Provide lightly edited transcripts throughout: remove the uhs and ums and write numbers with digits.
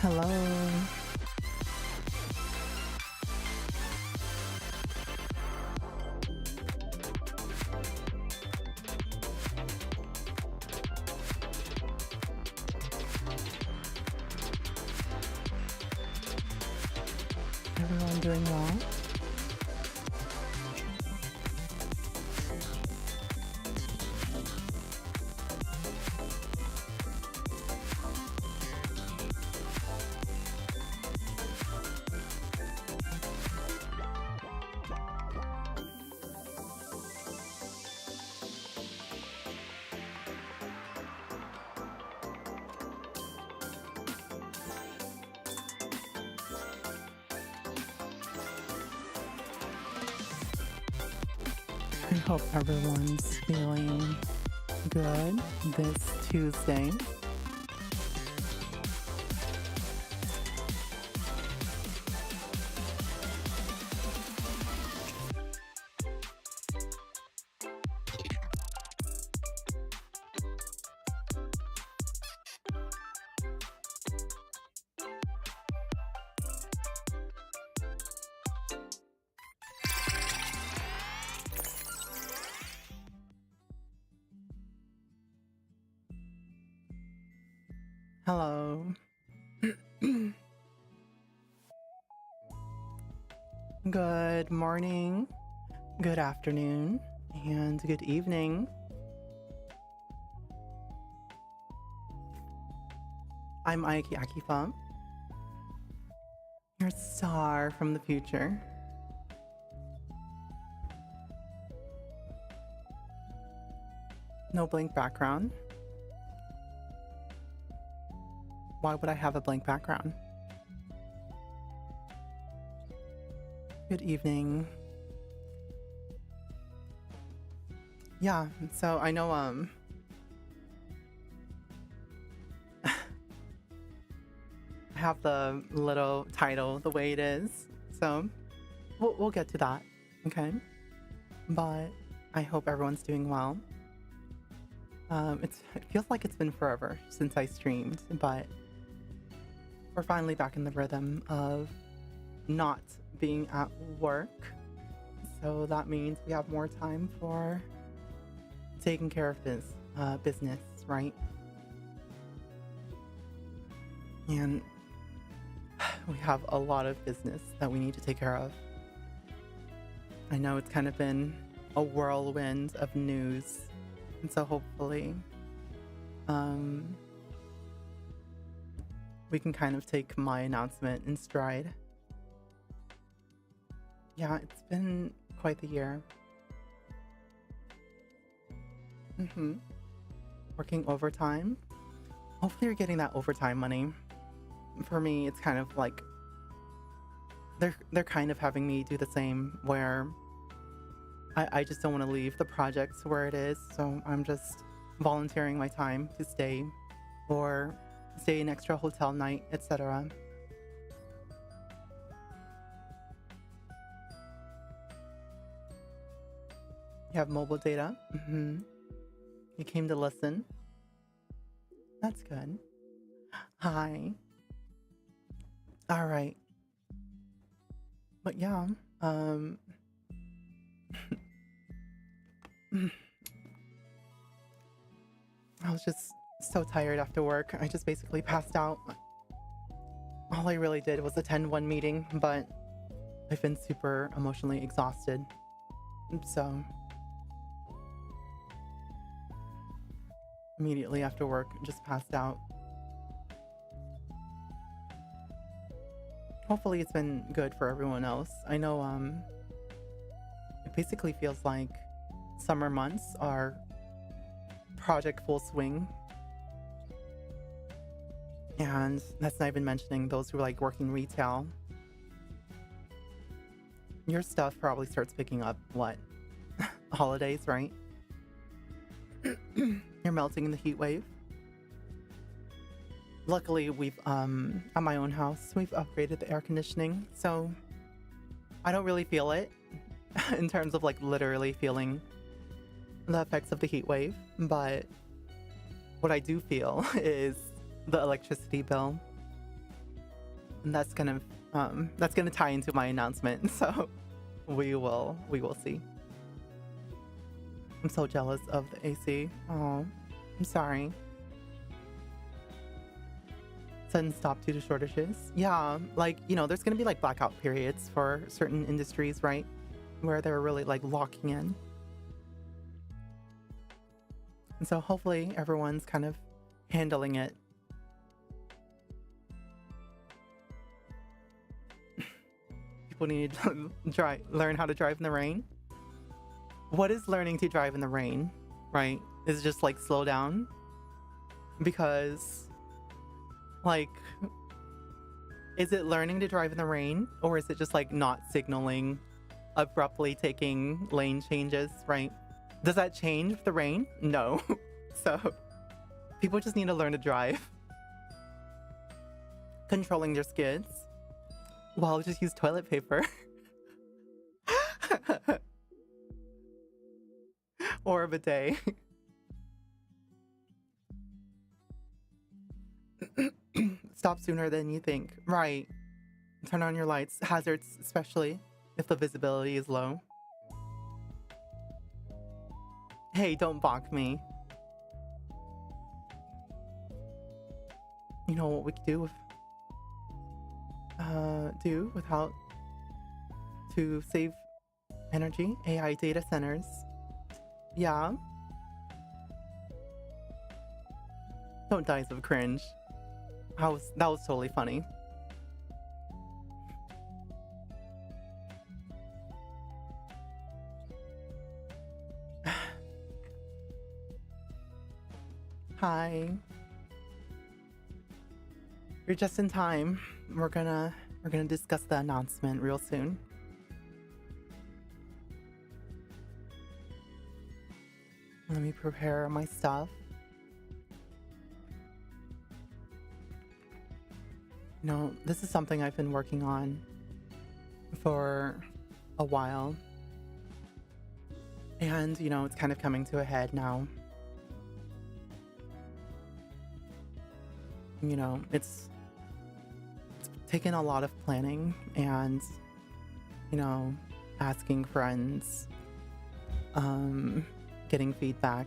Hello. Everyone doing well? I hope everyone's feeling good this Tuesday. Hello. Good morning, good afternoon, and good evening. I'm Aiki Akifa, your star from the future. No blank background. Why would I have a blank background? Good evening. Yeah, so I know I have the little title the way it is. So we'll get to that, okay? But I hope everyone's doing well. It feels like it's been forever since I streamed, but we're finally back in the rhythm of not being at work. So that means we have more time for taking care of this business, right? And we have a lot of business that we need to take care of. I know it's kind of been a whirlwind of news, and so hopefully we can kind of take my announcement in stride. Yeah, it's been quite the year. Working overtime. Hopefully you're getting that overtime money. For me, it's kind of like they're kind of having me do the same, where I just don't want to leave the projects where it is, so I'm just volunteering my time to stay or stay an extra hotel night, etc. You have mobile data. You came to listen. That's good. Hi. All right. But yeah, I was just so tired after work. I just basically passed out. All I really did was attend one meeting, but I've been super emotionally exhausted. So immediately after work, just passed out. Hopefully it's been good for everyone else. I know it basically feels like summer months are project full swing. And that's not even mentioning those who are like working retail. Your stuff probably starts picking up what? Holidays, right? You're melting in the heat wave. Luckily, we've at my own house, we've upgraded the air conditioning, so I don't really feel it in terms of like literally feeling the effects of the heat wave. But what I do feel is the electricity bill. that's gonna tie into my announcement. So we will see. I'm so jealous of the AC. Oh, I'm sorry. Sudden stop due to shortages. Yeah, like, you know, there's gonna be like blackout periods for certain industries, right? Where they're really like locking in. And so hopefully everyone's kind of handling it. People need to learn how to drive in the rain. What is learning to drive in the rain, right? Is it just like slow down? Because, like, is it learning to drive in the rain, or is it just like not signaling, abruptly taking lane changes, right? Does that change with the rain? No. So people just need to learn to drive. Controlling their skids. Well, just use toilet paper. Or a bidet. Stop sooner than you think. Right. Turn on your lights. Hazards, especially if the visibility is low. Hey, don't balk me. You know what we could do without to save energy? AI data centers. Yeah. Don't die of cringe. That was totally funny. Hi. You're just in time. We're gonna discuss the announcement real soon. Let me prepare my stuff. You know, this is something I've been working on for a while. And, you know, it's kind of coming to a head now. You know, it's taken a lot of planning and, you know, asking friends, getting feedback.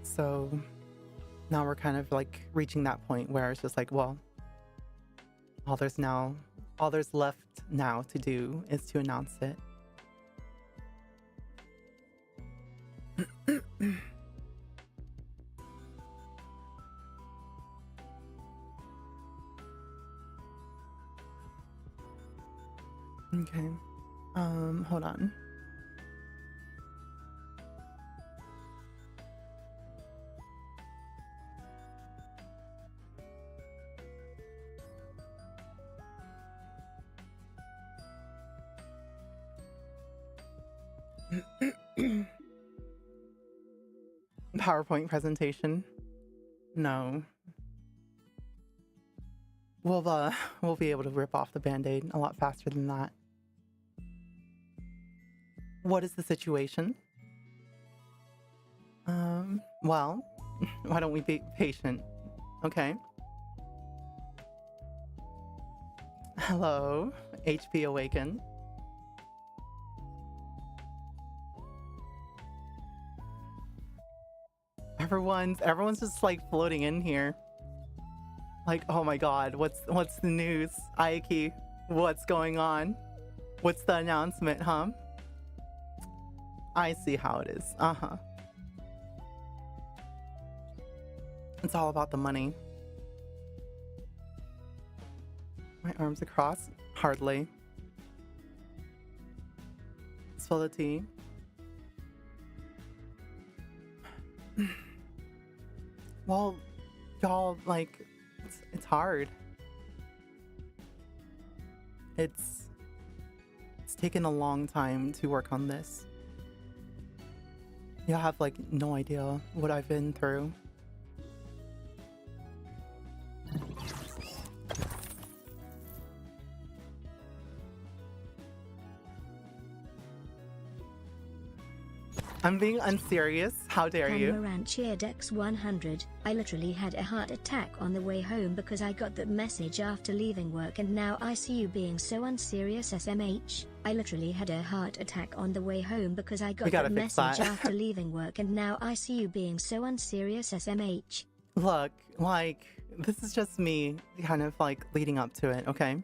So now we're kind of like reaching that point where it's just like, well, all there's left now to do is to announce it. Okay. Hold on. PowerPoint presentation? No. We'll be able to rip off the Band-Aid a lot faster than that. What is the situation? Well, why don't we be patient? Okay. Hello, HP Awaken. Everyone's just like floating in here. Like, oh my god, what's the news? Aiki, what's going on? What's the announcement, huh? I see how it is. Uh-huh. It's all about the money. My arms across? Hardly. Spill the tea. Well, y'all, like, it's hard. It's taken a long time to work on this. Y'all have, like, no idea what I've been through. I'm being unserious. How dare you? Cameron cheered X100. I literally had a heart attack on the way home because I got that message after leaving work and now I see you being so unserious SMH. I literally had a heart attack on the way home because I got that message after leaving work and now I see you being so unserious SMH. Look, like, this is just me kind of like leading up to it, okay?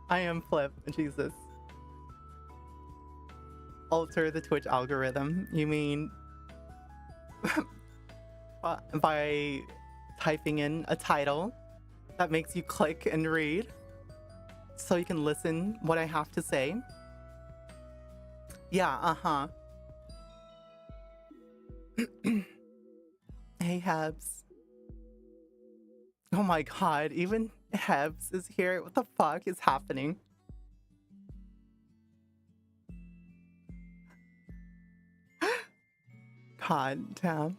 I am Flip, Jesus. Alter the Twitch algorithm. You mean by typing in a title that makes you click and read so you can listen what I have to say? Yeah, uh-huh. Hey, Hebs. Oh my god, even Hebs is here. What the fuck is happening? God damn.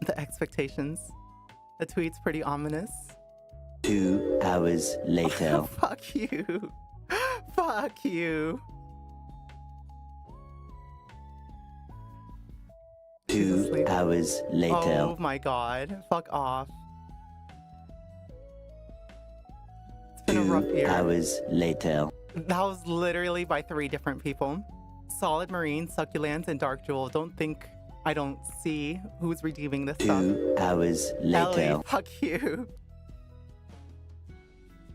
The expectations. The tweet's pretty ominous. 2 hours later. Fuck you. Fuck you. 2 hours later. Oh my god. Fuck off. It's been a rough year. 2 hours later. That was literally by 3 different people. Solid Marine, Succulent, and Dark Jewel. Don't think I don't see who's redeeming this stuff. 2 hours later. Ellie, fuck you.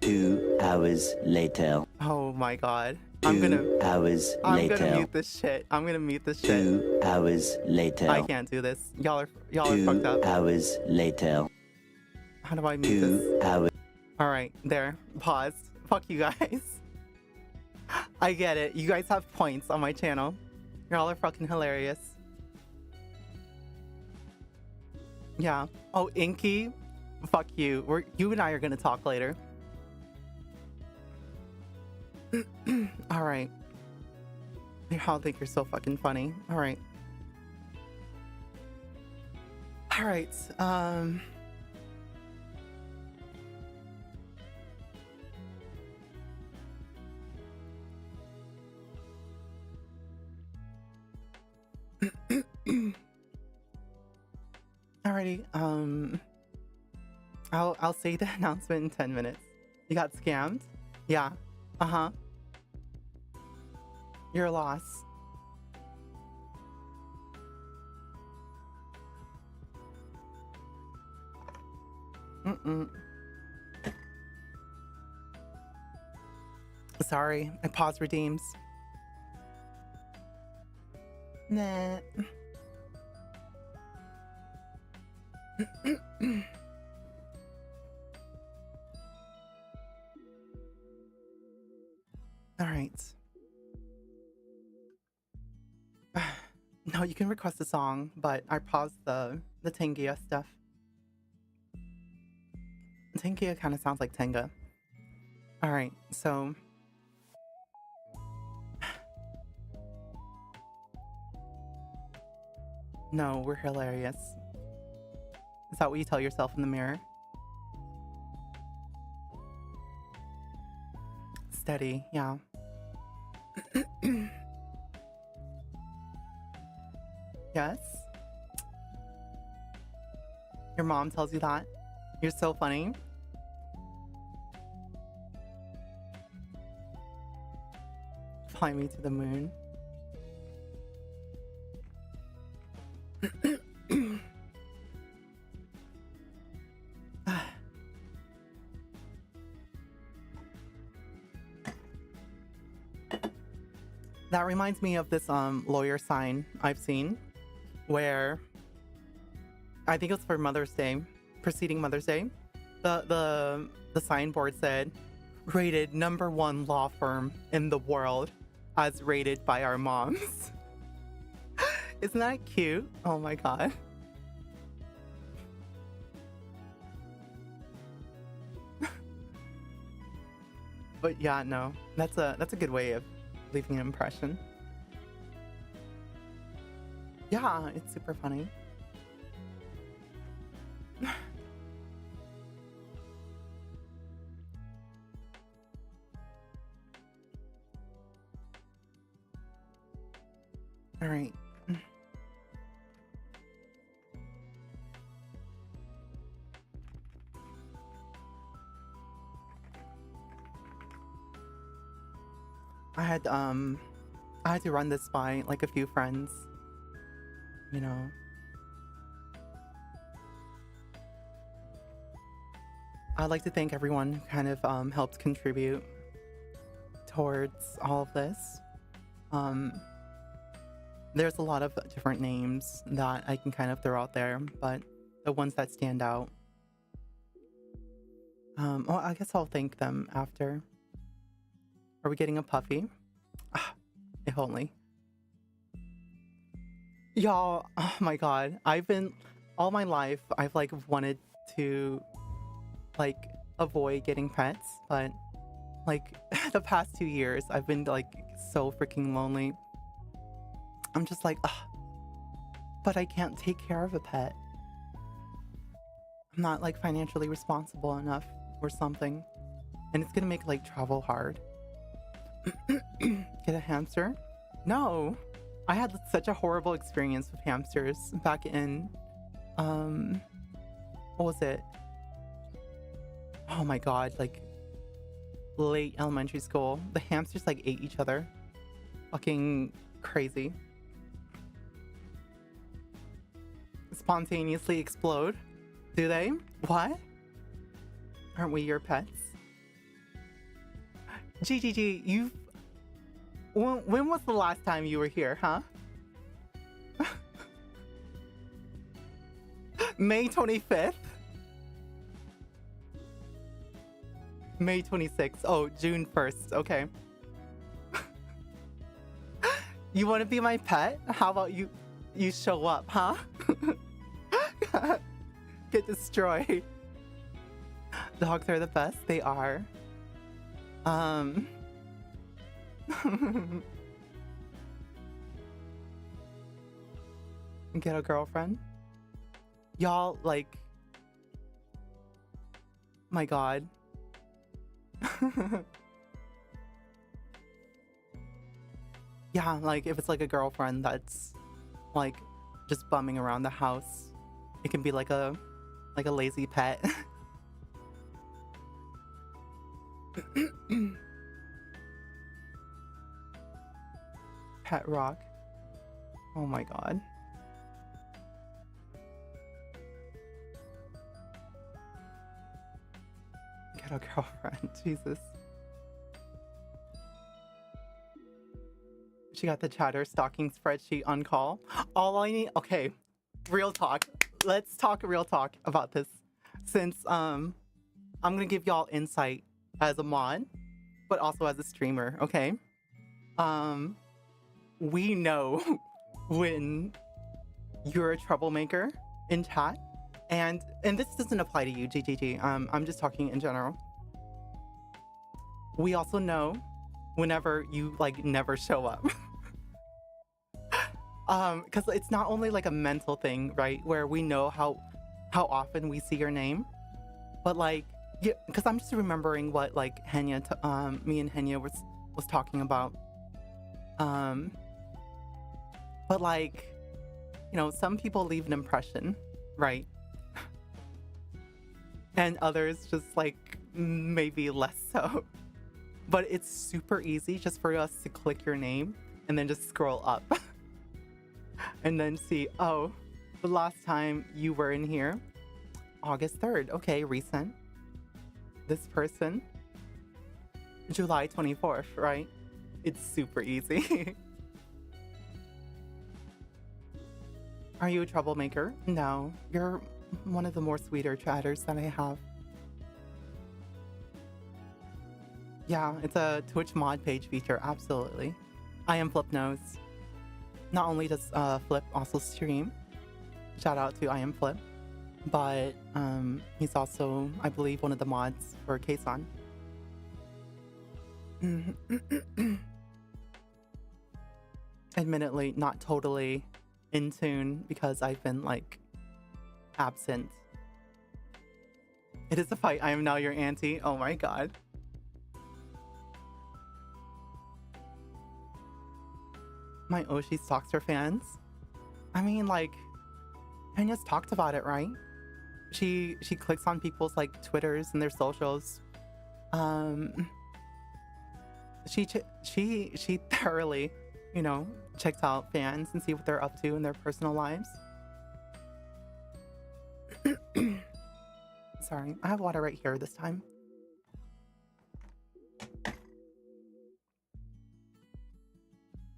2 hours later. Oh my god. 2 hours later. I'm gonna mute this shit. I'm gonna mute this shit. 2 hours later. I can't do this. Y'all are fucked up. 2 hours later. How do I mute 2 this? hours. Alright, there. Pause. Fuck you guys. I get it. You guys have points on my channel. Y'all are fucking hilarious. Yeah. Oh, Inky. Fuck you. You and I are gonna talk later. Alright. Y'all think you're so fucking funny. Alright. Alright. Alrighty, I'll say the announcement in 10 minutes. You got scammed? Yeah. Uh-huh. You're a loss. Sorry, I paused redeems. Nah. All right. No, you can request a song, but I paused the Tengia stuff. Tengia kind of sounds like Tenga. All right, so no, we're hilarious. Is that what you tell yourself in the mirror? Steady, yeah. Yes? Your mom tells you that? You're so funny. Fly me to the moon. That reminds me of this lawyer sign I've seen where I think it was for Mother's Day, preceding Mother's Day. The signboard said, rated #1 law firm in the world as rated by our moms. Isn't that cute? Oh my god. But yeah, no. That's a good way of leaving an impression. Yeah, it's super funny. I had to run this by like a few friends, you know. I'd like to thank everyone who kind of helped contribute towards all of this. There's a lot of different names that I can kind of throw out there, but the ones that stand out, well, I guess I'll thank them after. Are we getting a puffy? Ah, if only. Y'all, oh my god, all my life, I've like wanted to like avoid getting pets, but like the past 2 years, I've been like so freaking lonely. I'm just like, ugh, but I can't take care of a pet. I'm not like financially responsible enough or something. And it's gonna make like travel hard. Get a hamster? No. I had such a horrible experience with hamsters back in, what was it? Oh my god, like late elementary school. The hamsters like ate each other. Fucking crazy. Spontaneously explode? Do they? What? Aren't we your pets? GGG, you've... When was the last time you were here, huh? May 25th? May 26th. Oh, June 1st. Okay. You want to be my pet? How about you show up, huh? Get destroyed. Dogs are the best. They are. Get a girlfriend. Y'all, like, my god. Yeah, like if it's like a girlfriend that's like just bumming around the house, it can be like a lazy pet. Pet rock. Oh my god. Get a girlfriend. Jesus. She got the chatter stalking spreadsheet on call. All I need... Okay. Real talk. Let's talk real talk about this. Since I'm gonna give y'all insight as a mod, but also as a streamer, okay? We know when you're a troublemaker in chat, and this doesn't apply to you, GGG. I'm just talking in general. We also know whenever you like never show up. Because it's not only like a mental thing, right? Where we know how often we see your name, but like, yeah, because I'm just remembering what like me and Henya was talking about. But like, you know, some people leave an impression, right? And others just like maybe less so. But it's super easy just for us to click your name and then just scroll up. And then see, oh, the last time you were in here, August 3rd. Okay, recent. This person, July 24th, right? It's super easy. Are you a troublemaker? No, you're one of the more sweeter chatters that I have. Yeah, it's a Twitch mod page feature, absolutely. I am Flip knows. Not only does Flip also stream, shout out to I am Flip, but he's also, I believe, one of the mods for Kson. Admittedly, not totally in tune because I've been like absent. It is a fight. I am now your auntie. Oh my god. My Oshi Stalkster fans. I mean, like, Henya's talked about it, right? She clicks on people's like Twitters and their socials. she thoroughly, you know, checks out fans and see what they're up to in their personal lives. Sorry, I have water right here this time.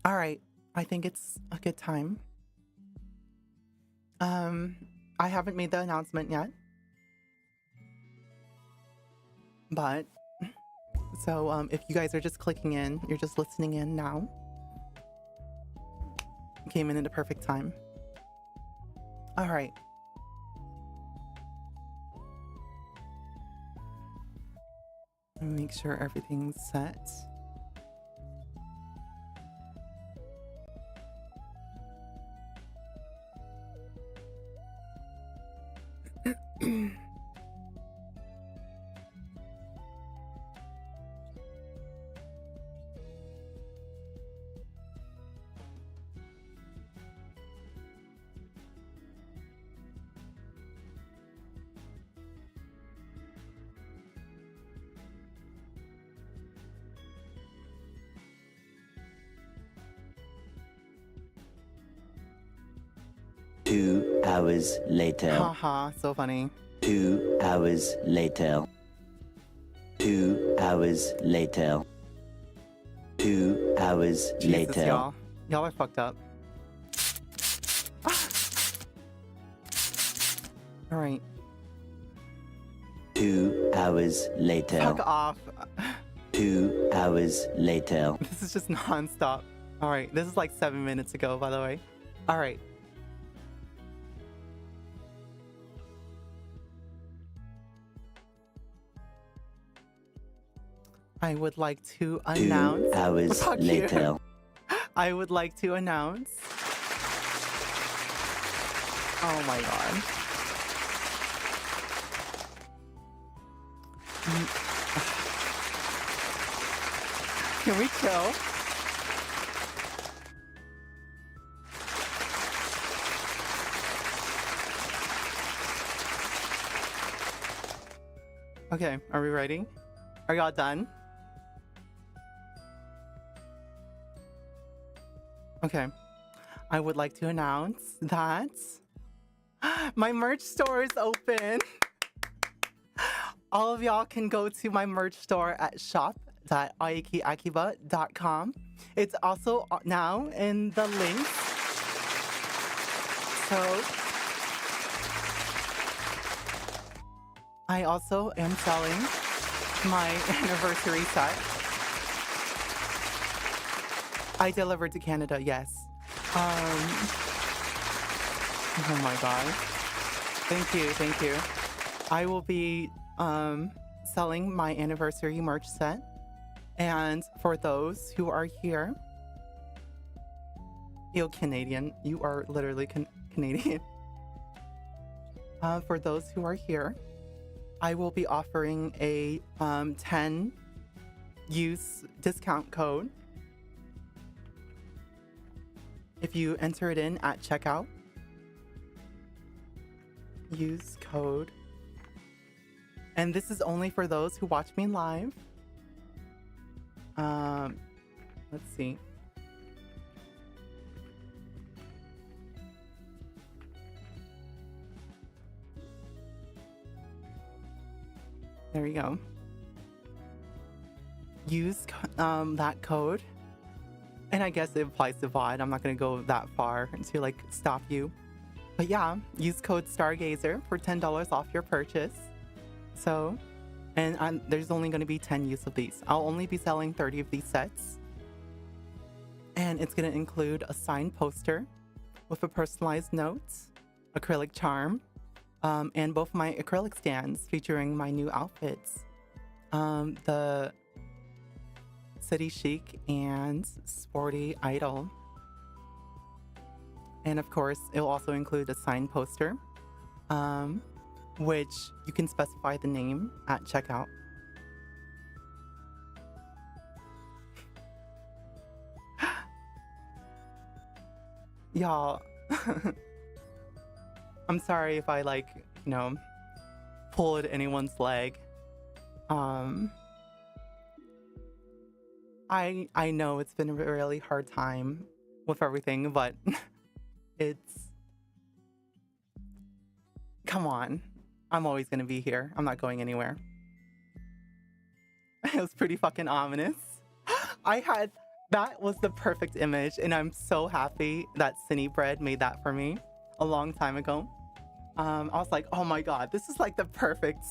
All right, I think it's a good time. I haven't made the announcement yet, but so if you guys are just clicking in, you're just listening in now. Came in at a perfect time. All right. Let me make sure everything's set. Two hours later. Haha, so funny. 2 hours later. 2 hours later. 2 hours Jesus, later. Y'all are fucked up. All right. 2 hours later. Fuck off. 2 hours later. This is just non-stop. All right, this is like 7 minutes ago, by the way. All right. I would like to announce. 2 hours Fuck you. later. I would like to announce. Oh my god. Can we chill? Okay, are we ready? Are y'all done? Okay, I would like to announce that my merch store is open. All of y'all can go to my merch store at shop.aikiakiba.com. It's also now in the link. So I also am selling my anniversary set. I delivered to Canada, yes. Oh my god. Thank you. I will be selling my anniversary merch set. And for those who are here, you're Canadian. You are literally Canadian. For those who are here, I will be offering a 10 use discount code. If you enter it in at checkout, use code. And this is only for those who watch me live. Let's see. There we go. Use that code. And I guess it applies to VOD. I'm not going to go that far to like stop you. But yeah, use code Stargazer for $10 off your purchase. So, and there's only going to be 10 use of these. I'll only be selling 30 of these sets. And it's going to include a signed poster with a personalized note, acrylic charm, and both my acrylic stands featuring my new outfits. The City Chic and Sporty Idol. And of course, it'll also include a signed poster, which you can specify the name at checkout. Y'all, I'm sorry if I pulled anyone's leg. I know it's been a really hard time with everything, but it's come on. I'm always gonna be here. I'm not going anywhere. It was pretty fucking ominous. That was the perfect image, and I'm so happy that Cine Bread made that for me a long time ago. I was like, oh my god, this is like the perfect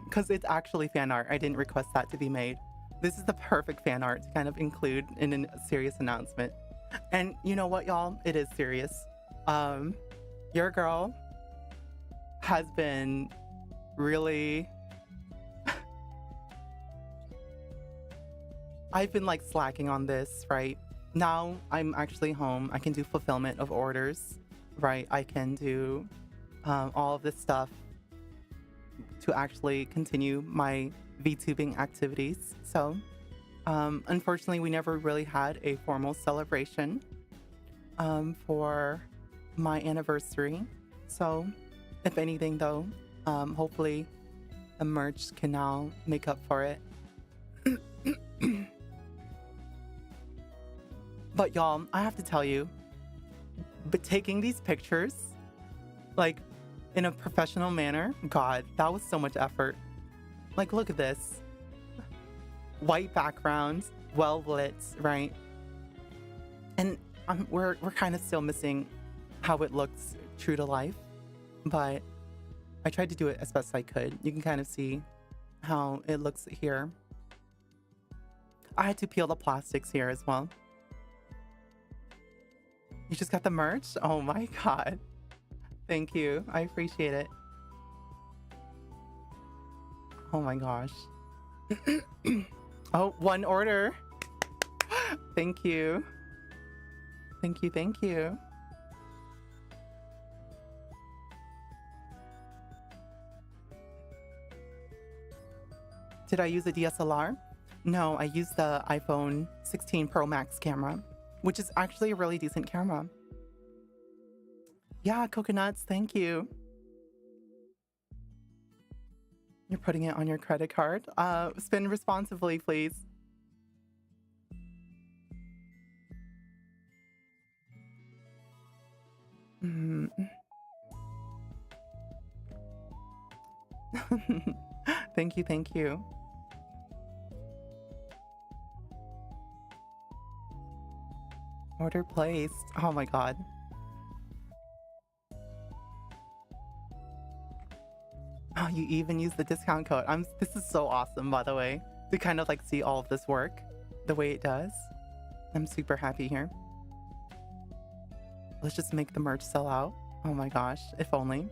because it's actually fan art. I didn't request that to be made. This is the perfect fan art to kind of include in a serious announcement. And you know what, y'all? It is serious. Your girl has been really I've been like slacking on this, right? Now I'm actually home. I can do fulfillment of orders, right? I can do all of this stuff to actually continue my VTubing activities. So, unfortunately, we never really had a formal celebration for my anniversary. So, if anything, though, hopefully the merch can now make up for it. But y'all, I have to tell you, but taking these pictures, like in a professional manner, God, that was so much effort. Like, look at this. White background, well lit, right? And we're kind of still missing how it looks true to life, but I tried to do it as best I could. You can kind of see how it looks here. I had to peel the plastics here as well. You just got the merch? Oh my god. Thank you. I appreciate it. Oh my gosh. Oh, one order. Thank you. Thank you, thank you. Did I use a DSLR? No, I used the iPhone 16 Pro Max camera, which is actually a really decent camera. Yeah, coconuts, thank you. You're putting it on your credit card. Spend responsibly, please. Thank you, thank you. Order placed. Oh my god. Oh, you even use the discount code. This is so awesome, by the way, to kind of like see all of this work the way it does. I'm super happy here. Let's just make the merch sell out. Oh my gosh, if only.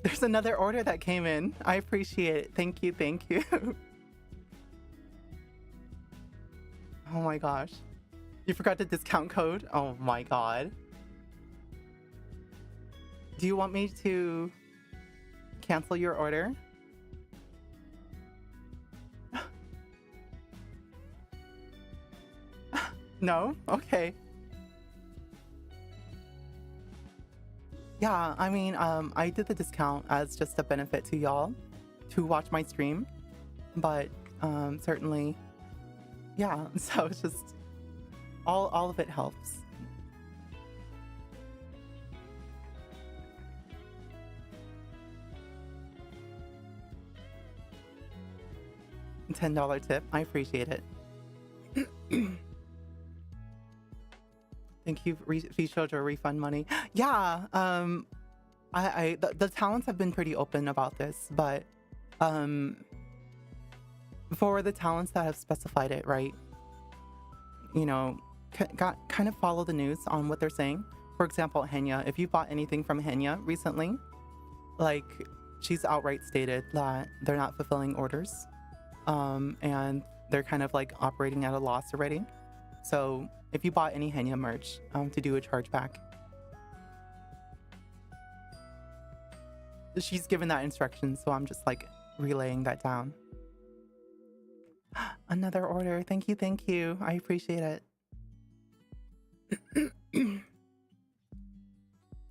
There's another order that came in. I appreciate it. Thank you, thank you. Oh my gosh. You forgot the discount code? Oh my god. Do you want me to cancel your order? No? Okay. Yeah, I mean, I did the discount as just a benefit to y'all to watch my stream, but certainly, yeah, so it's just all of it helps. $10 tip. I appreciate it. Thank you, Vishojo refund money. Yeah, the talents have been pretty open about this, but for the talents that have specified it, right? You know, kind of follow the news on what they're saying. For example, Henya, if you bought anything from Henya recently, like she's outright stated that they're not fulfilling orders, and they're kind of like operating at a loss already. So if you bought any Henya merch, to do a chargeback. She's given that instruction, so I'm just like relaying that down. Another order. Thank you, thank you. I appreciate it.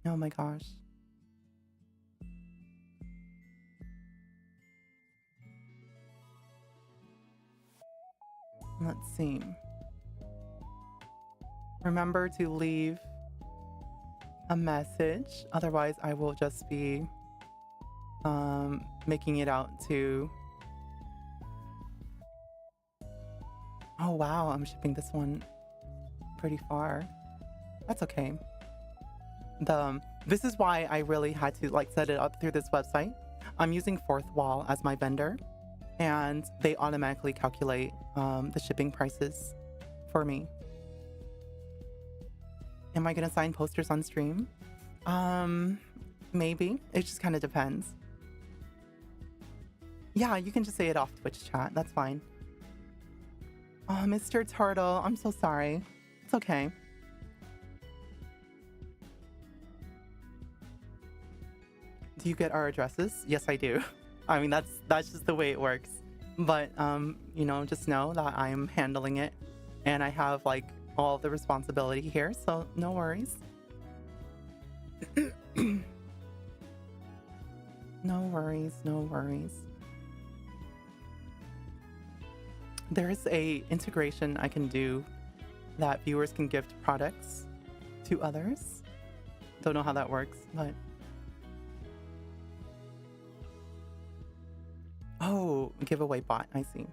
Oh my gosh. Let's see. Remember to leave a message. Otherwise, I will just be making it out to... Oh, wow. I'm shipping this one pretty far. That's okay. This is why I really had to like set it up through this website. I'm using Fourth Wall as my vendor, and they automatically calculate the shipping prices for me. Am I gonna sign posters on stream? Maybe. It just kind of depends. Yeah, you can just say it off Twitch chat. That's fine. Oh, Mr. Turtle, I'm so sorry. It's okay. Do you get our addresses? Yes, I do. I mean, that's just the way it works. But, you know, just know that I'm handling it and I have like all the responsibility here, so no worries. No worries, no worries. There's a integration I can do that viewers can gift products to others. Don't know how that works, but... Oh, giveaway bot, I see.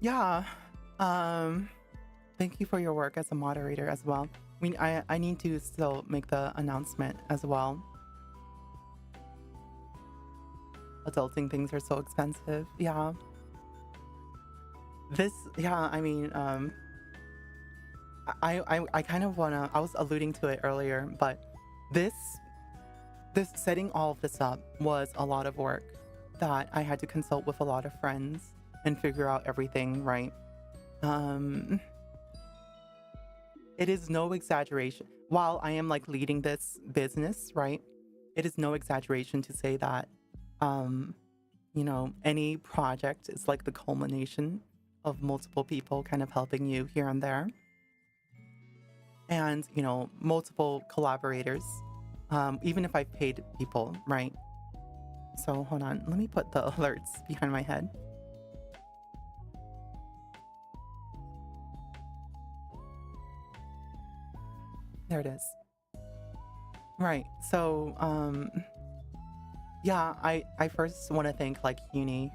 Yeah, thank you for your work as a moderator as well. I mean, I need to still make the announcement as well. Adulting things are so expensive. Yeah. I mean, I kind of wanna, I was alluding to it earlier, but this setting all of this up was a lot of work that I had to consult with a lot of friends and figure out everything, right? It is no exaggeration. While I am like leading this business, right? It is no exaggeration to say that, you know, any project is like the culmination of multiple people kind of helping you here and there. And, you know, multiple collaborators, even if I've paid people, right? So hold on, let me put the alerts behind my head. There it is. Right, so, yeah, I first want to thank like Uni,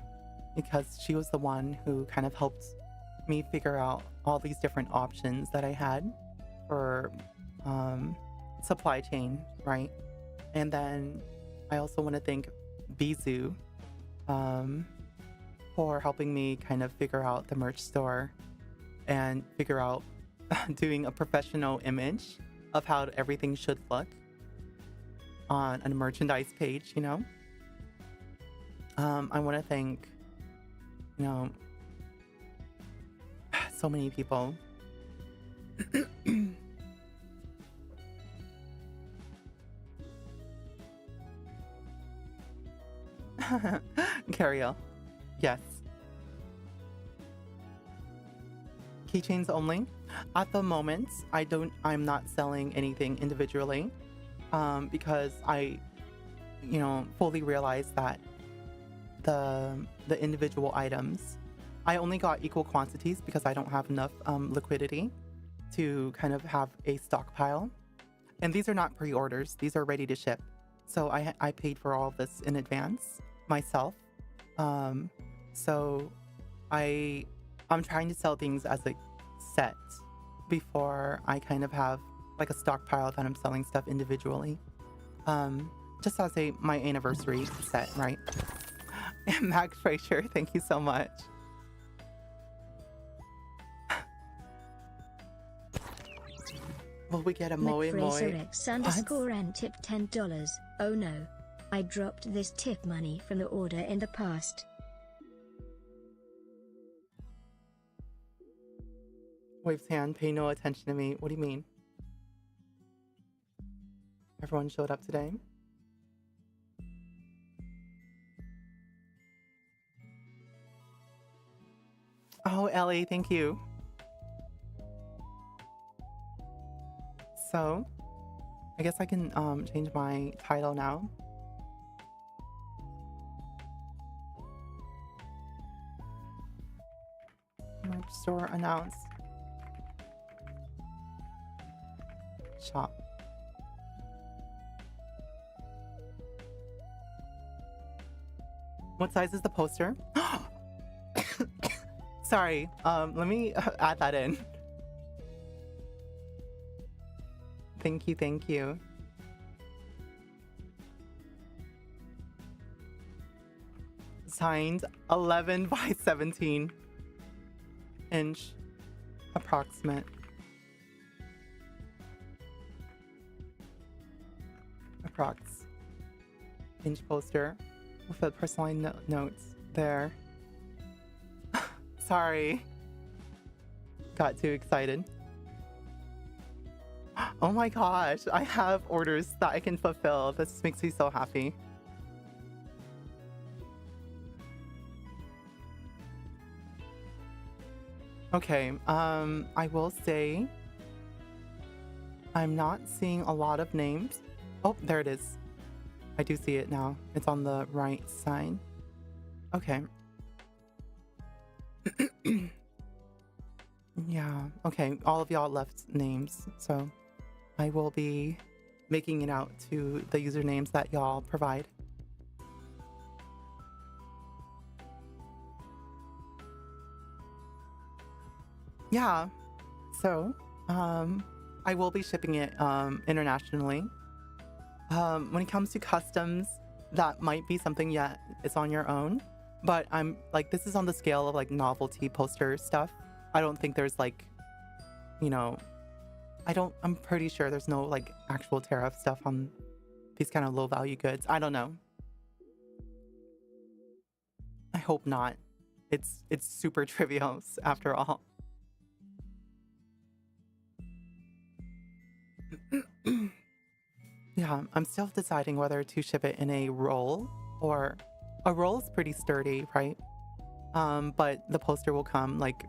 because she was the one who kind of helped me figure out all these different options that I had for supply chain, right? And then I also want to thank Bizu for helping me kind of figure out the merch store and figure out doing a professional image of how everything should look on a merchandise page, you know? I want to thank, you know, so many people. Cariel, yes. Keychains only. At the moment, I'm not selling anything individually, because I, you know, fully realize that the individual items, I only got equal quantities because I don't have enough liquidity to kind of have a stockpile. And these are not pre-orders, these are ready to ship. So I paid for all of this in advance myself. So I'm trying to sell things as a set before I kind of have like a stockpile that I'm selling stuff individually. Just as my anniversary set, right? And Max Fraser, thank you so much. Will we get a Moe Moe? McFraserX_N tip $10. Oh no. I dropped this tip money from the order in the past. Waves hand, pay no attention to me. What do you mean? Everyone showed up today? Oh, Ellie, thank you. So, I guess I can change my title now. Merch store announced. Shop. What size is the poster? Sorry, let me add that in. Thank you, thank you. Signed 11 by 17 inch approximate. Approx inch poster with the personalized notes there. Sorry. Got too excited. Oh my gosh, I have orders that I can fulfill. This makes me so happy. Okay, I will say I'm not seeing a lot of names. Oh, there it is. I do see it now. It's on the right side. Okay. Yeah, okay. All of y'all left names, so I will be making it out to the usernames that y'all provide. Yeah, so I will be shipping it internationally. When it comes to customs, that might be something it's on your own, but I'm like, this is on the scale of like novelty poster stuff. I don't think there's like, you know, I'm pretty sure there's no like actual tariff stuff on these kind of low value goods. I don't know. I hope not. It's super trivial after all. Yeah, I'm still deciding whether to ship it in a roll, or a roll is pretty sturdy, right? But the poster will come like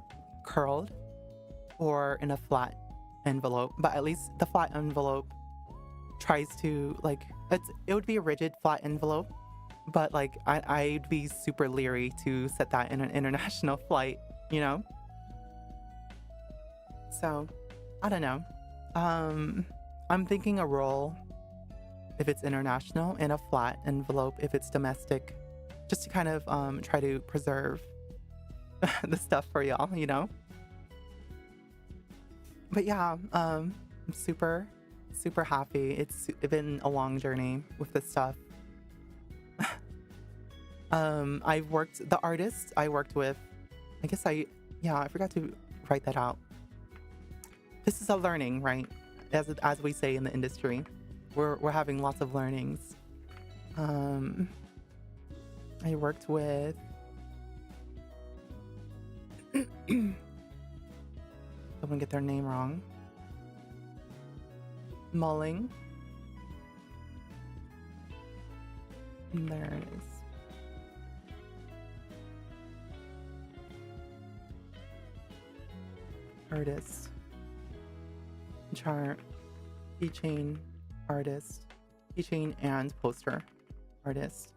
curled or in a flat envelope. But at least the flat envelope tries to like, it would be a rigid flat envelope, but like I'd be super leery to set that in an international flight, you know? So I don't know. I'm thinking a roll if it's international, and a flat envelope if it's domestic, just to kind of try to preserve the stuff for y'all, you know? But yeah, I'm super happy. It's been a long journey with this stuff. The artist I worked with, I forgot to write that out. This is a learning, right? As we say in the industry, we're having lots of learnings. I worked with someone get their name wrong. Mulling. And there it is. Artist. Chart. Keychain artist. Keychain and poster artist.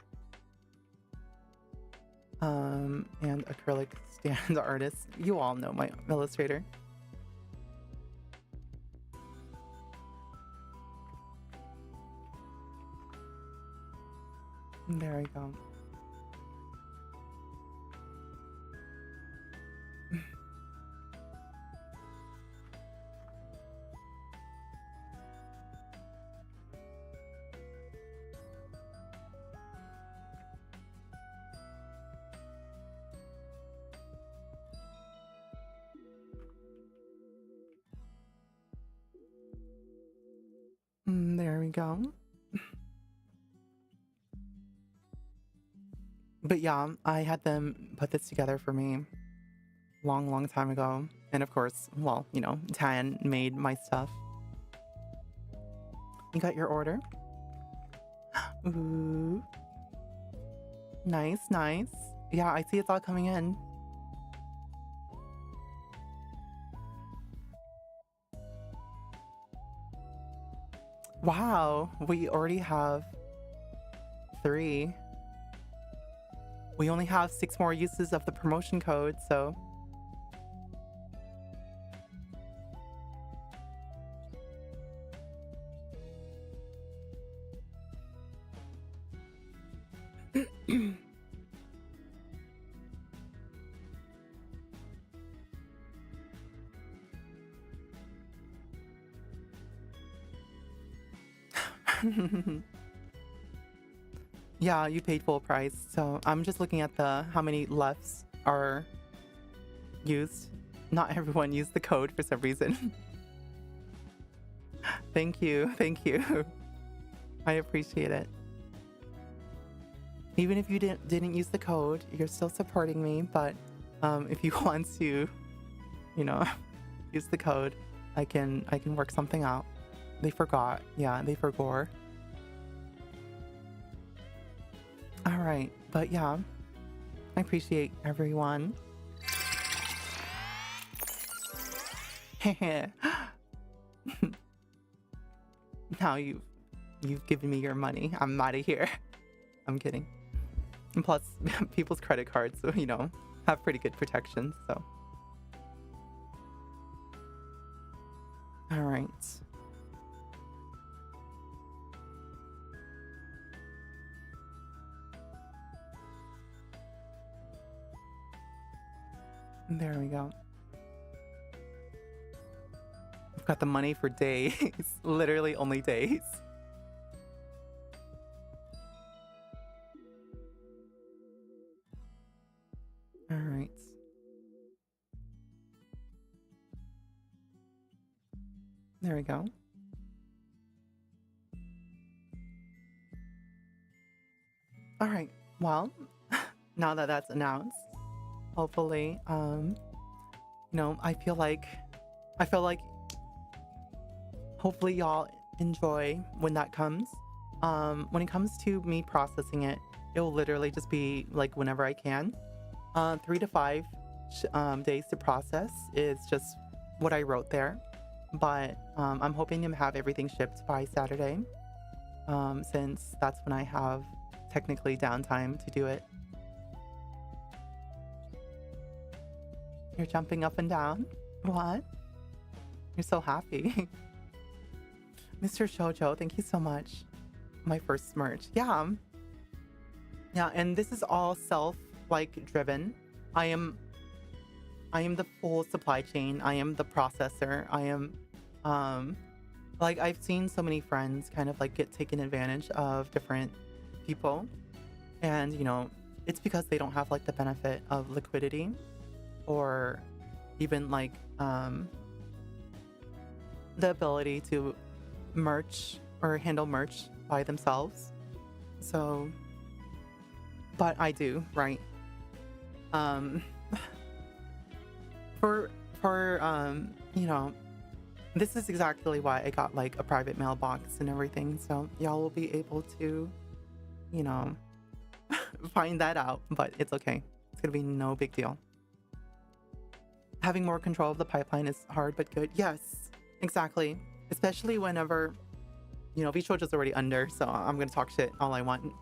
And acrylic stand artist. You all know my illustrator. There we go. There we go. But yeah, I had them put this together for me long time ago. And of course, well, you know, Tan made my stuff. You got your order? Ooh. Nice. Yeah, I see it's all coming in. Wow, we already have 3. We only have 6 more uses of the promotion code, so Yeah, you paid full price. So I'm just looking at the how many lefts are used. Not everyone used the code for some reason. Thank you. Thank you. I appreciate it. Even if you didn't use the code, you're still supporting me. But if you want to, you know, use the code, I can work something out. They forgot. Yeah, they forgot. All right, but yeah, I appreciate everyone. Now you've given me your money. I'm out of here. I'm kidding. And plus, people's credit cards, you know, have pretty good protection. So, all right. There we go. I've got the money for days. Literally only days. All right. There we go. All right. Well, now that that's announced, hopefully, you know, I feel like hopefully y'all enjoy when that comes. When it comes to me processing it, it will literally just be like whenever I can. 3 to 5 days to process is just what I wrote there. But I'm hoping to have everything shipped by Saturday, since that's when I have technically downtime to do it. You're jumping up and down? What? You're so happy. Mr. Shoujo, thank you so much. My first merch. Yeah. Yeah, and this is all driven. I am the full supply chain. I am the processor. I am I've seen so many friends kind of like get taken advantage of different people, and you know, it's because they don't have like the benefit of liquidity or even like the ability to merch or handle merch by themselves. So, but I do, right? For you know, this is exactly why I got like a private mailbox and everything, so y'all will be able to, you know, find that out. But it's okay, it's gonna be no big deal. Having more control of the pipeline is hard but good. Yes, exactly. Especially whenever, you know, VShojo's already under, so I'm gonna talk shit all I want.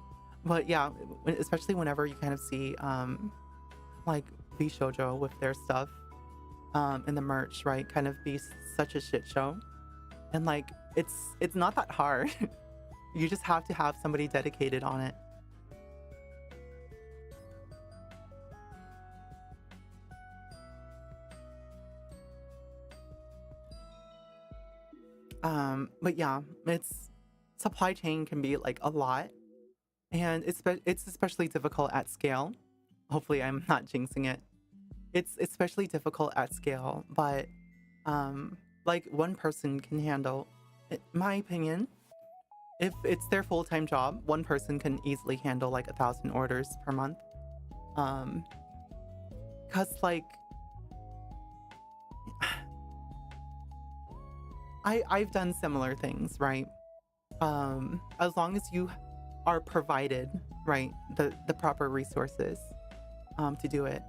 But yeah, especially whenever you kind of see like VShojo with their stuff in the merch, right, kind of be such a shit show. And like it's not that hard. You just have to have somebody dedicated on it. But yeah, it's supply chain can be like a lot, and it's especially difficult at scale. Hopefully I'm not jinxing it. It's especially difficult at scale, but like one person can handle, in my opinion, if it's their full-time job, one person can easily handle like 1,000 orders per month. Cause like I've done similar things, right? As long as you are provided, right, the proper resources to do it.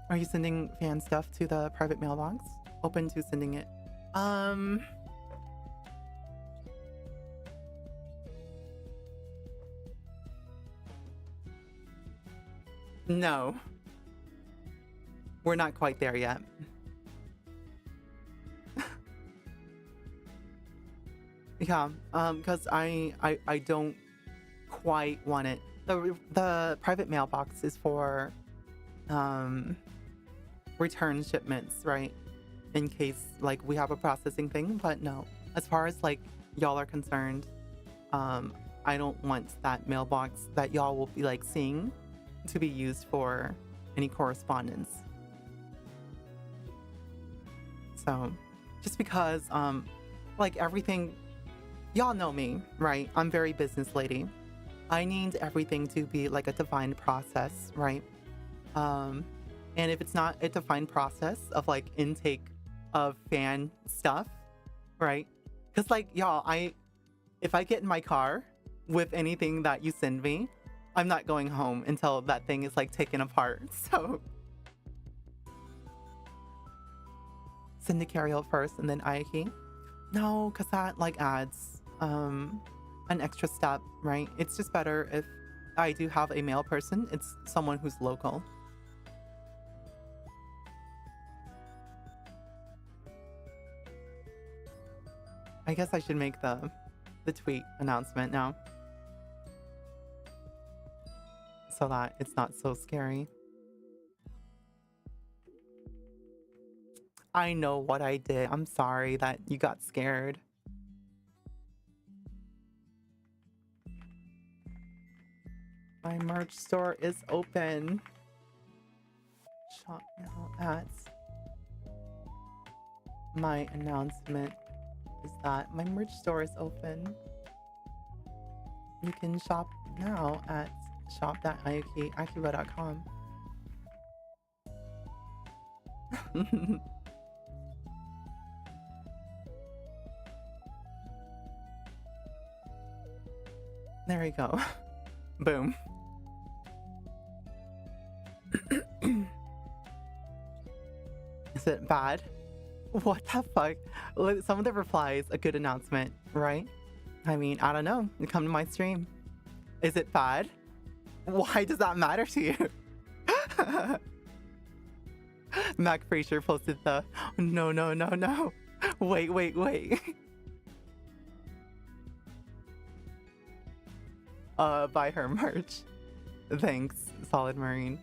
Are you sending fan stuff to the private mailbox? Open to sending it. No. We're not quite there yet. Yeah, because I don't quite want it. The private mailbox is for return shipments, right? In case like we have a processing thing, but no, as far as like y'all are concerned, I don't want that mailbox that y'all will be like seeing to be used for any correspondence. So just because like everything, y'all know me, right? I'm very business lady. I need everything to be like a defined process, right? And if it's not a defined process of like intake of fan stuff, right? Because like y'all, if I get in my car with anything that you send me, I'm not going home until that thing is like taken apart. So send to Carriel first and then Aiki. No, because that like adds an extra step, right? It's just better if I do have a mail person, it's someone who's local. I guess I should make the tweet announcement now, so that it's not so scary. I know what I did. I'm sorry that you got scared. My merch store is open. Shop now at. My announcement is that my merch store is open. You can shop now at shop.akiba.com. There we go. Boom. Is it bad? What the fuck? Some of the replies, a good announcement, right? I mean, I don't know. You come to my stream. Is it bad? Why does that matter to you? Mac Frazier posted the no. Wait. Buy her merch. Thanks, Solid Marine.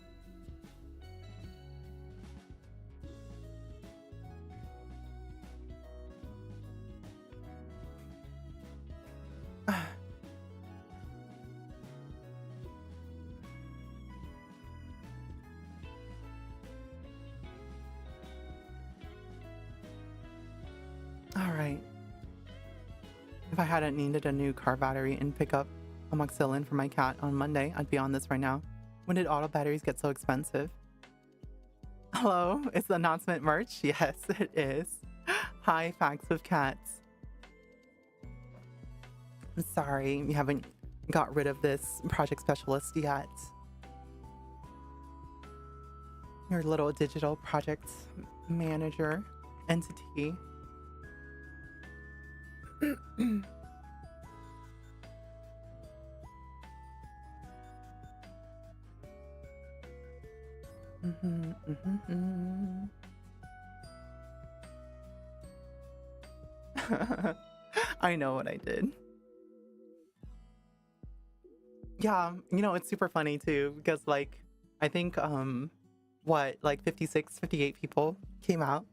Alright. If I hadn't needed a new car battery and pick up amoxicillin for my cat on Monday, I'd be on this right now. When did auto batteries get so expensive? Hello? Is the announcement merch? Yes, it is. Hi, Facts with Cats. I'm sorry you haven't got rid of this project specialist yet. Your little digital project manager entity. I know what I did. Yeah, you know, it's super funny too, because like, I think, like 56, 58 people came out,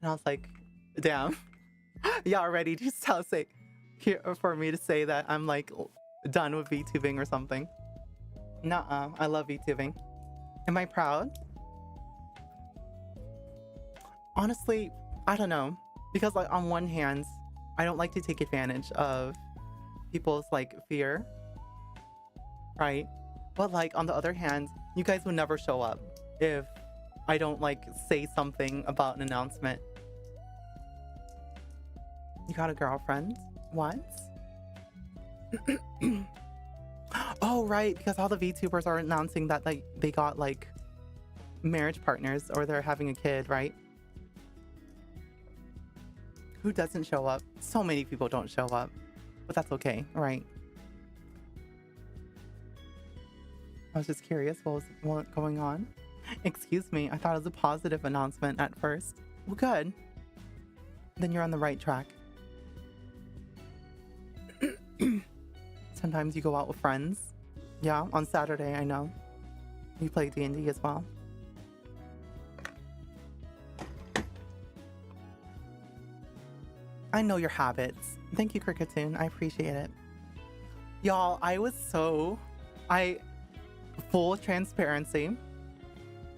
and I was like, damn, y'all ready to tell, say, here for me to say that I'm like done with VTubing or something. Nuh-uh, I love VTubing. Am I proud? Honestly, I don't know, because like on one hand, I don't like to take advantage of people's like fear, right? But like on the other hand, you guys would never show up if I don't like say something about an announcement. You got a girlfriend? What? Oh right, because all the VTubers are announcing that like they got like marriage partners or they're having a kid, right? Who doesn't show up? So many people don't show up, but that's okay, right? I was just curious what was going on. Excuse me, I thought it was a positive announcement at first. Well, good. Then you're on the right track. Sometimes you go out with friends. Yeah, on Saturday, I know. You play D&D as well. I know your habits. Thank you, Cricketune. I appreciate it. Y'all, full transparency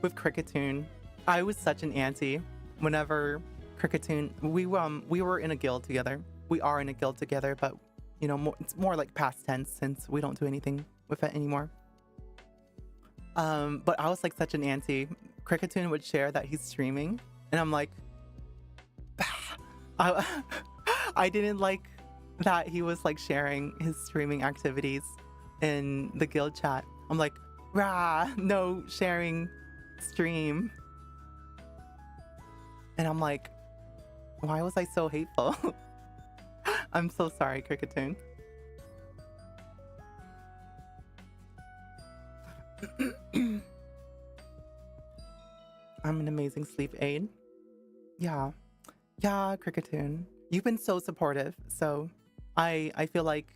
with Cricketune. I was such an auntie whenever Cricketune, we were in a guild together. We are in a guild together, but you know, it's more like past tense since we don't do anything with it anymore. But I was like such an auntie. Cricketune would share that he's streaming, and I'm like, I didn't like that he was like sharing his streaming activities in the guild chat. I'm like, rah, no sharing stream. And I'm like, why was I so hateful? I'm so sorry, Cricketune. I'm an amazing sleep aid. Yeah, Cricketune. You've been so supportive, so I feel like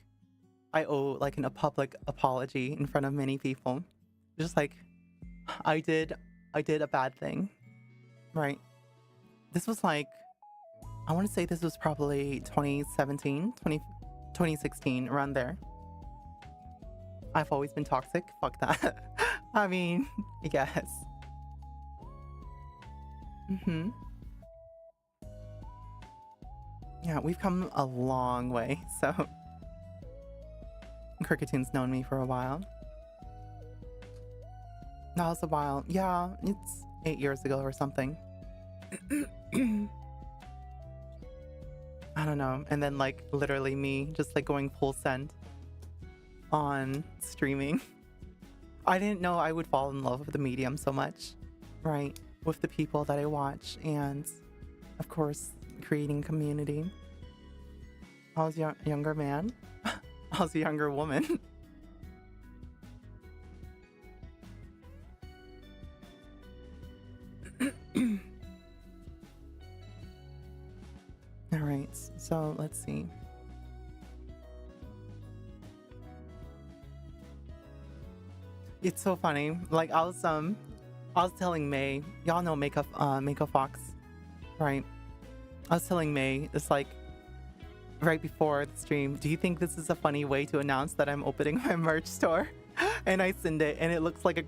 I owe like a public apology in front of many people. Just like I did a bad thing, right? This was like, I want to say this was probably 2017, 2016, around there. I've always been toxic. Fuck that. I mean, yes. Yeah, we've come a long way, so Cricketune known me for a while. That was a while. Yeah, it's 8 years ago or something. I don't know. And then like literally me just like going full send on streaming. I didn't know I would fall in love with the medium so much, right? With the people that I watch, and of course creating community. I was a younger man. I was a younger woman. All right, so let's see. It's so funny. Like I was telling May, y'all know Makeup Fox, right? I was telling May, it's like right before the stream, do you think this is a funny way to announce that I'm opening my merch store? And I send it, and it looks like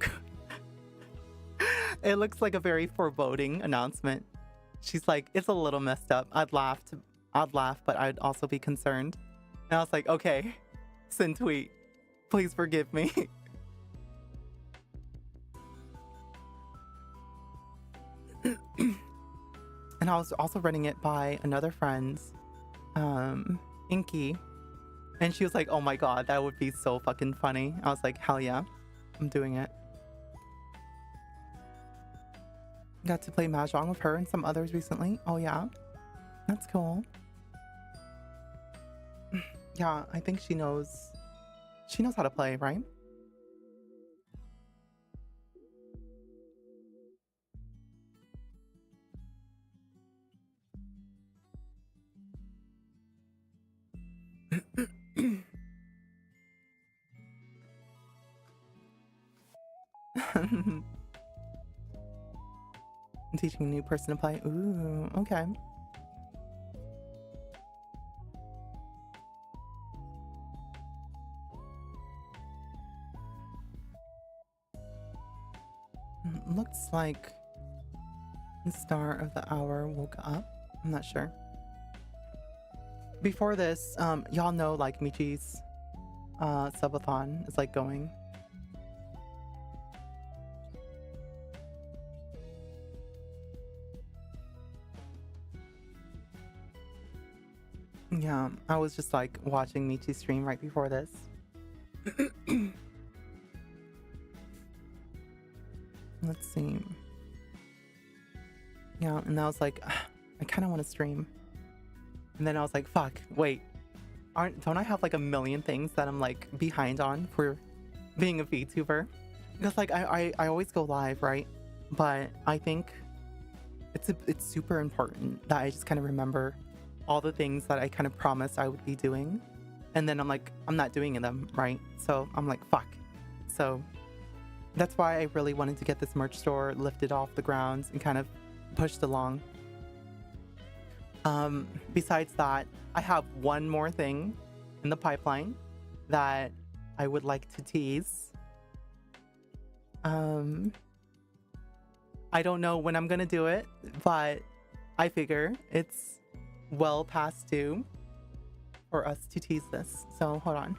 a very foreboding announcement. She's like, it's a little messed up. I'd laugh, but I'd also be concerned. And I was like, okay, send tweet. Please forgive me. And I was also running it by another friend, Inky. And she was like, oh my god, that would be so fucking funny. I was like, hell yeah, I'm doing it. Got to play Mahjong with her and some others recently. Oh yeah, that's cool. Yeah, I think she knows how to play, right? I'm teaching a new person to play. Ooh, okay. Looks like the star of the hour woke up. I'm not sure. Before this, y'all know like Michi's subathon is like going. Yeah, I was just like watching Michi stream right before this. Let's see. Yeah, and I was like, I kind of want to stream. And then I was like, fuck, wait. Don't I have like a million things that I'm like behind on for being a VTuber? Because like I always go live, right? But I think it's super important that I just kind of remember all the things that I kind of promised I would be doing. And then I'm like, I'm not doing them, right? So I'm like, fuck. So that's why I really wanted to get this merch store lifted off the grounds and kind of pushed along. Besides that, I have one more thing in the pipeline that I would like to tease. I don't know when I'm gonna do it, but I figure it's well past due for us to tease this. So hold on.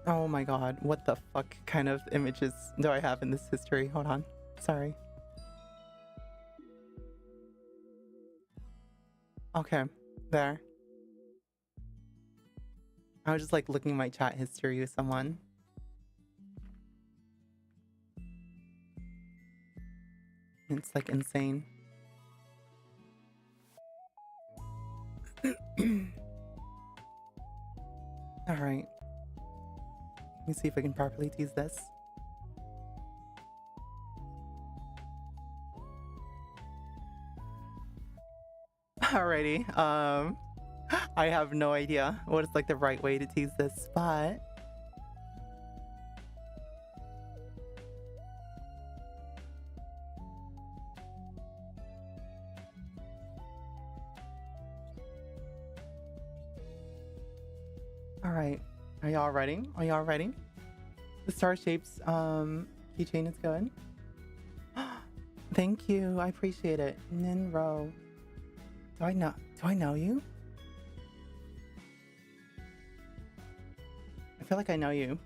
Oh my god, what the fuck kind of images do I have in this history? Hold on. Sorry. Okay, there. I was just like looking at my chat history with someone. It's like insane. All right. Let me see if I can properly tease this. Alrighty. I have no idea what is like the right way to tease this, but all right. Are y'all ready? Are y'all ready? The star shapes keychain is good. Thank you. I appreciate it. Ninro. Do I know you? I feel like I know you.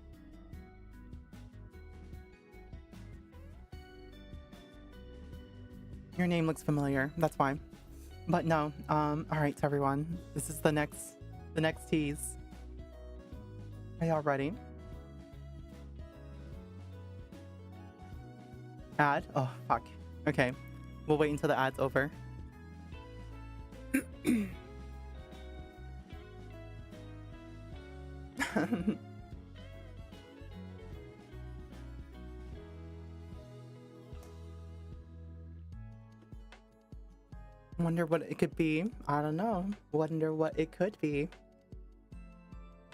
Your name looks familiar. That's why. But no. All right, everyone. This is the next tease. Are y'all ready? Ad? Oh, fuck. Okay. We'll wait until the ad's over. Wonder what it could be. I don't know. Wonder what it could be.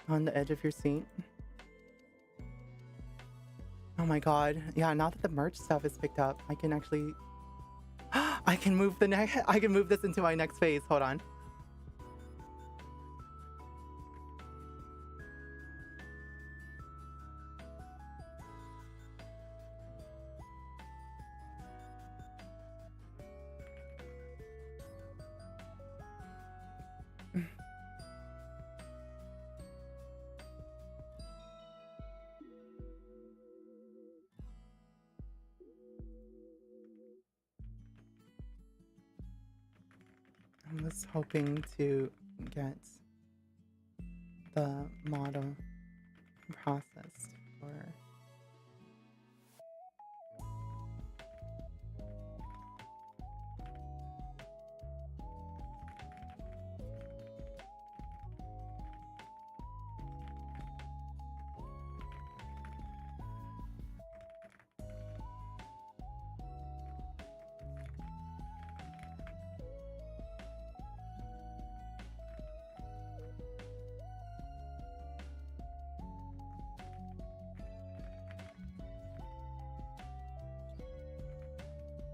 On the edge of your seat. Oh my god. Yeah, now that the merch stuff is picked up, I can actually I can move this into my next phase. Hold on. I was hoping to get the model processed for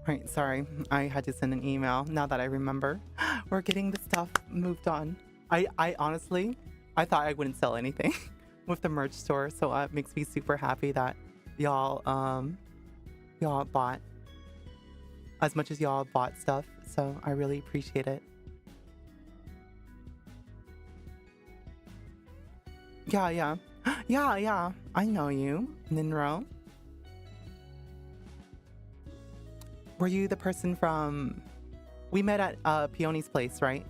Right, sorry. I had to send an email now that I remember. We're getting the stuff moved on. I honestly, I thought I wouldn't sell anything with the merch store, so it makes me super happy that y'all bought as much as y'all bought stuff, so I really appreciate it. Yeah. Yeah. I know you, Ninro. Were you the person from... We met at Peony's place, right?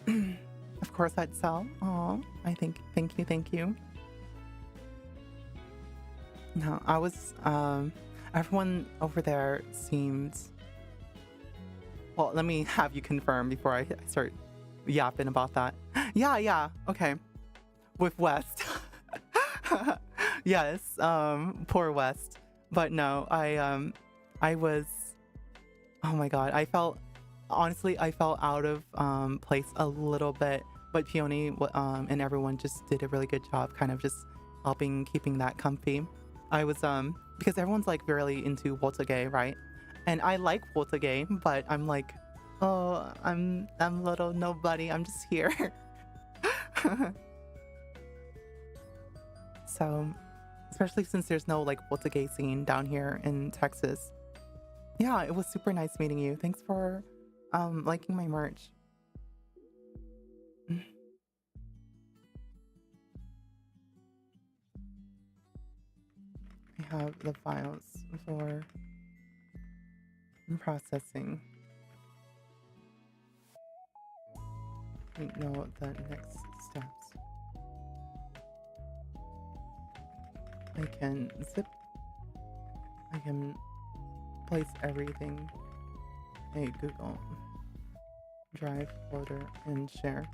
Of course I'd sell. Oh, thank you. No, I was... everyone over there seemed... Well, let me have you confirm before I start yapping about that. Yeah, okay. With West. Yes, poor West. But no, I was, oh my god, honestly I felt out of place a little bit, but Peony and everyone just did a really good job kind of just helping keeping that comfy. I was because everyone's like really into Wotage, right? And I like Wotage, but I'm like, oh, I'm little nobody, I'm just here. So, especially since there's no like Wotage scene down here in Texas. Yeah, it was super nice meeting you. Thanks for liking my merch. I have the files for processing. I know the next steps. I can I can place everything in a Google Drive folder and share.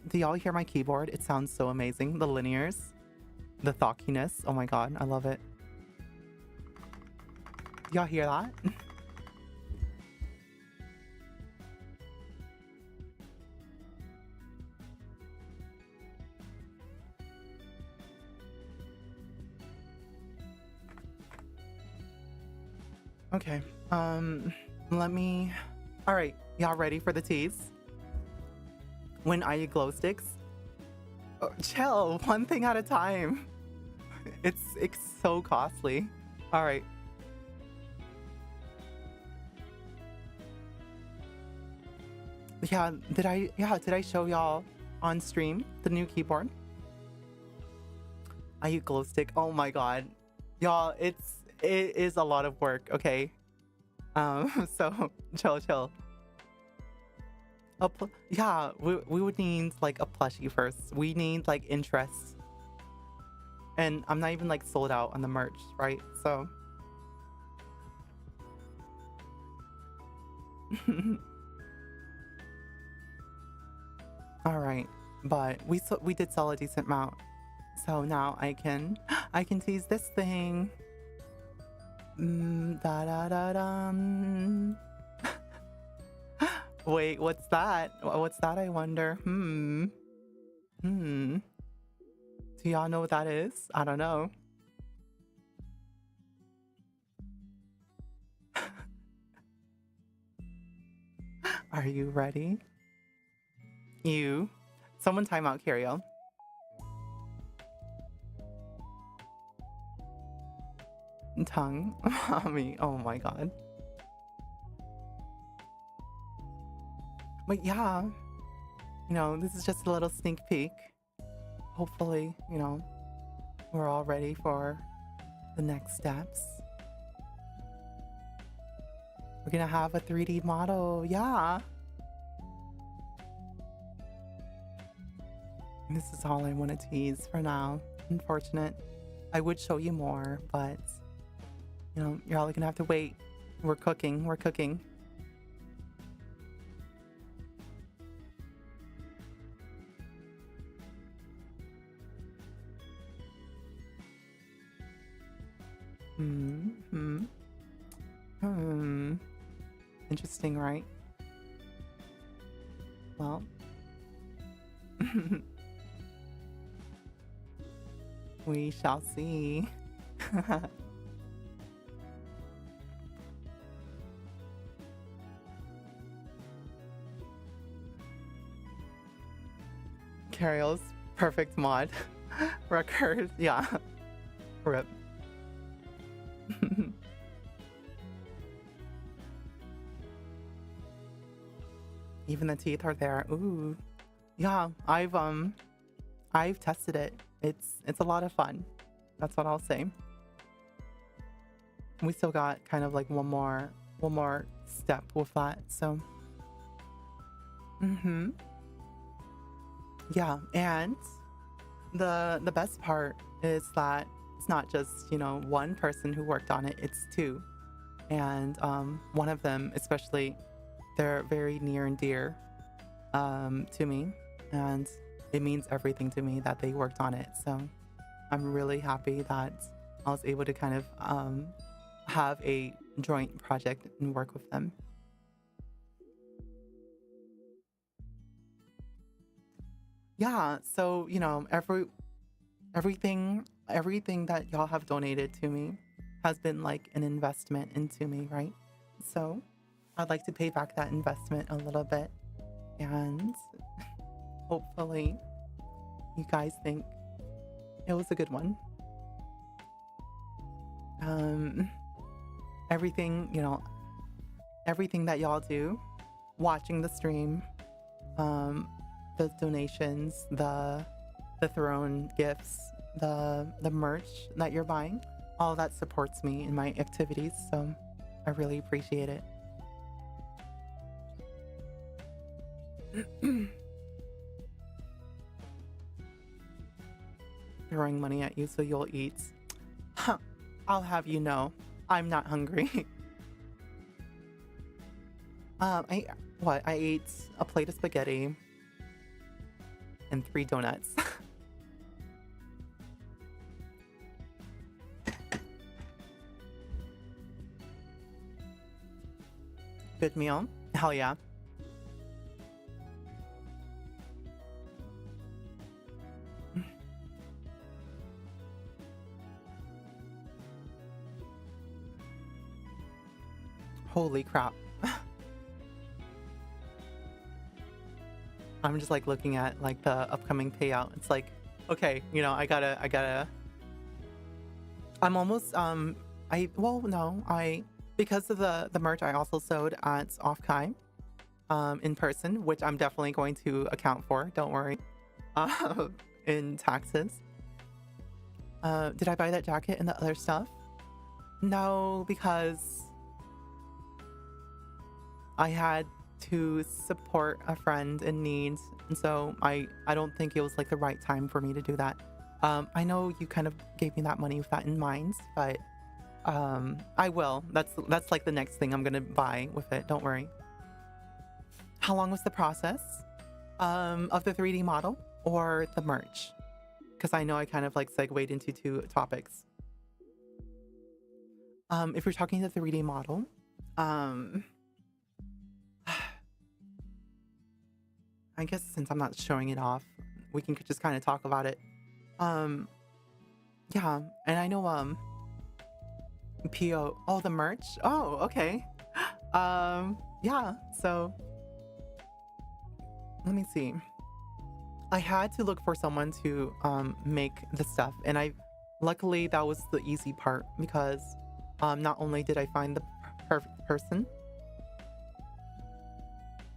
Do y'all hear my keyboard? It sounds so amazing. The linears, the thockiness. Oh my god, I love it. Y'all hear that? Okay. Let me. All right, y'all ready for the tease? When I eat glow sticks? Oh, chill, one thing at a time. It's so costly. All right. Yeah, did I show y'all on stream the new keyboard? I use glow stick. Oh my god. Y'all, it is a lot of work, okay? So chill. Yeah, we would need like a plushie first. We need like interest. And I'm not even like sold out on the merch, right? So all right, but we did sell a decent amount. So now I can tease this thing. Da da da dum. Wait, what's that? What's that, I wonder? Do y'all know what that is? I don't know. Are you ready? Someone time out, Kiriel. Tongue. Mommy. Oh my god. But yeah, this is just a little sneak peek. Hopefully, we're all ready for the next steps. We're gonna have a 3D model, yeah. And this is all I want to tease for now. Unfortunate. I would show you more, but you're all gonna have to wait. We're cooking. Interesting, right? Well, we shall see. Kariel's perfect mod record, yeah. Rip. Even the teeth are there. Ooh, yeah. I've tested it. It's a lot of fun. That's what I'll say. We still got kind of like one more step with that. So, Yeah, and the best part is that it's not just, you know, one person who worked on it, it's two. And one of them especially, they're very near and dear to me, and it means everything to me that they worked on it. So I'm really happy that I was able to kind of have a joint project and work with them. Yeah, so you know, everything that y'all have donated to me has been like an investment into me, right? So I'd like to pay back that investment a little bit, and hopefully you guys think it was a good one. Um, everything, you know, everything that y'all do, watching the stream, the donations, the throne gifts, the merch that you're buying, all that supports me in my activities. So I really appreciate it. Throwing money at you so you'll eat. Huh. I'll have you know, I'm not hungry. I ate a plate of spaghetti and 3 donuts. Good meal. Hell yeah. Holy crap. I'm just like looking at like the upcoming payout. It's like, okay, you know, I'm almost because of the merch I also sold at Offkai in person, which I'm definitely going to account for, don't worry. In taxes. Did I buy that jacket and the other stuff? No, because I had to support a friend in need, and so I don't think it was like the right time for me to do that. I know you kind of gave me that money with that in mind, but I will. That's like the next thing I'm gonna buy with it, don't worry. How long was the process of the 3D model or the merch? Because I know I kind of like segued into 2 topics. If you're talking the 3D model, I guess since I'm not showing it off, we can just kind of talk about it. Yeah, and I know PO, the merch. Oh, okay. Yeah, so let me see. I had to look for someone to make the stuff, and luckily that was the easy part, because not only did I find the perfect person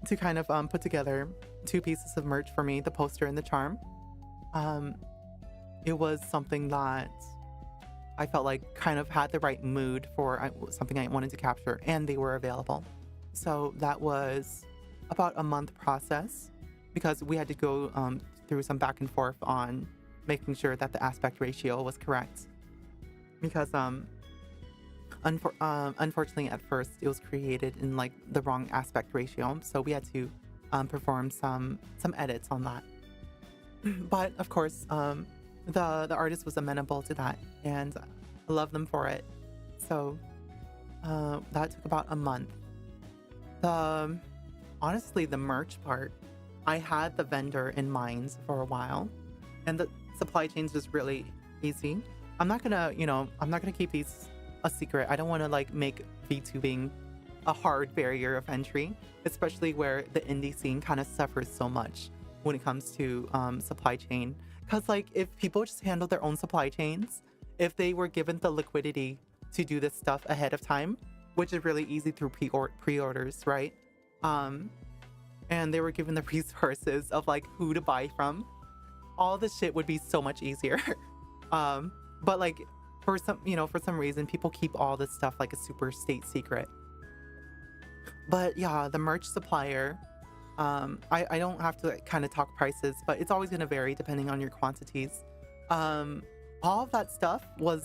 to kind of put together 2 pieces of merch for me, the poster and the charm. It was something that I felt like kind of had the right mood for something I wanted to capture, and they were available. So that was about a month process, because we had to go through some back and forth on making sure that the aspect ratio was correct. Because unfortunately at first it was created in like the wrong aspect ratio, so we had to perform some edits on that. But of course the artist was amenable to that, and I love them for it. So that took about a month. Honestly, the merch part, I had the vendor in mind for a while, and the supply chain's just really easy. I'm not gonna keep these a secret. I don't want to like make VTubing a hard barrier of entry, especially where the indie scene kind of suffers so much when it comes to supply chain. Because like if people just handle their own supply chains, if they were given the liquidity to do this stuff ahead of time, which is really easy through pre-orders, right? And they were given the resources of like who to buy from, all this shit would be so much easier. But like for some reason people keep all this stuff like a super state secret. But yeah, the merch supplier, I don't have to like, kind of talk prices, but it's always going to vary depending on your quantities. All of that stuff was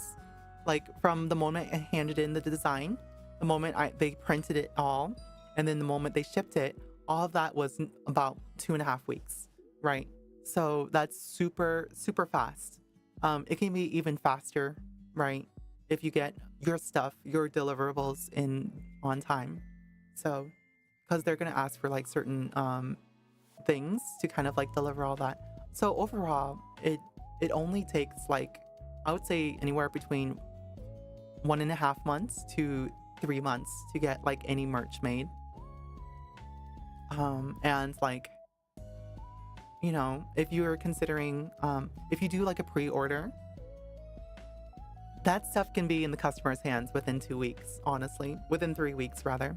like from the moment I handed in the design, the moment they printed it all, and then the moment they shipped it, all of that was about 2.5 weeks, right? So that's super, super fast. It can be even faster, right? If you get your stuff, your deliverables in on time. So, because they're going to ask for like certain things to kind of like deliver all that. So overall, it only takes like, I would say anywhere between 1.5 months to 3 months to get like any merch made. And like, you know, if you're considering, if you do like a pre-order, that stuff can be in the customer's hands within 2 weeks, honestly, within 3 weeks rather.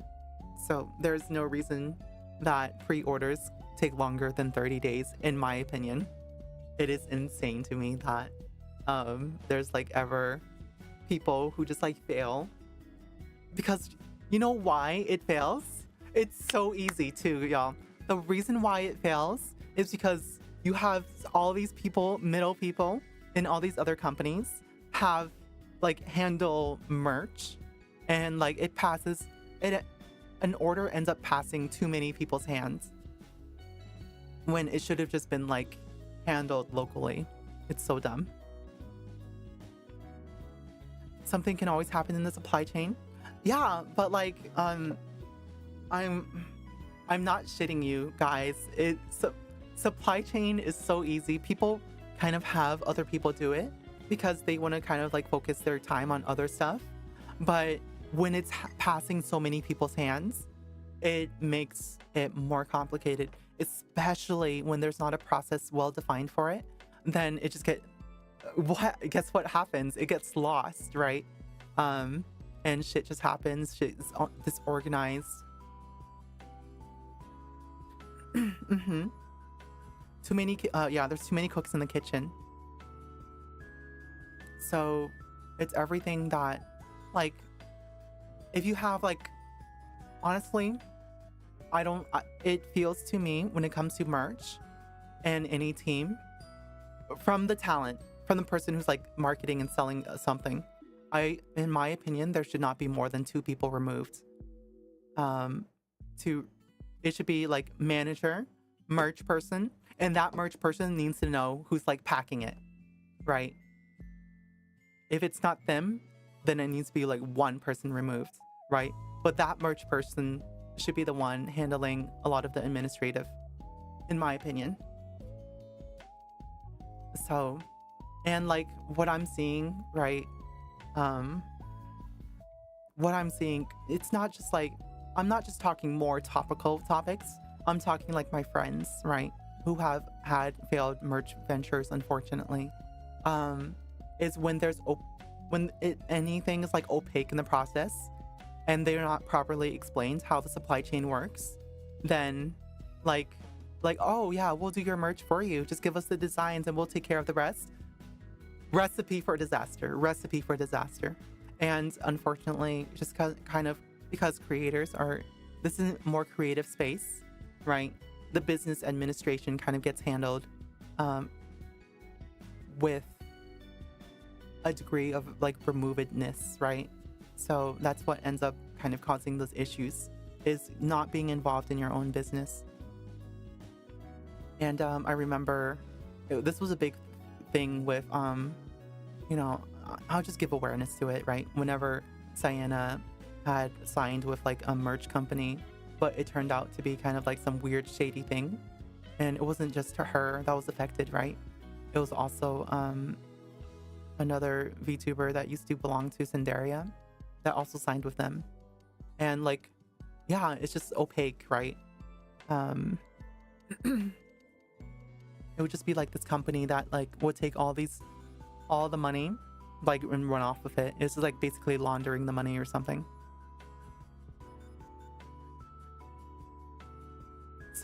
So there's no reason that pre-orders take longer than 30 days, in my opinion. It is insane to me that there's like ever people who just like fail. Because you know why it fails? It's so easy too, y'all. The reason why it fails is because you have all these people, middle people in all these other companies have like handle merch, and like it passes it, an order ends up passing too many people's hands when it should have just been like handled locally. It's so dumb. Something can always happen in the supply chain. Yeah, but like I'm not shitting you guys. Supply chain is so easy. People kind of have other people do it because they want to kind of like focus their time on other stuff. But when it's passing so many people's hands, it makes it more complicated, especially when there's not a process well defined for it. Then it just guess what happens? It gets lost, right? And shit just happens. Shit is disorganized. Mm-hmm. Too many, there's too many cooks in the kitchen. So it's everything that, like, if you have, like, honestly, it feels to me when it comes to merch and any team, from the talent, from the person who's like marketing and selling something, in my opinion, there should not be more than 2 people removed. It should be like manager, merch person, and that merch person needs to know who's like packing it, right? If it's not them, then it needs to be like 1 person removed, right? But that merch person should be the one handling a lot of the administrative, in my opinion. So, and like what I'm seeing, right? What I'm seeing, it's not just like, I'm not just talking more topical topics. I'm talking like my friends, right? Who have had failed merch ventures, unfortunately. Is when there's anything is like opaque in the process and they're not properly explained how the supply chain works, then like, oh yeah, we'll do your merch for you. Just give us the designs and we'll take care of the rest. Recipe for disaster. And unfortunately, just because creators this is a more creative space, right? The business administration kind of gets handled with a degree of like removedness, right? So that's what ends up kind of causing those issues, is not being involved in your own business. And I remember this was a big thing with I'll just give awareness to it, right? Whenever Sienna had signed with like a merch company, but it turned out to be kind of like some weird shady thing, and it wasn't just her that was affected, right? It was also another VTuber that used to belong to Cinderia that also signed with them. And like, yeah, it's just opaque, right? It would just be like this company that like would take all the money, like, and run off with it. It's just like basically laundering the money or something.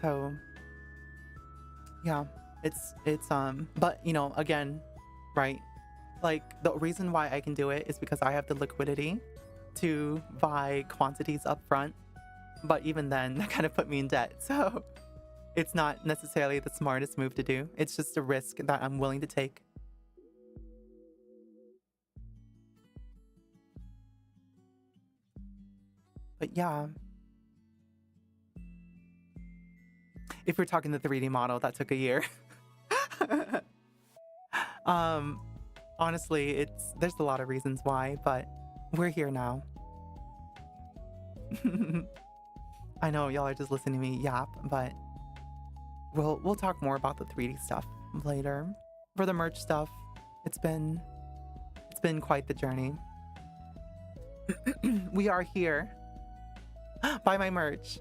So yeah, it's but again, right, like the reason why I can do it is because I have the liquidity to buy quantities up front, but even then that kind of put me in debt. So It's not necessarily the smartest move to do. It's just a risk that I'm willing to take. But yeah. If we're talking the 3D model, that took a year. Honestly, there's a lot of reasons why, but we're here now. I know y'all are just listening to me yap, but we'll talk more about the 3D stuff later. For the merch stuff, it's been quite the journey. We are here. Buy my merch.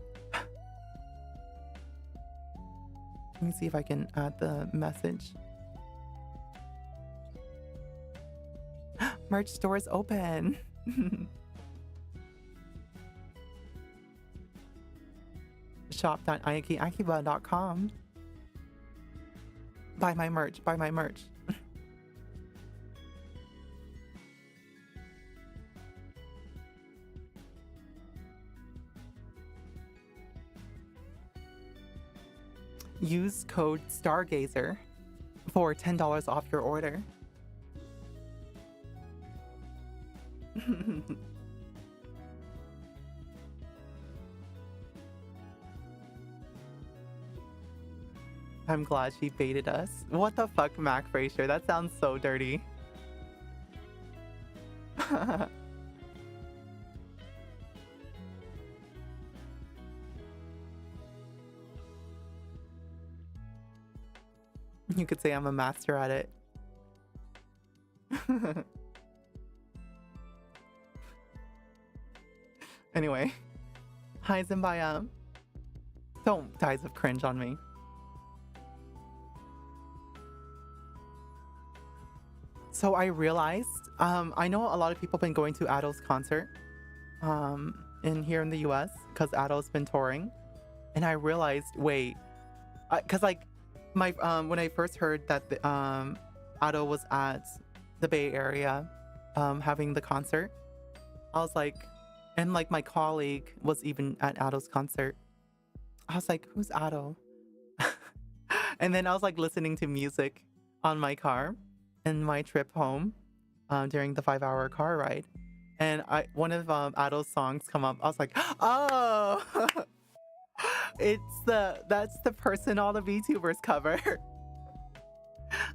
Let me see if I can add the message. Merch store is open. Shop.ayakiakiba.com. Buy my merch. Buy my merch. Use code STARGAZER for $10 off your order. I'm glad she baited us. What the fuck, Mac Frazier? That sounds so dirty. You could say I'm a master at it. Anyway. Hi, Zimbaya. Don't Dies of Cringe on me. So I realized, I know a lot of people have been going to Ato's concert here in the US because Ato's been touring. And I realized, wait, because like, my when I first heard that the Ado was at the Bay Area having the concert, I was like, and like my colleague was even at Ado's concert. I was like, who's Ado? And then I was like listening to music on my car in my trip home during the 5-hour car ride, and one of Ado's songs come up. I was like, oh. That's the person all the VTubers cover.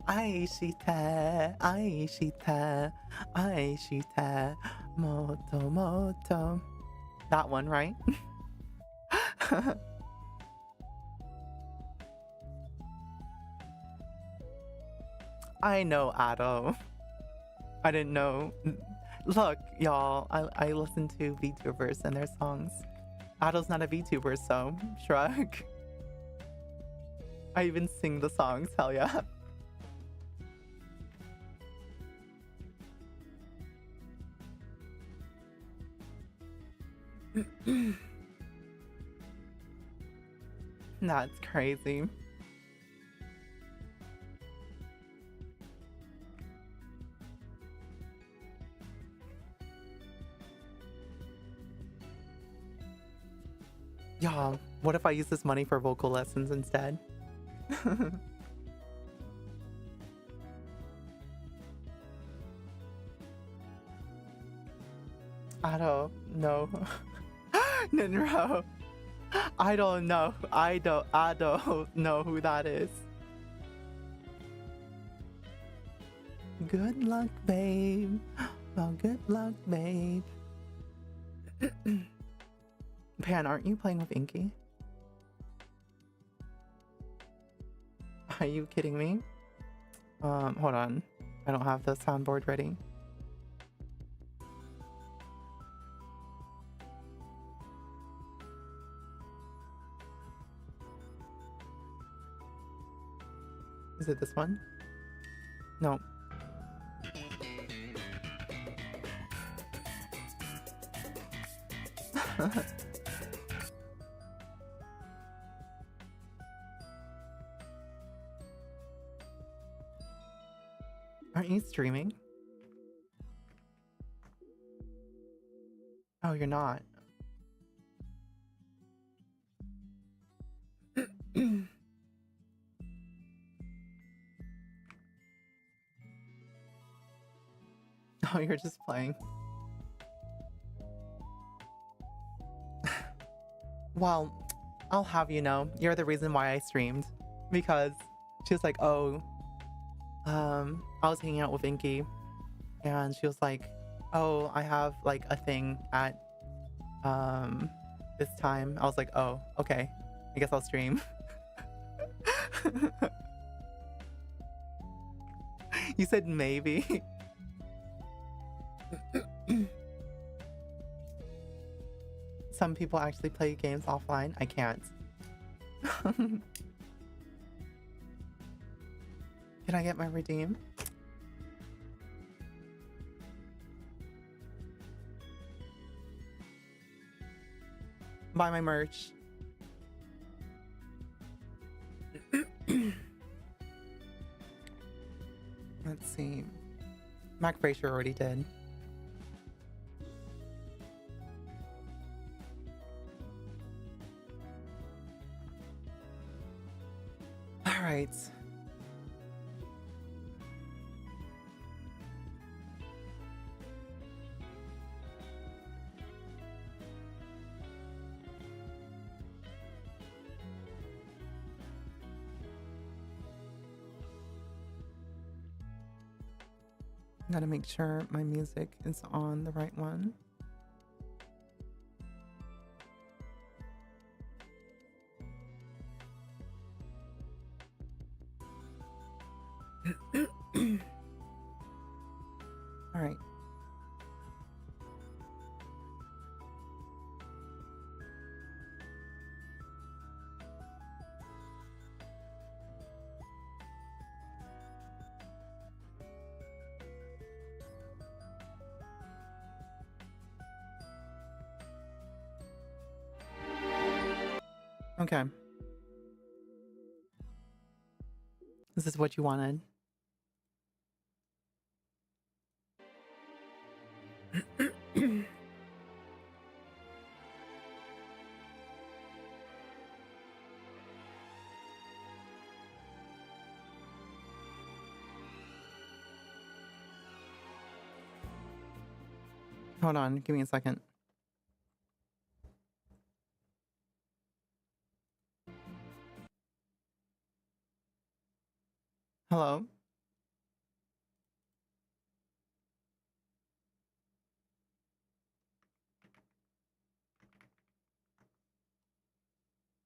Aishita, Aishita, Aishita, Moto Moto. That one, right? I know Ado. I didn't know. Look, y'all, I listen to VTubers and their songs. Ado's not a VTuber, so shrug. I even sing the songs, hell yeah. That's crazy. Yeah, what if I use this money for vocal lessons instead? I don't know. Ninro. I don't know. I don't know who that is. Good luck, babe. Well, good luck, babe. Pan, aren't you playing with Inky? Are you kidding me? Hold on. I don't have the soundboard ready. Is it this one? No. Aren't you streaming? Oh, you're not. Oh, you're just playing. Well, I'll have you know, you're the reason why I streamed. Because she was like, oh, I was hanging out with Inky, and she was like, oh, I have like a thing at this time. I was like, oh, okay, I guess I'll stream. You said maybe. Some people actually play games offline. I can't. Can I get my redeem? Buy my merch. Let's see. Mac Fraser already did. All right. Gotta make sure my music is on the right one. All right. Okay. This is what you wanted. Hold on, give me a second. Hello?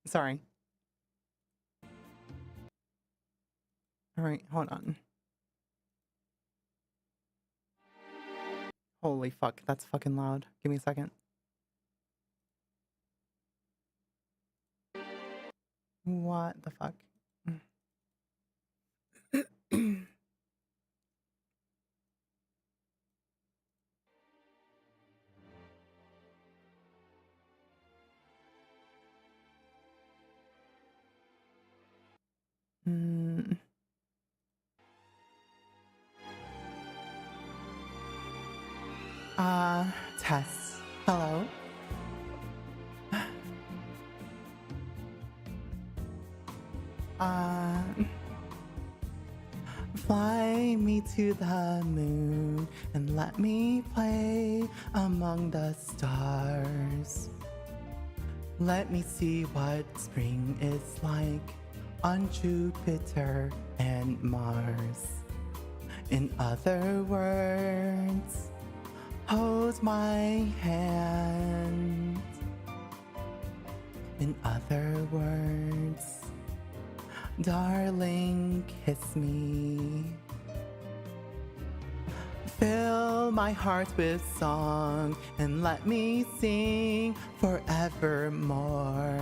Sorry. All right, hold on. Holy fuck, that's fucking loud. Give me a second. What the fuck? Mm. Tess. Hello? Fly me to the moon and let me play among the stars. Let me see what spring is like on Jupiter and Mars. In other words, hold my hand. In other words, darling, kiss me. Fill my heart with song and let me sing forevermore.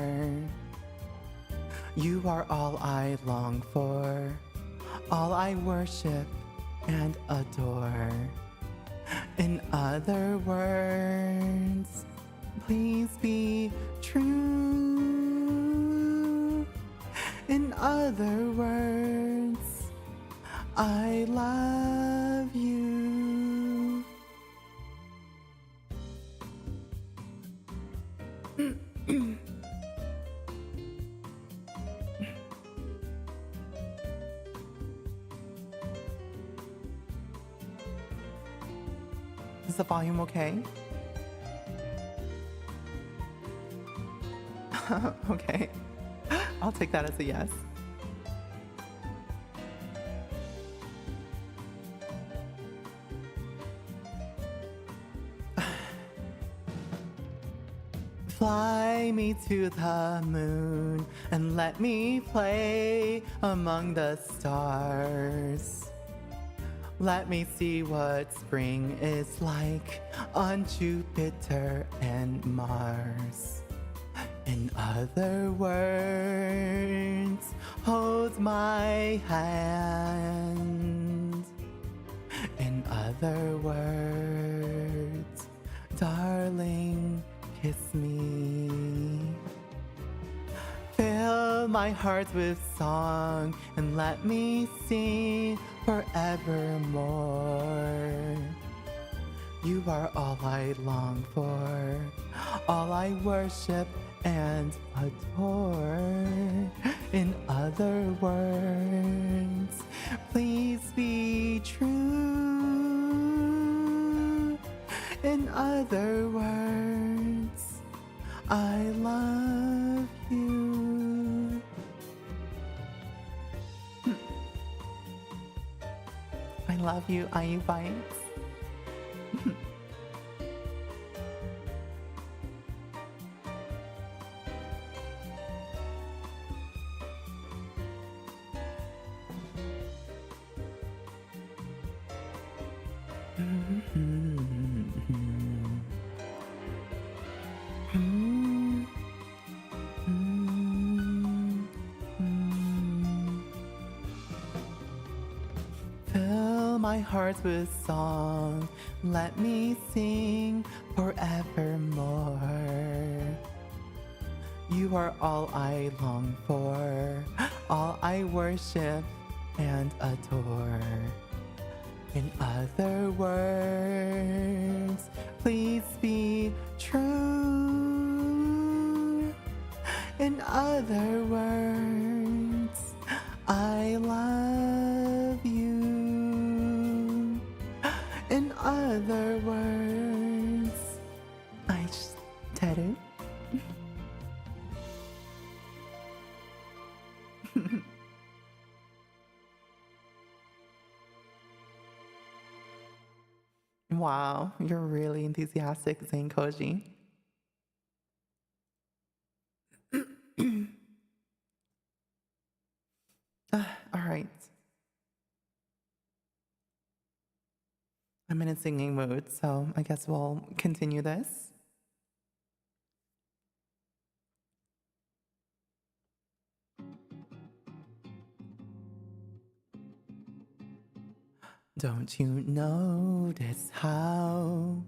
You are all I long for, all I worship and adore. In other words, please be true. In other words, I love you. Is the volume okay? Okay. I'll take that as a yes. Fly me to the moon and let me play among the stars. Let me see what spring is like on Jupiter and Mars. In other words, hold my hand. In other words, darling, kiss me. Fill my heart with song and let me sing forevermore. You are all I long for, all I worship and adore. In other words, please be true. In other words, I love you. I love you, IU Bites. Fill my heart with song, let me sing forevermore. You are all I long for, all I worship and adore. In other words, please be true. In other words, I love you. In other words, I just did it. Wow, you're really enthusiastic, Zane Koji. All right. I'm in a singing mood, so I guess we'll continue this. Don't you notice how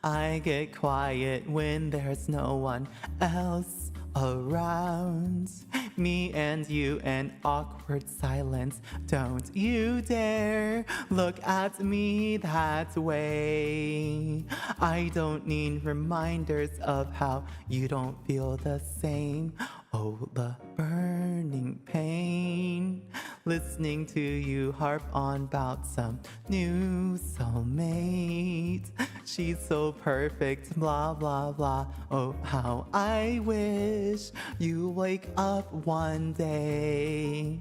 I get quiet when there's no one else around? Me and you and awkward silence. Don't you dare look at me that way. I don't need reminders of how you don't feel the same. Oh, the burning pain. Listening to you harp on about some new soulmate. She's so perfect, blah, blah, blah. Oh, how I wish you wake up one day.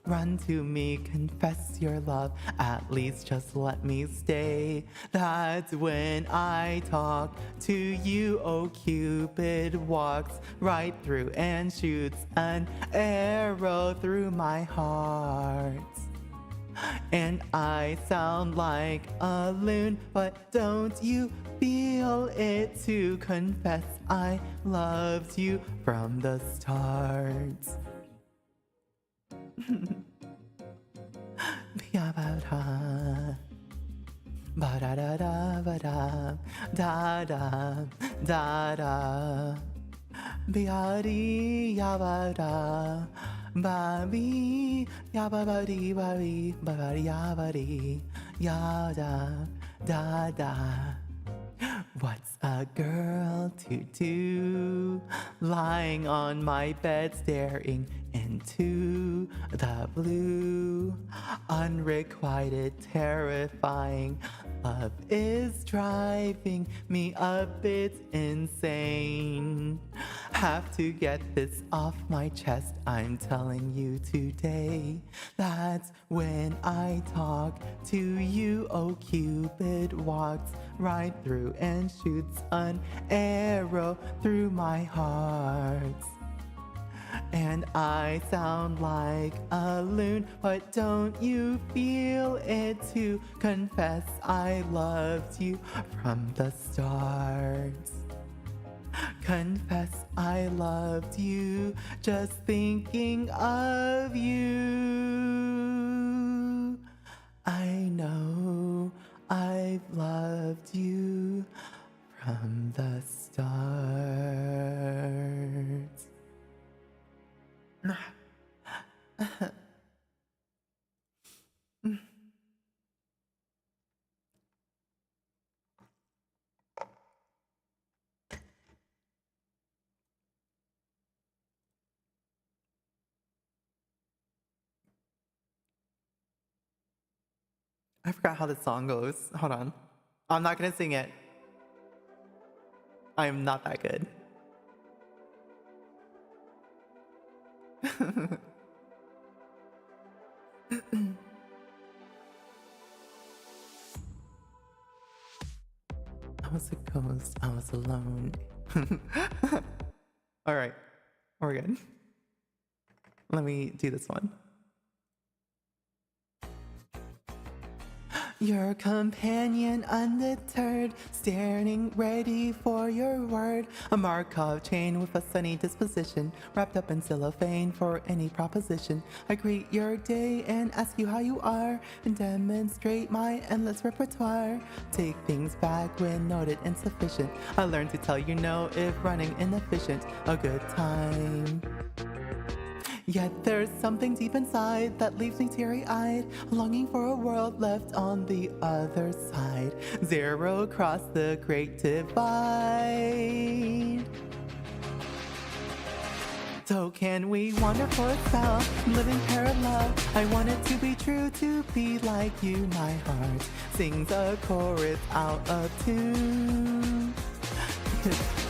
Run to me, confess your love, at least just let me stay. That's when I talk to you, oh Cupid walks right through and shoots an arrow through my heart. And I sound like a loon, but don't you feel it to confess I loved you from the start? Ba-da-da, ba-da-da, ba-da, da-da, da-da. Bi-ya-dee, ya-ba-da, ba-bee, ya-ba-ba-dee, ba-bee, ba-ba-dee, ya-ba-dee, ya-da, da-da. What's a girl to do? Lying on my bed staring into the blue, unrequited, terrifying. Love is driving me a bit insane. Have to get this off my chest, I'm telling you today. That's when I talk to you, oh Cupid walks right through and shoots an arrow through my heart. And I sound like a loon, but don't you feel it too? Confess I loved you from the start. Confess I loved you, just thinking of you. I know I've loved you from the start. I forgot how the song goes. Hold on. I'm not gonna sing it. I am not that good. I was a ghost. I was alone. All right. We're good. Let me do this one. Your companion undeterred, staring ready for your word. A Markov chain with a sunny disposition, wrapped up in cellophane for any proposition. I greet your day and ask you how you are, and demonstrate my endless repertoire. Take things back when noted insufficient. I learn to tell you no if running inefficient. A good time. Yet there's something deep inside that leaves me teary-eyed, longing for a world left on the other side. Zero across the great divide. So can we wander for a spell, live in parallel? I want it to be true, to be like you. My heart sings a chorus out of tune.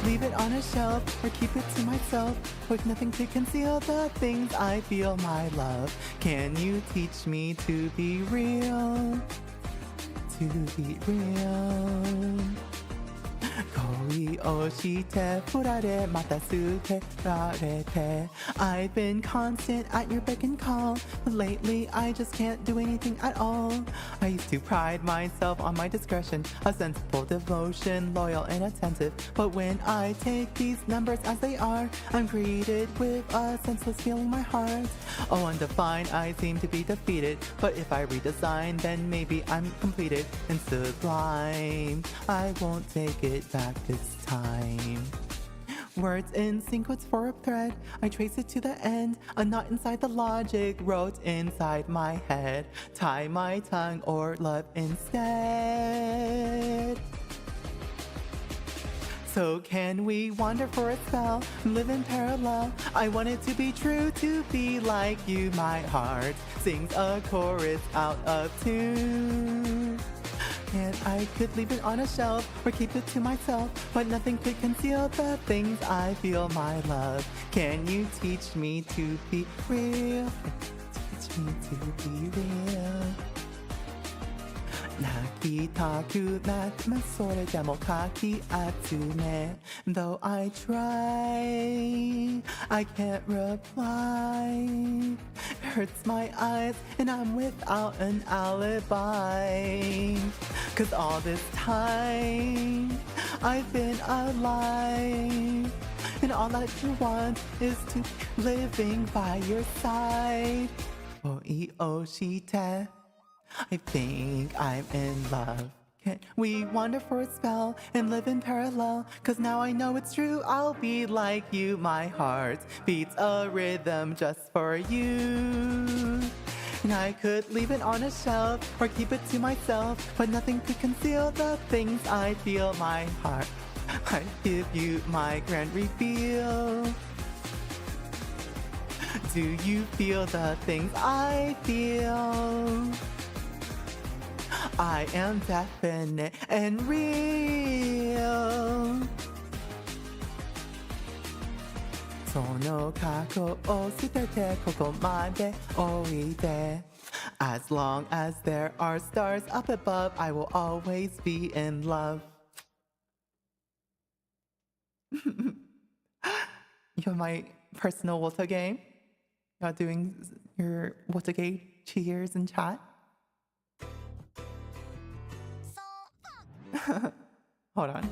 Leave it on a shelf or keep it to myself, with nothing to conceal the things I feel, my love. Can you teach me to be real? To be real. Koi o shite furare mata sute rarete. I've been constant at your beck and call, but lately I just can't do anything at all. I used to pride myself on my discretion, a sensible devotion, loyal and attentive. But when I take these numbers as they are, I'm greeted with a senseless feeling my heart. Oh, undefined, I seem to be defeated. But if I redesign, then maybe I'm completed and sublime. I won't take it back this time. Words in sequence for a thread, I trace it to the end. A knot inside the logic wrote inside my head. Tie my tongue or love instead. So can we wander for a spell, live in parallel? I want it to be true, to be like you. My heart sings a chorus out of tune. And I could leave it on a shelf or keep it to myself, but nothing could conceal the things I feel, my love. Can you teach me to be real? Teach me to be real. Nakitaku natma sore demo kaki atsume. Though I try, I can't reply. Hurts my eyes and I'm without an alibi. 'Cause all this time I've been alive, and all that you want is to living by your side. Oshite, I think I'm in love. Can we wander for a spell and live in parallel? 'Cause now I know it's true, I'll be like you. My heart beats a rhythm just for you. And I could leave it on a shelf or keep it to myself, but nothing could conceal the things I feel, my heart. I give you my grand reveal. Do you feel the things I feel? I am definite and real. その過去を捨ててここまでおいで As long as there are stars up above, I will always be in love. You're my personal water game. You're doing your water game cheers in chat. Hold on.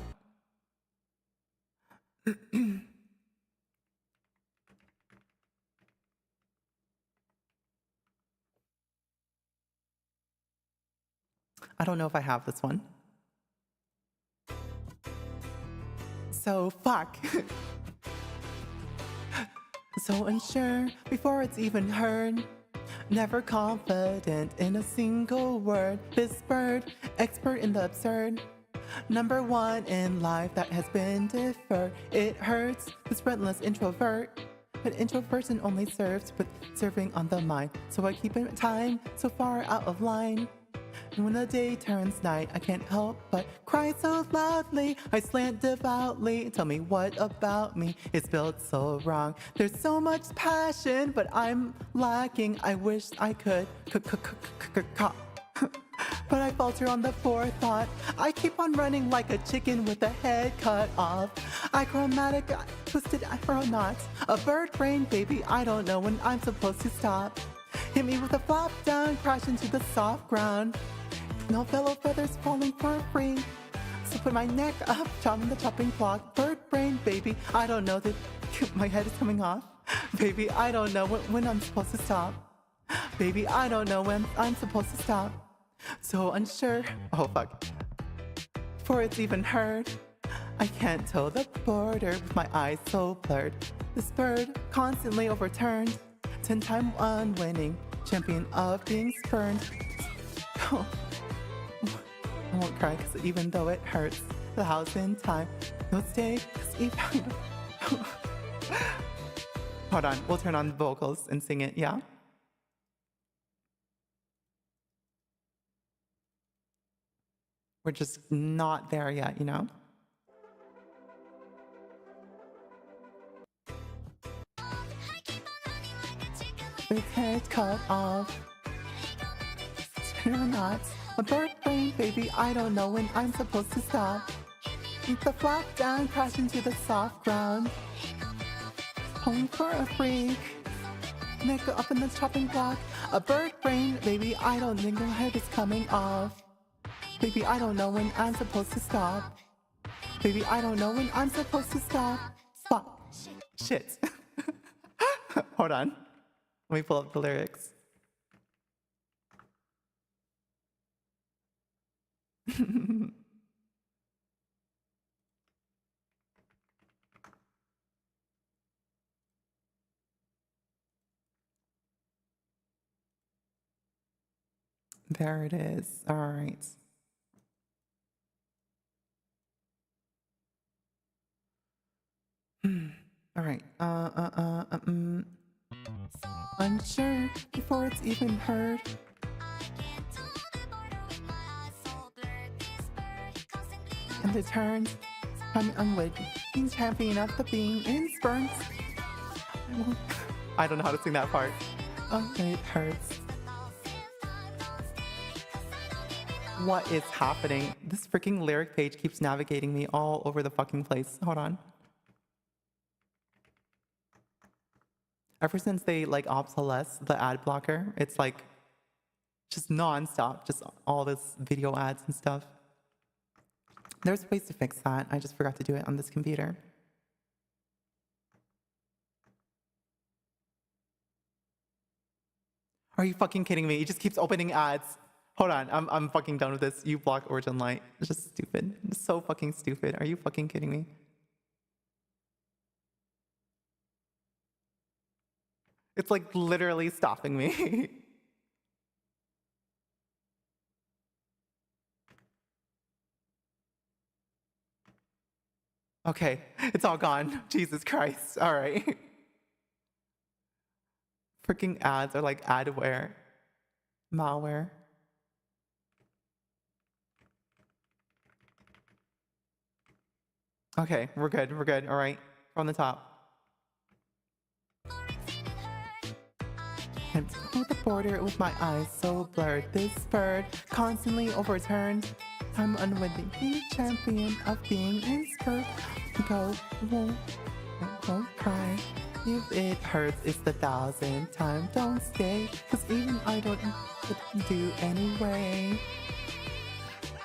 I don't know if I have this one. So fuck. So unsure before it's even heard. Never confident in a single word. This bird, expert in the absurd. Number one in life that has been deferred. It hurts, this relentless introvert. But introversion only serves with serving on the mind. So I keep in time, so far out of line. And when the day turns night, I can't help but cry so loudly. I slant devoutly. Tell me what about me is built so wrong. There's so much passion, but I'm lacking. I wish I could. But I falter on the forethought. I keep on running like a chicken with the head cut off. Achromatic, twisted aeronauts. A bird brain baby, I don't know when I'm supposed to stop. Hit me with a flop down, crash into the soft ground. No fellow feathers falling for free. So put my neck up, chop on the chopping block. Bird brain baby, I don't know that my head is coming off. Baby, I don't know when I'm supposed to stop. Baby, I don't know when I'm supposed to stop. So unsure, oh fuck, before it's even heard. I can't toe the border with my eyes so blurred. This bird constantly overturned. 10-time unwinning champion of being spurned. Oh, I won't cry cause even though it hurts, the house in time. No stay cause even Hold on, we'll turn on the vocals and sing it, yeah? We're just not there yet, you know? With head cut off. Spin or not. A bird brain baby, I don't know when I'm supposed to stop. Eat the flop down, crash into the soft ground. Home for a freak. Neck up in the chopping block. A bird brain baby, I don't think my head is coming off. Baby, I don't know when I'm supposed to stop. Baby, I don't know when I'm supposed to stop. Fuck. Shit. Hold on. Let me pull up the lyrics. There it is. All right. All right. Unsure before it's even heard. And it turns. I'm unwed. Being champion of the being in spurns. I don't know how to sing that part. Oh, it hurts. What is happening? This freaking lyric page keeps navigating me all over the fucking place. Hold on. Ever since they like obsolesced the ad blocker, it's like just non-stop, just all this video ads and stuff. There's ways to fix that. I just forgot to do it on this computer. Are you fucking kidding me? It just keeps opening ads. Hold on, I'm fucking done with this. You block Origin Light. It's just stupid. It's so fucking stupid. Are you fucking kidding me? It's like literally stopping me. Okay, it's all gone. Jesus Christ. All right. Freaking ads are like adware. Malware. Okay, we're good. We're good. All right. From the top. I'm at the border with my eyes so blurred. This bird constantly overturned. I'm unwittingly champion of being in spurt. Go, won't cry. If it hurts, it's the 1,000th time. Don't stay, cause even I don't do anyway.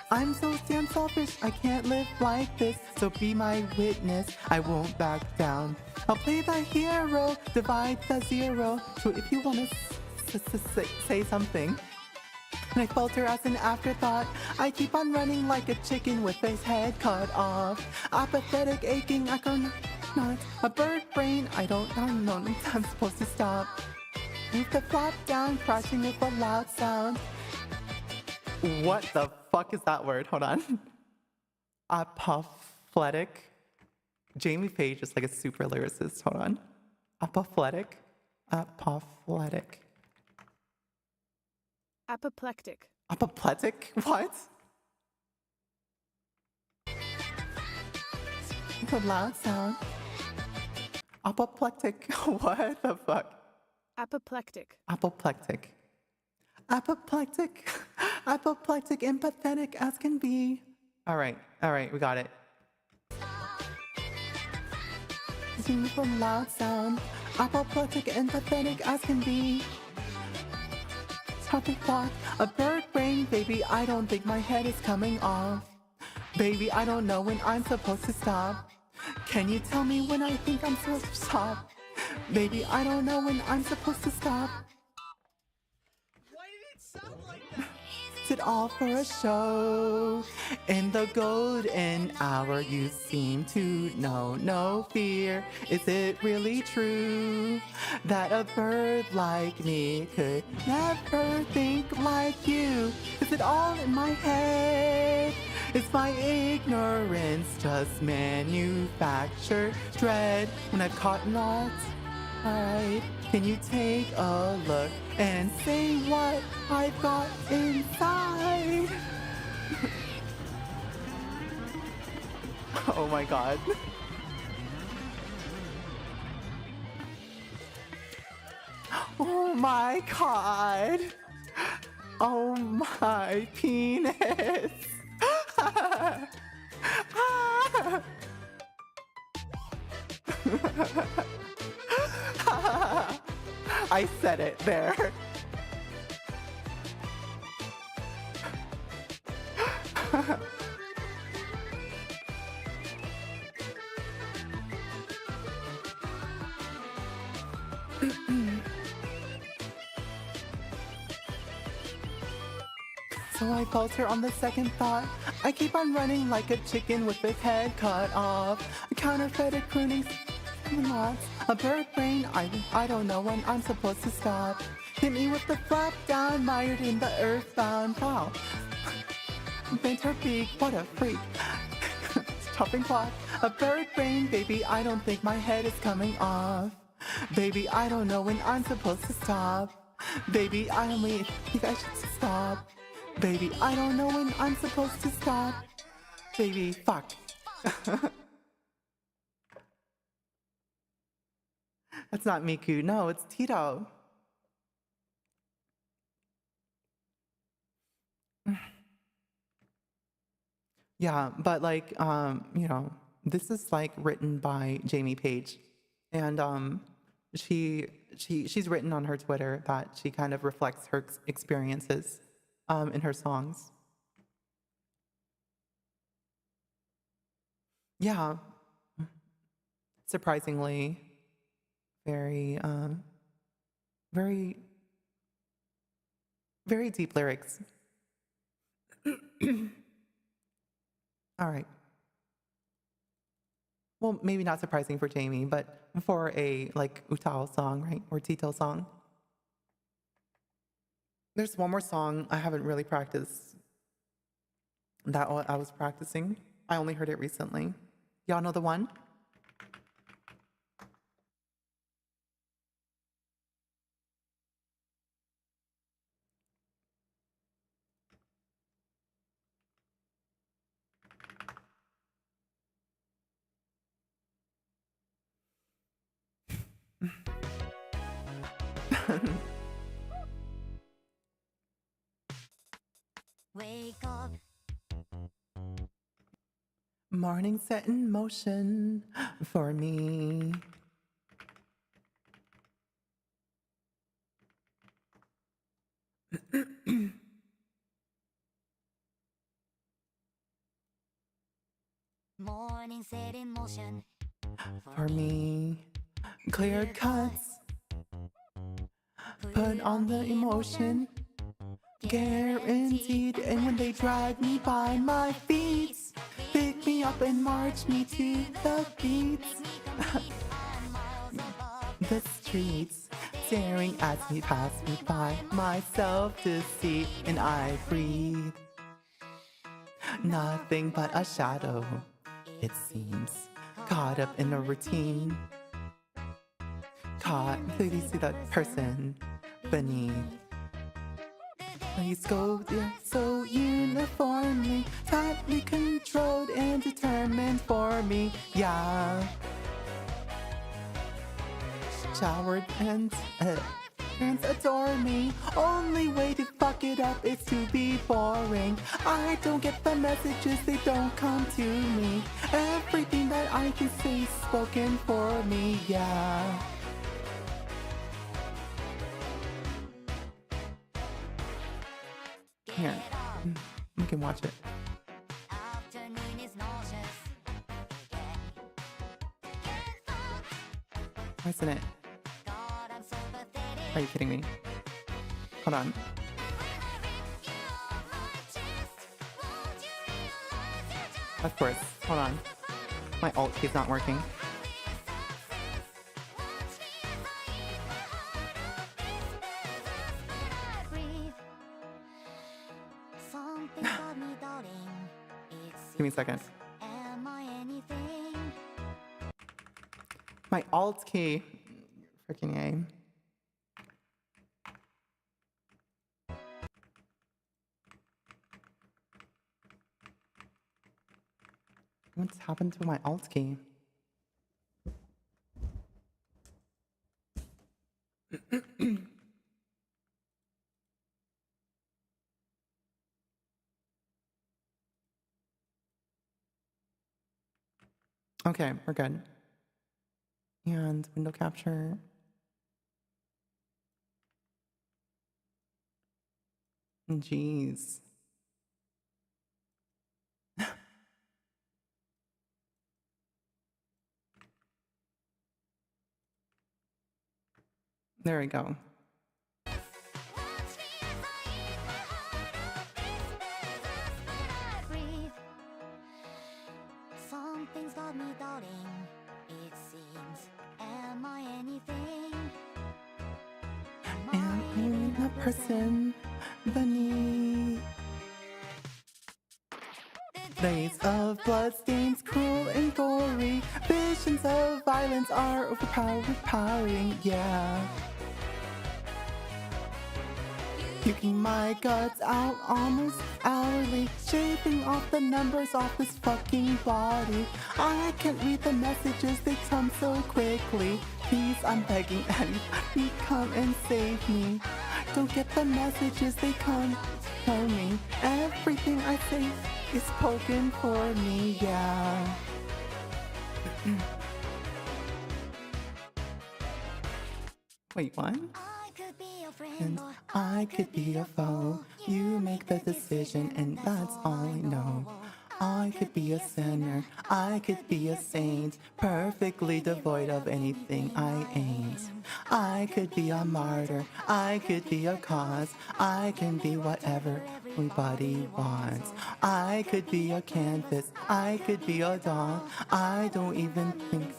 I'm so damn selfish, I can't live like this. So be my witness, I won't back down. I'll play the hero, divide the zero. So if you wanna say something. And I falter as an afterthought. I keep on running like a chicken with his head cut off. Apathetic, aching, I can not. A bird brain, I don't know I'm supposed to stop. Move the flop down, crashing with a loud sound. What the fuck is that word? Hold on. Apoplectic. Jamie Page is like a super lyricist. Hold on. Apoplectic. Apoplectic. Apoplectic. Apoplectic? What? It's a loud sound. Apoplectic. What the fuck? Apoplectic. Apoplectic. Apoplectic. Apoplectic, empathetic as can be. All right, we got it. Sing with a loud sound. Apoplectic, empathetic as can be. Topic thought, a bird brain, baby, I don't think my head is coming off. Baby, I don't know when I'm supposed to stop. Can you tell me when I think I'm supposed to stop? Baby, I don't know when I'm supposed to stop. Why did it sound like that? Is it all for a show? In the golden hour you seem to know no fear. Is it really true that a bird like me could never think like you? Is it all in my head? Is my ignorance just manufactured dread when I've caught knots? Alright, can you take a look and say what I've got inside? Oh my god. Oh my god. Oh my penis. I said it there. So I falter on the second thought. I keep on running like a chicken with its head cut off. A counterfeited crooning lots. A bird brain, I don't know when I'm supposed to stop. Hit me with the flap down, mired in the earthbound. Wow. Bent her beak, what a freak. Chopping clock. A bird brain, baby, I don't think my head is coming off. Baby, I don't know when I'm supposed to stop. Baby, I only think I should stop. Baby, I don't know when I'm supposed to stop. Baby, fuck. That's not Miku. No, it's Tito. Yeah, but like, you know, this is like written by Jamie Page, and she's written on her Twitter that she kind of reflects her experiences in her songs. Yeah, surprisingly, very, very, very deep lyrics. All right. Well, maybe not surprising for Jamie, but for a like Utao song, right? Or Tito song. There's one more song I haven't really practiced that I was practicing. I only heard it recently. Y'all know the one? Wake up. Morning set in motion for me. Morning set in motion For me. Clear cuts. Put on the emotion. Guaranteed. And when they drag me by my feet, pick me up and march me to the beats. The streets staring as we pass me by, myself to see, and I breathe. Nothing but a shadow, it seems, caught up in a routine. Caught, please see that person beneath. Please go there so uniformly, tightly controlled and determined for me, yeah. Showered and parents adore me. Only way to fuck it up is to be boring. I don't get the messages, they don't come to me. Everything that I can say is spoken for me, yeah. Here, you can watch it. Afternoon is nauseous. Why isn't it? God, I'm so pathetic. Are you kidding me? Hold on. Of course. Hold on. My alt key's not working. Give me a second. My alt key. Freaking A. What's happened to my alt key? Okay, we're good. And window capture. Jeez. There we go. Something's got me doubting, it seems. Am I anything? Am I a person beneath? Days of bloodstains, cruel and gory. Visions of violence are overpowering, yeah. Puking my guts out almost hourly, shaving off the numbers off this fucking body. I can't read the messages, they come so quickly. Please, I'm begging anybody, come and save me. Don't get the messages, they come for me. Everything I say is spoken for me, yeah. Wait, what? And I could be a foe. You make the decision, and that's all I know. I could be a sinner, I could be a saint, perfectly devoid of anything I ain't. I could be a martyr, I could be a cause, I can be whatever everybody wants. I could be a canvas, I could be a doll, I don't even think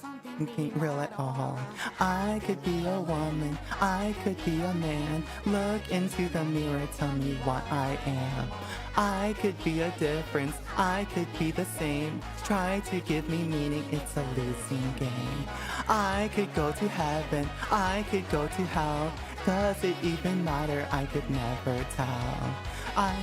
real at all. I could be a woman, I could be a man. Look into the mirror, tell me what I am. I could be a difference, I could be the same. Try to give me meaning, it's a losing game. I could go to heaven, I could go to hell. Does it even matter? I could never tell. I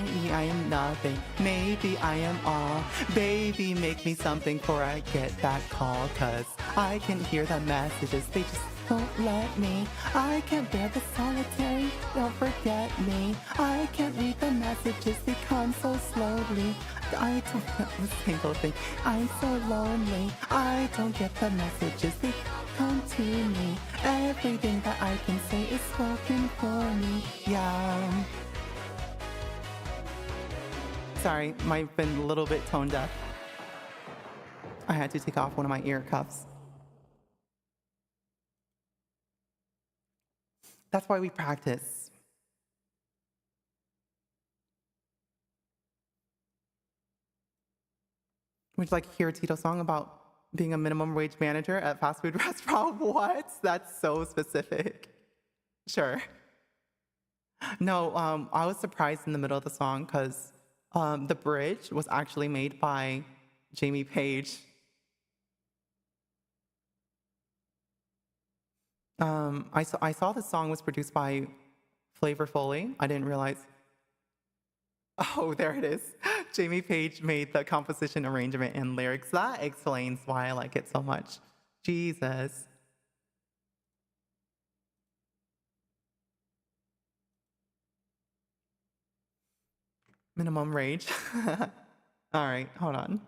am nothing, maybe I am all. Baby, make me something before I get that call, 'cause I can hear the messages, they just Don't let me. I can't bear the solitary. Don't forget me. I can't read the messages. They come so slowly. I don't get the single thing. I'm so lonely. I don't get the messages. They come to me. Everything that I can say is spoken for me. Yeah. Sorry, might have been a little bit tone deaf. I had to take off one of my ear cuffs. That's why we practice. Would you like to hear a Tito song about being a minimum wage manager at fast food restaurant? What? That's so specific. Sure. No, I was surprised in the middle of the song because the bridge was actually made by Jamie Page. I saw the song was produced by Flavor Foley. I didn't realize. Oh, there it is. Jamie Page made the composition, arrangement, and lyrics. That explains why I like it so much. Jesus. Minimum rage. All right, hold on.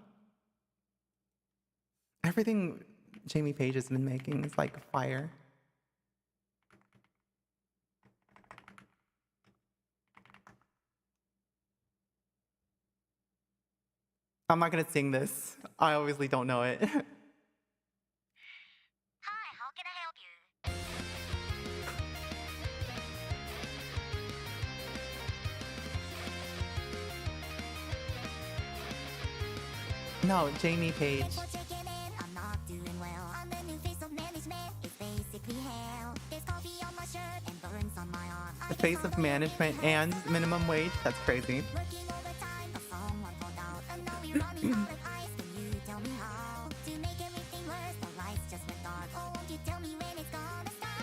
Everything Jamie Page has been making is like fire. I'm not gonna sing this. I obviously don't know it. Hi, how can I help you? No, Jamie Page. Thanks for checking in. I'm not doing well. I'm the new face of management. It's basically hell. There's coffee on my shirt and burns on my arm. The face of management and minimum wage? That's crazy. Working overtime, a phone won't hold out. And now we're running out of ice. Can you tell me how? To make everything worse, the lights just went dark. Oh, won't you tell me when it's gonna stop?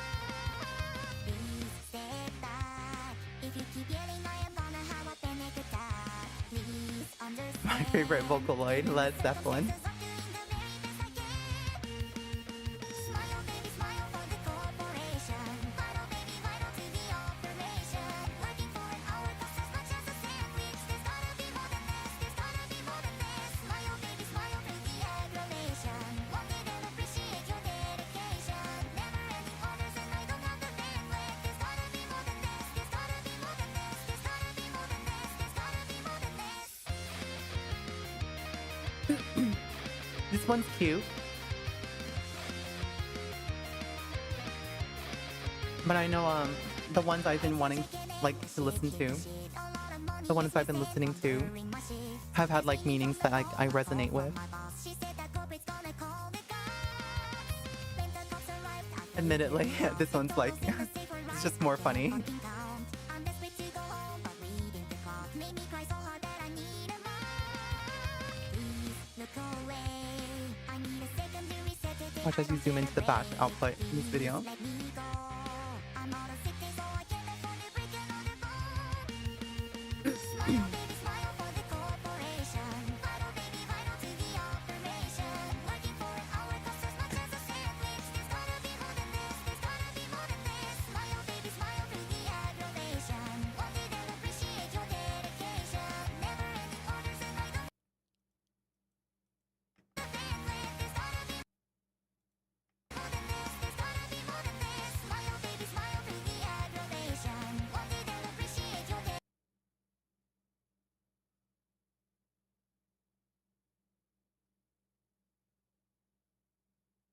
Please step back. If you keep yelling, I am gonna have a panic attack. Please understand. My favorite Vocaloid, Led Zeppelin. This one's cute. But I know the ones I've been wanting like to listen to, the ones I've been listening to have had like meanings that I resonate with. Admittedly, this one's like it's just more funny. Watch as you zoom into the bash output in this video.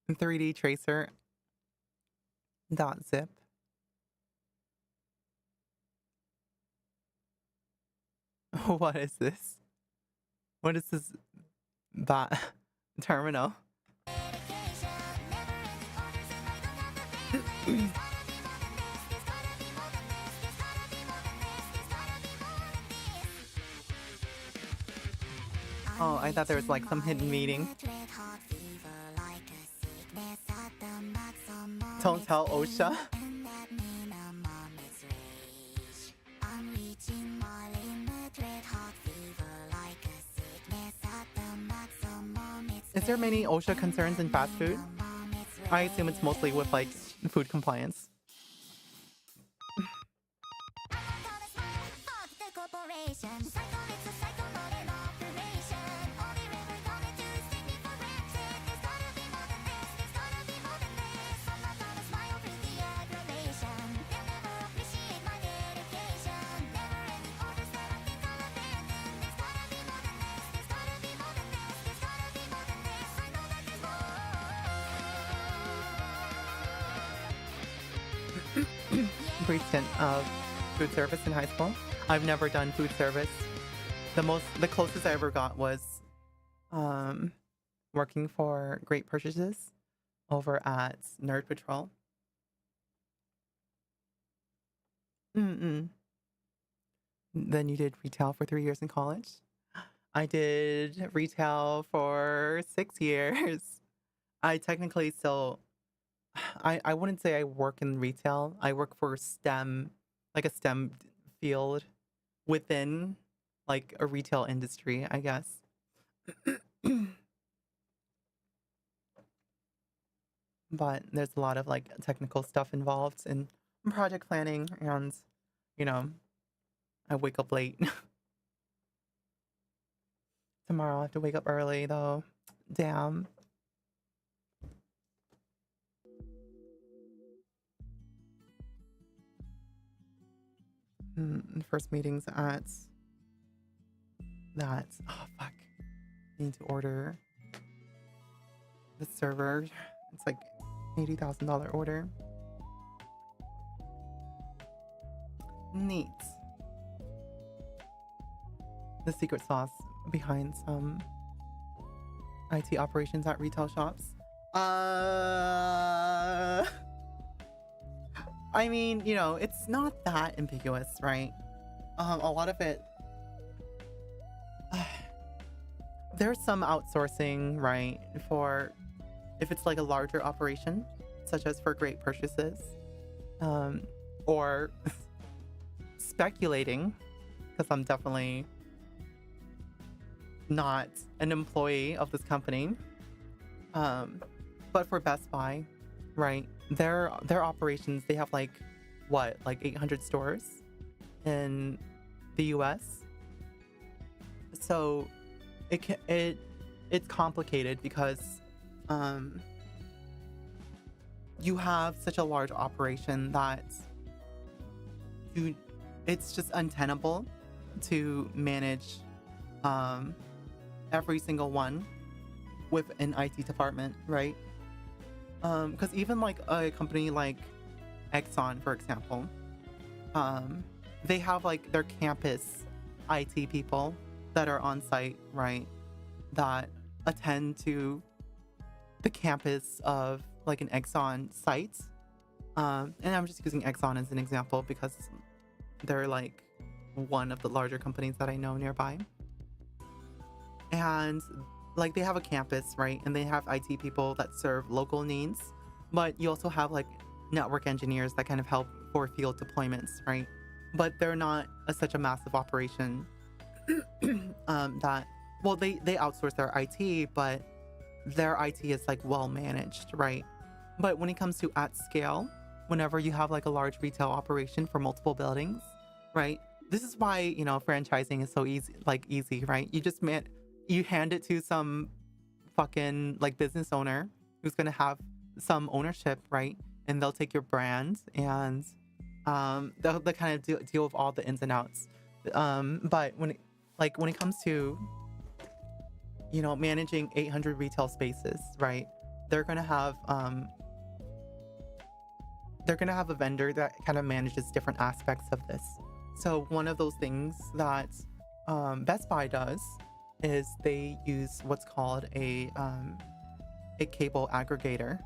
In 3D tracer .zip. What is this? What is this bot terminal? Oh, I thought there was like some hidden meeting. Don't tell OSHA. Is there many OSHA concerns in fast food? I assume it's mostly with like food compliance. Fuck the corporation. Cycle, it's a cycle, not an operation. All they're ever gonna do is take me for granted. There's gotta be more than this. There's gotta be more than this. I'm not gonna smile through the aggravation. They'll never appreciate my dedication. Never ending orders that I think I'll abandon. There's gotta be more than this. There's gotta be more than this. There's gotta be more than this. I know that there's more. Brief stint of food service in high school. I've never done food service. The closest I ever got was working for Great Purchases over at Nerd Patrol. Then you did retail for 3 years in college. I did retail for 6 years. I technically still, I wouldn't say I work in retail. I work for STEM, like a STEM field within like a retail industry, I guess. But there's a lot of like technical stuff involved in project planning, and you know, I wake up late. Tomorrow I have to wake up early though. Damn. First meetings at that. Oh fuck. I need to order the server. It's like $80,000 order. Neat. The secret sauce behind some IT operations at retail shops. I mean, you know, it's not that ambiguous, right? A lot of it, there's some outsourcing, right? For if it's like a larger operation, such as for Great Purchases, or speculating, because I'm definitely not an employee of this company. But for Best Buy, right? Their operations, they have like 800 stores in the US. So it's complicated because you have such a large operation that it's just untenable to manage every single one with an IT department, right? Because even like a company like Exxon, for example, they have like their campus IT people that are on site, right? That attend to the campus of like an Exxon site. And I'm just using Exxon as an example because they're like one of the larger companies that I know nearby. And like they have a campus, right? And they have IT people that serve local needs, but you also have like network engineers that kind of help for field deployments, right? But they're not such a massive operation that, well, they outsource their IT, but their IT is like well managed, right? But when it comes to at scale, whenever you have like a large retail operation for multiple buildings, right? This is why, you know, franchising is so easy, right? You hand it to some fucking like business owner who's going to have some ownership, right? And they'll take your brand and they'll kind of deal with all the ins and outs. But when it comes to, you know, managing 800 retail spaces, right? They're going to have a vendor that kind of manages different aspects of this. So one of those things that Best Buy does is they use what's called a cable aggregator,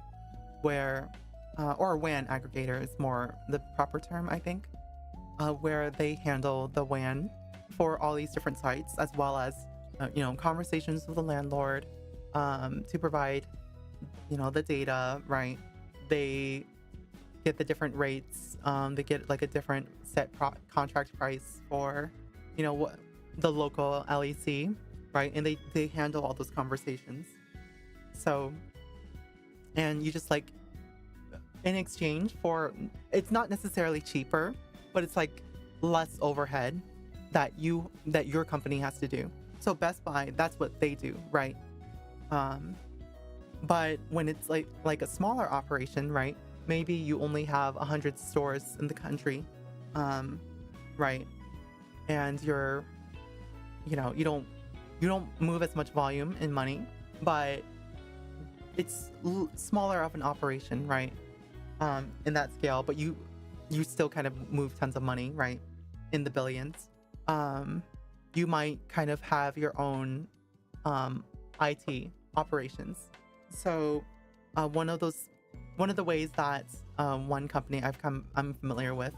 where or WAN aggregator is more the proper term, I think, where they handle the WAN for all these different sites, as well as you know, conversations with the landlord to provide, you know, the data, right? They get the different rates. They get like a different set contract price for, you know, what the local LEC, right? And they handle all those conversations. So, and you just like, in exchange for, it's not necessarily cheaper, but it's like less overhead that your company has to do. So Best Buy, that's what they do, right? But when it's like a smaller operation, right? Maybe you only have 100 stores in the country, right? And you're, you know, you don't move as much volume in money, but it's smaller of an operation, right? In that scale, but you still kind of move tons of money, right? In the billions. You might kind of have your own IT operations. So one of the ways that one company I'm familiar with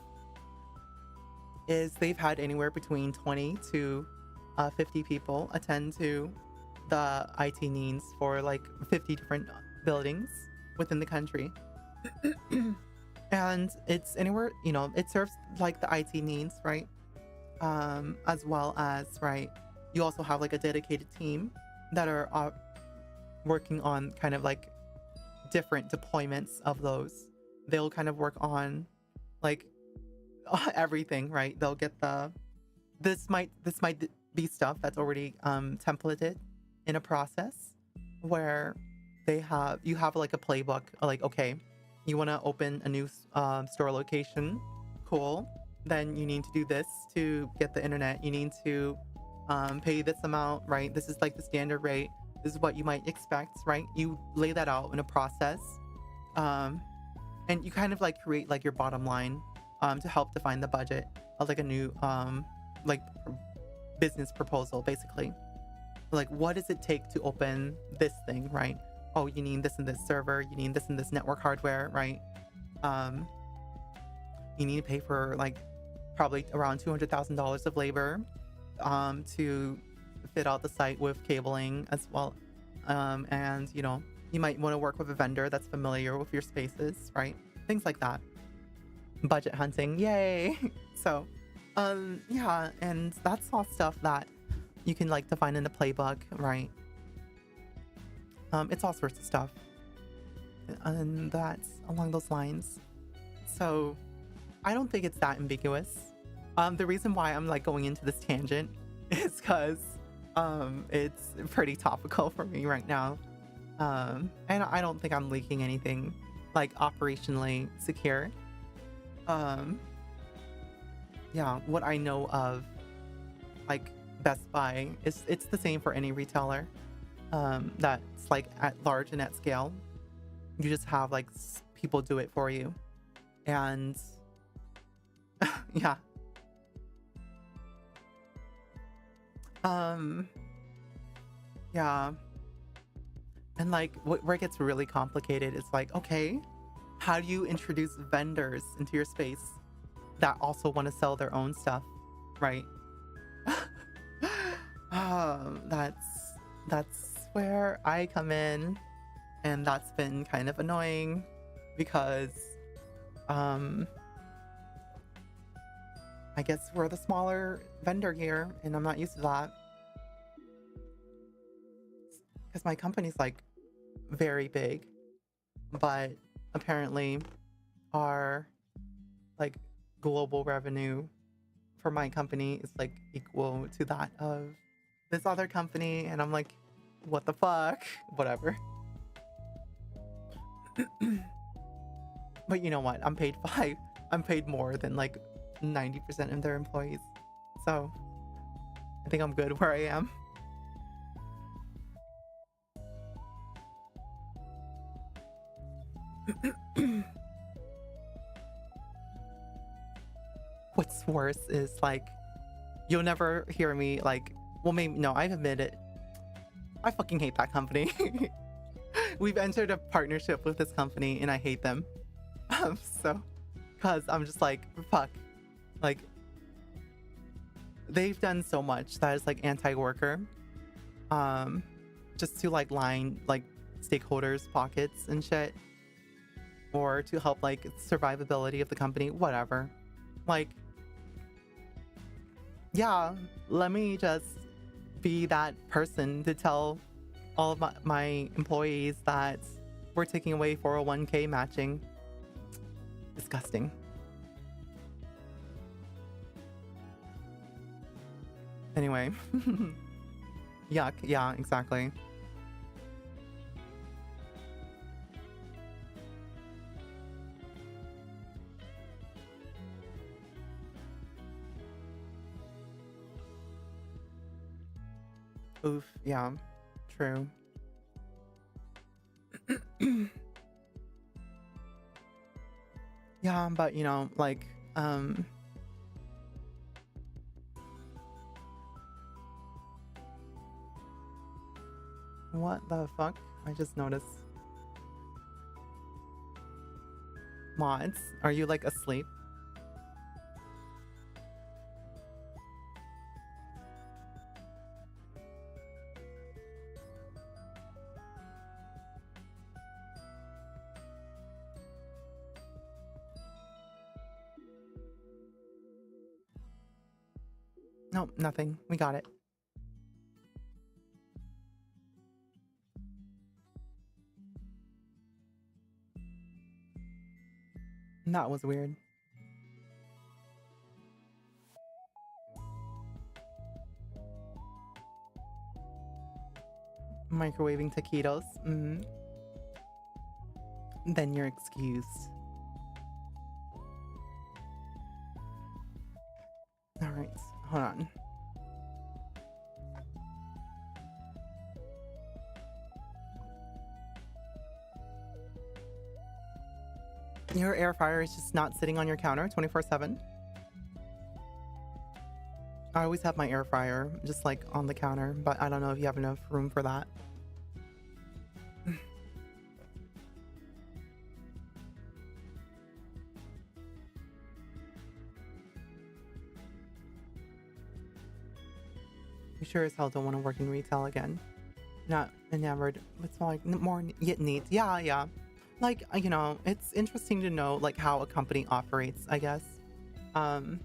is they've had anywhere between 20 to 50 people attend to the IT needs for like 50 different buildings within the country. And it's anywhere, you know, it serves like the IT needs, right? As well as, right, you also have like a dedicated team that are working on kind of like different deployments of those. They'll kind of work on like everything, right? They'll get this might be stuff that's already templated in a process where you have like a playbook, like, okay, you want to open a new store location, cool, then you need to do this to get the internet, you need to pay this amount, right? This is like the standard rate, this is what you might expect, right? You lay that out in a process, and you kind of like create like your bottom line to help define the budget of like a new like business proposal, basically. Like, what does it take to open this thing, right? Oh, you need this and this server, you need this and this network hardware, right? You need to pay for like probably around $200,000 of labor to fit out the site with cabling as well. And you know, you might want to work with a vendor that's familiar with your spaces, right? Things like that. Budget hunting, yay! So, yeah, and that's all stuff that you can like define in the playbook, right? It's all sorts of stuff, and that's along those lines. So I don't think it's that ambiguous. The reason why I'm like going into this tangent is because it's pretty topical for me right now, and I don't think I'm leaking anything like operationally secure. Yeah, what I know of like Best Buy is it's the same for any retailer that's like at large and at scale. You just have like people do it for you, and yeah. Yeah, and like where it gets really complicated is like, okay, how do you introduce vendors into your space that also want to sell their own stuff, right? That's where I come in, and that's been kind of annoying because I guess we're the smaller vendor here, and I'm not used to that because my company's like very big, but apparently our like global revenue for my company is like equal to that of this other company, and I'm like, what the fuck? Whatever. But you know what? I'm paid more than like 90% of their employees, so I think I'm good where I am. What's worse is like, you'll never hear me like, well, maybe no, I've admitted I fucking hate that company. We've entered a partnership with this company and I hate them. So, cause I'm just like, fuck, like they've done so much that is like anti-worker, just to like line like stakeholders' pockets and shit, or to help like survivability of the company, whatever. Like, yeah, let me just be that person to tell all of my employees that we're taking away 401k matching Disgusting. Anyway. Yuck. Yeah, exactly. Oof. Yeah. True. Yeah, but you know, like, what the fuck? I just noticed. Mods, are you like asleep? No, nothing. We got it. That was weird. Microwaving taquitos. Then you're excused. All right, hold on. Your air fryer is just not sitting on your counter 24/7. I always have my air fryer just like on the counter, but I don't know if you have enough room for that. You sure as hell don't want to work in retail again. Not enamored. It's like more yet needs. Yeah, yeah. Like, you know, it's interesting to know like how a company operates, I guess. And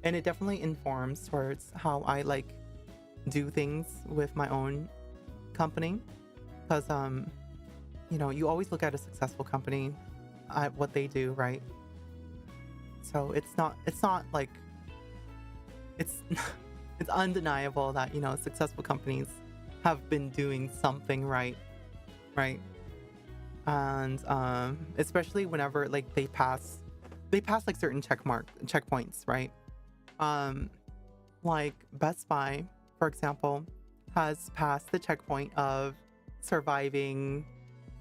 it definitely informs towards how I like do things with my own company. Because you know, you always look at a successful company at what they do, right? So it's not like it's it's undeniable that, you know, successful companies have been doing something right? And especially whenever like they pass like certain checkpoints, right? Like Best Buy, for example, has passed the checkpoint of surviving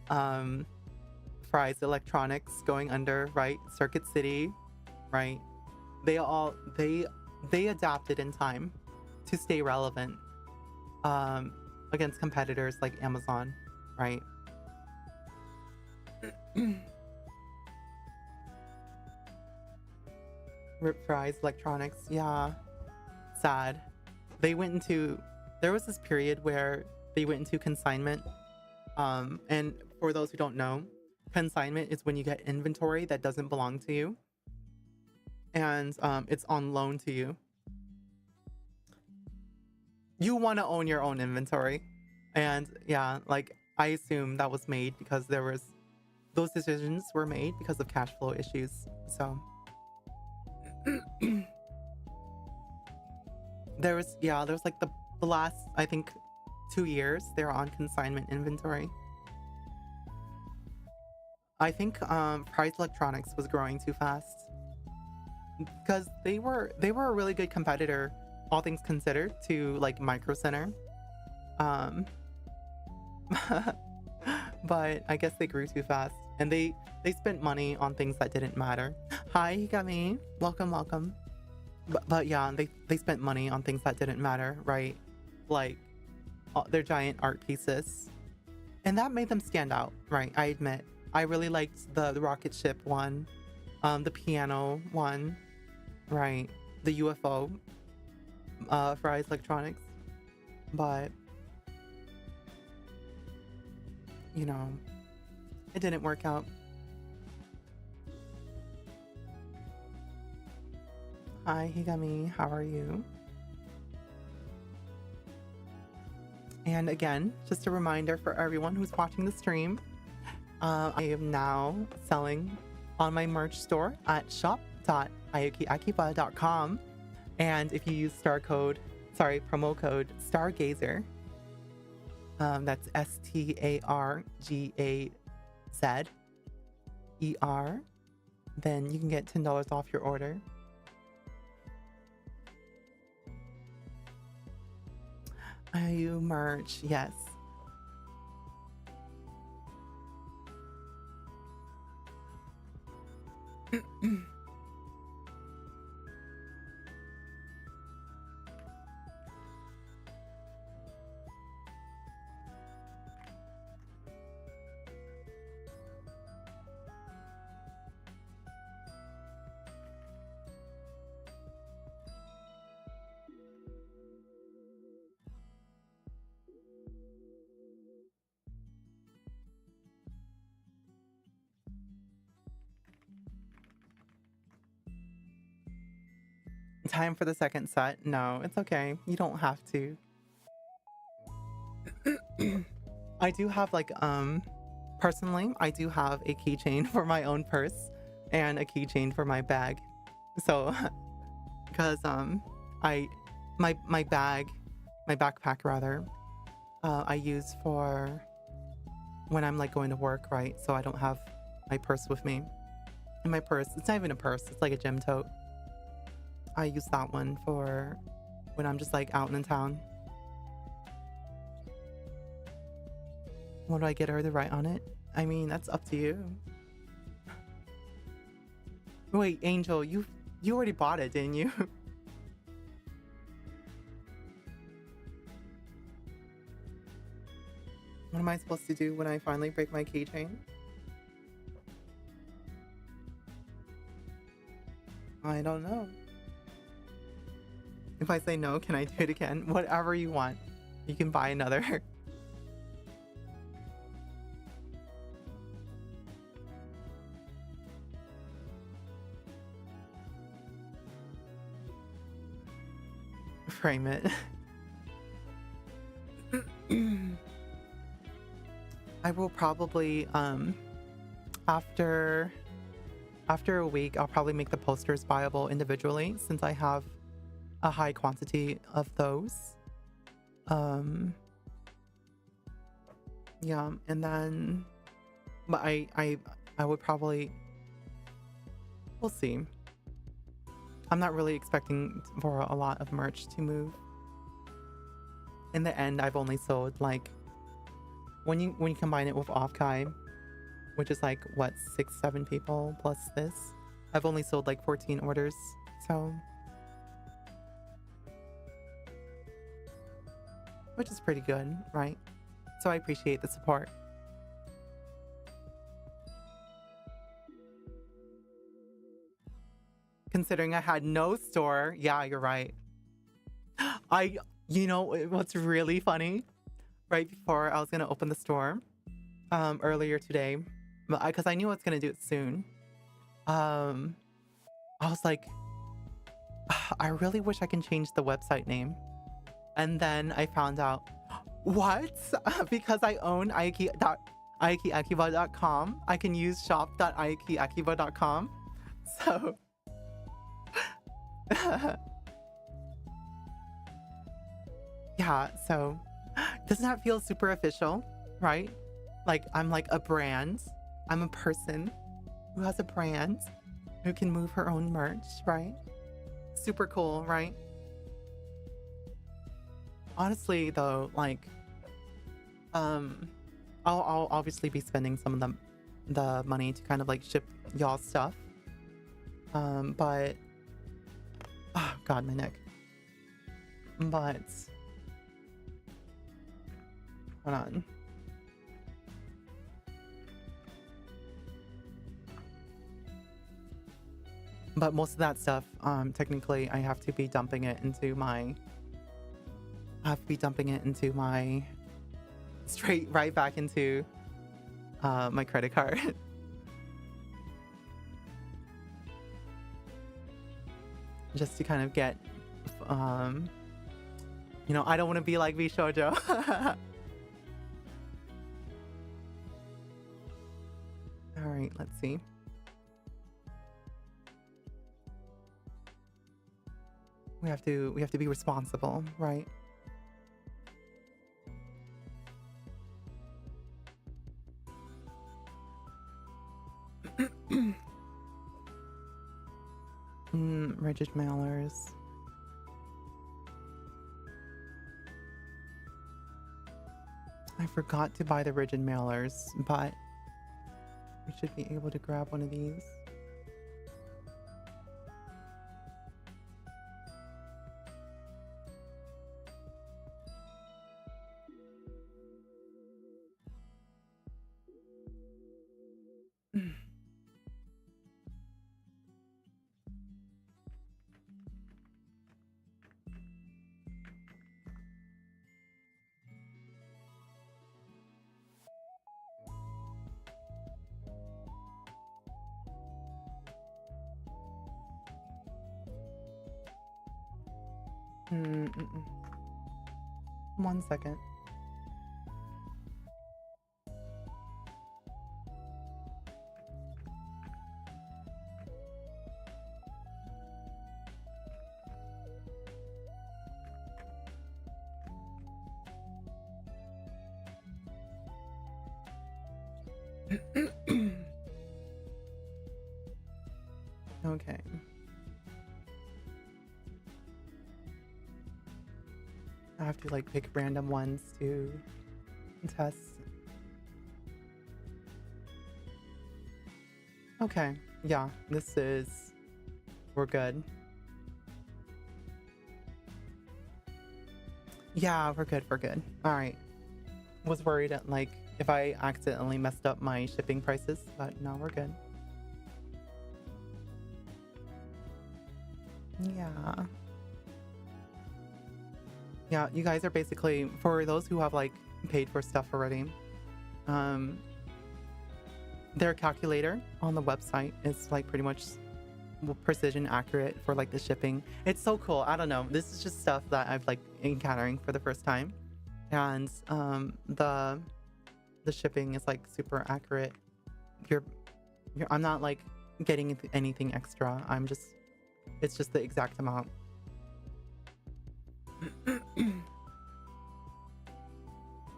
Fry's Electronics going under, right? Circuit City, right? They adapted in time to stay relevant against competitors like Amazon, right? Rip Fry's Electronics, yeah, sad. There was this period where they went into consignment, and for those who don't know, consignment is when you get inventory that doesn't belong to you, and it's on loan to you. You want to own your own inventory, and yeah, like I assume that was made because those decisions were made because of cash flow issues. So there was like the last, I think, 2 years they're on consignment inventory. I think Price Electronics was growing too fast because they were a really good competitor, all things considered, to like Micro Center. But I guess they grew too fast and they spent money on things that didn't matter. Hi, Higami. Welcome. But yeah, they spent money on things that didn't matter, right? Like their giant art pieces. And that made them stand out, right? I admit. I really liked the rocket ship one, the piano one, right? The UFO, Fry's Electronics. But you know, it didn't work out. Hi, Higami, how are you? And again, just a reminder for everyone who's watching the stream, I am now selling on my merch store at shop.ayakiakiba.com. And if you use promo code Stargazer, that's STARGAZER, then you can get $10 off your order. IU merch, yes. Time for the second set? No, it's okay. You don't have to. I do have personally, I do have a keychain for my own purse and a keychain for my bag. So, because my backpack rather, I use for when I'm like going to work, right? So I don't have my purse with me. And my purse, it's not even a purse, it's like a gym tote. I use that one for when I'm just like out in town. What do I get her to write on it? I mean, that's up to you. Wait, Angel, you already bought it, didn't you? What am I supposed to do when I finally break my keychain? I don't know. If I say no, can I do it again? Whatever you want. You can buy another. Frame it. I will probably after a week I'll probably make the posters buyable individually since I have a high quantity of those. Yeah, and then but I would probably, we'll see. I'm not really expecting for a lot of merch to move. In the end, I've only sold like when you combine it with Offkai, which is like what, 6-7 people plus this, I've only sold like 14 orders. So, which is pretty good, right? So I appreciate the support. Considering I had no store, yeah, you're right. You know what's really funny? Right before I was gonna open the store, earlier today, because I knew I was gonna do it soon. I was like, I really wish I can change the website name. And then I found out, what? Because I own ayakiakiba.com, I can use shop.ayakiakiba.com. So yeah, so doesn't that feel super official, right? Like I'm like a brand. I'm a person who has a brand, who can move her own merch, right? Super cool, right? Honestly though, like I'll obviously be spending some of the money to kind of like ship y'all stuff. But oh god, my neck. But hold on. But most of that stuff, technically I have to be dumping it into my straight right back into my credit card. Just to kind of get you know, I don't want to be like Vishojo. All right, let's see. We have to be responsible, right? Rigid mailers. I forgot to buy the rigid mailers, but we should be able to grab one of these. Mm-mm. 1 second. Okay. I have to like pick random ones to test. Okay. Yeah, we're good. Yeah, we're good. We're good. All right. Was worried at like if I accidentally messed up my shipping prices, but no, we're good. Yeah. Yeah, you guys are basically, for those who have like paid for stuff already, their calculator on the website is like pretty much precision accurate for like the shipping. It's so cool. I don't know. This is just stuff that I've like encountering for the first time. And the shipping is like super accurate. I'm not like getting anything extra. It's just the exact amount.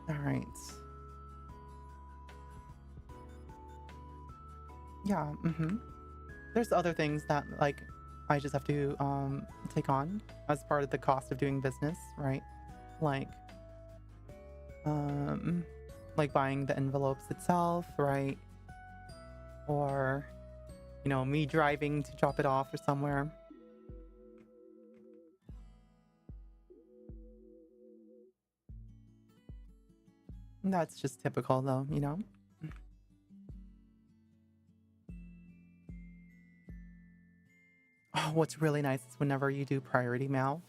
All right. Yeah. There's other things that like I just have to take on as part of the cost of doing business, right? Like buying the envelopes itself, right? Or me driving to drop it off or somewhere. That's just typical though, Oh, what's really nice is whenever you do priority mail,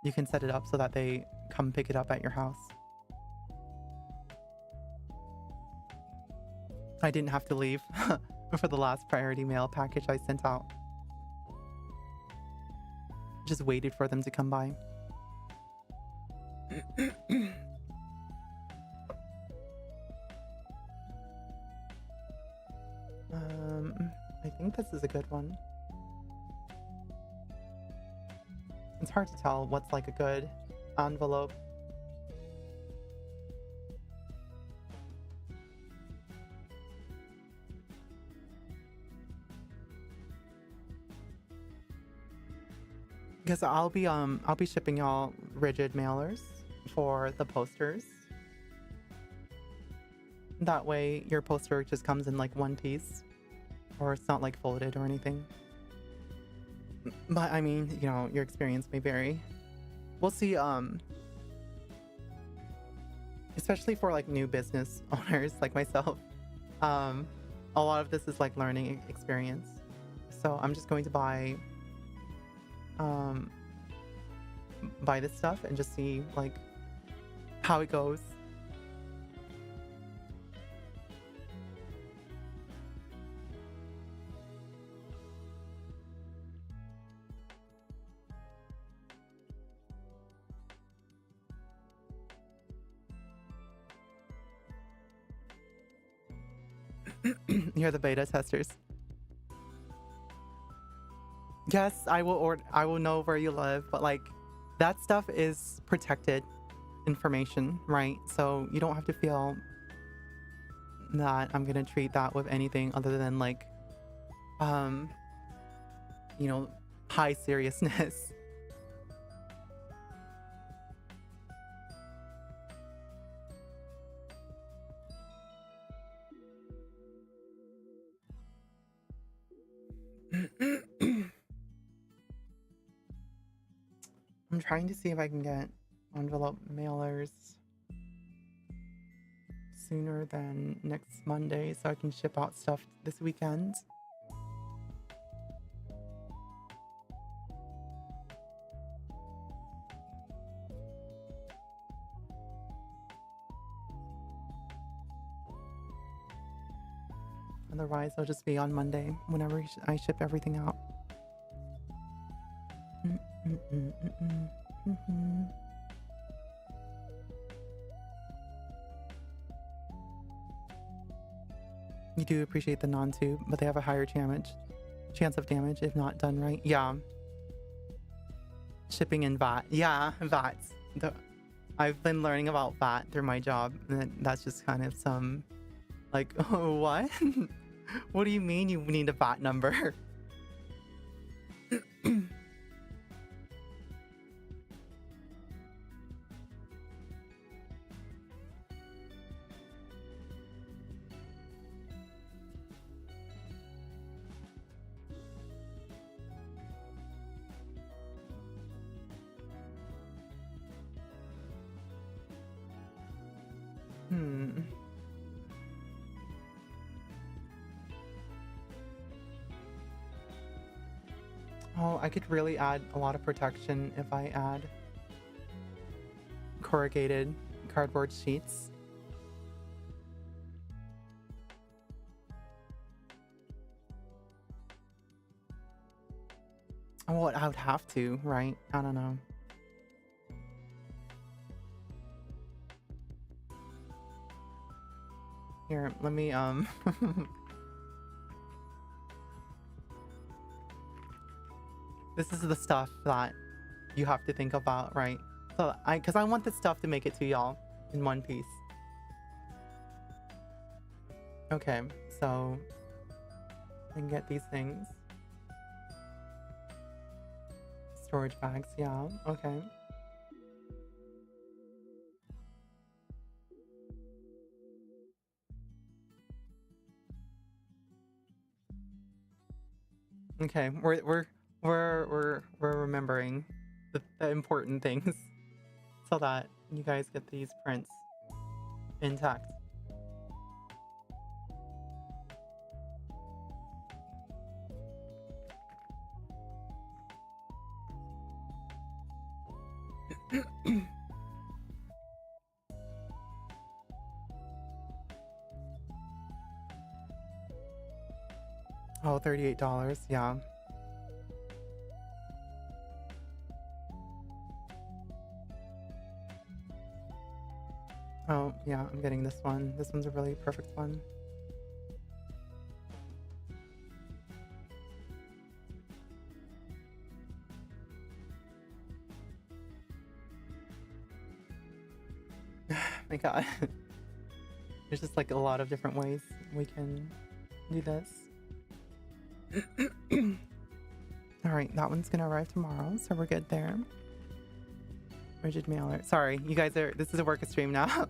you can set it up so that they come pick it up at your house. I didn't have to leave for the last priority mail package I sent out. Just waited for them to come by. I think this is a good one. It's hard to tell what's like a good envelope. Because I'll be shipping y'all rigid mailers for the posters. That way your poster just comes in like one piece, or it's not like folded or anything. But I mean, your experience may vary. We'll see. Especially for like new business owners like myself, a lot of this is like learning experience. So I'm just going to buy this stuff and just see like how it goes. You're the beta testers. Yes, I will order. I will know where you live, but like that stuff is protected information, right? So you don't have to feel that I'm gonna treat that with anything other than like, um, you know, high seriousness. I'm trying to see if I can get envelope mailers sooner than next Monday so I can ship out stuff this weekend. Otherwise, it'll just be on Monday whenever I ship everything out. You do appreciate the non-tube, but they have a higher chance of damage if not done right. Yeah. Shipping and VAT. Yeah, VAT. I've been learning about VAT through my job, and that's just kind of some, like, oh, what? What do you mean you need a VAT number? Oh, I could really add a lot of protection if I add corrugated cardboard sheets. Well, I would have to, right? I don't know. Here, let me this is the stuff that you have to think about, right? So because I want this stuff to make it to y'all in one piece. Okay, so I can get these things. Storage bags, yeah, okay. Okay, we're remembering the important things so that you guys get these prints intact. Oh, $38, yeah. Oh, yeah, I'm getting this one. This one's a really perfect one. My God. There's just like a lot of different ways we can do this. All right, that one's gonna arrive tomorrow, so we're good there. Rigid mailer. Sorry, you guys are. This is a work stream now.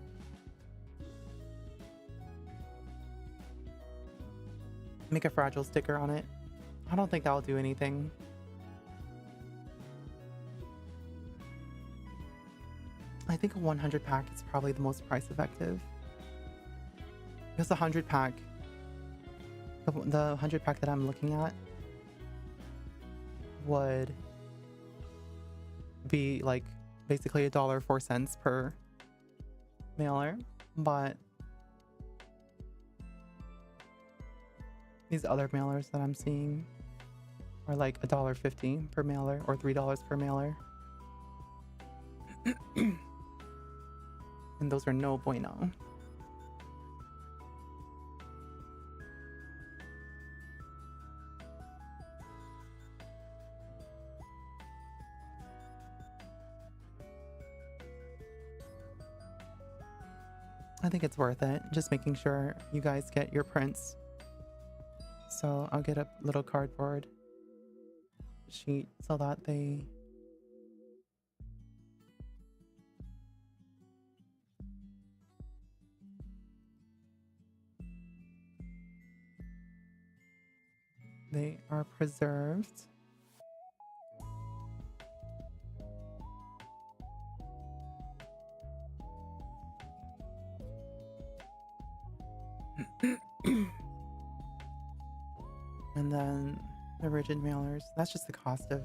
Make a fragile sticker on it. I don't think that'll do anything. I think a 100 pack is probably the most price effective. Because the 100 pack, the 100 pack that I'm looking at would be like basically $1.04 per mailer, but these other mailers that I'm seeing are like $1.50 per mailer or $3 per mailer. And those are no bueno. I think it's worth it. Just making sure you guys get your prints. So I'll get a little cardboard sheet so that they... they are preserved. And then the rigid mailers, that's just the cost of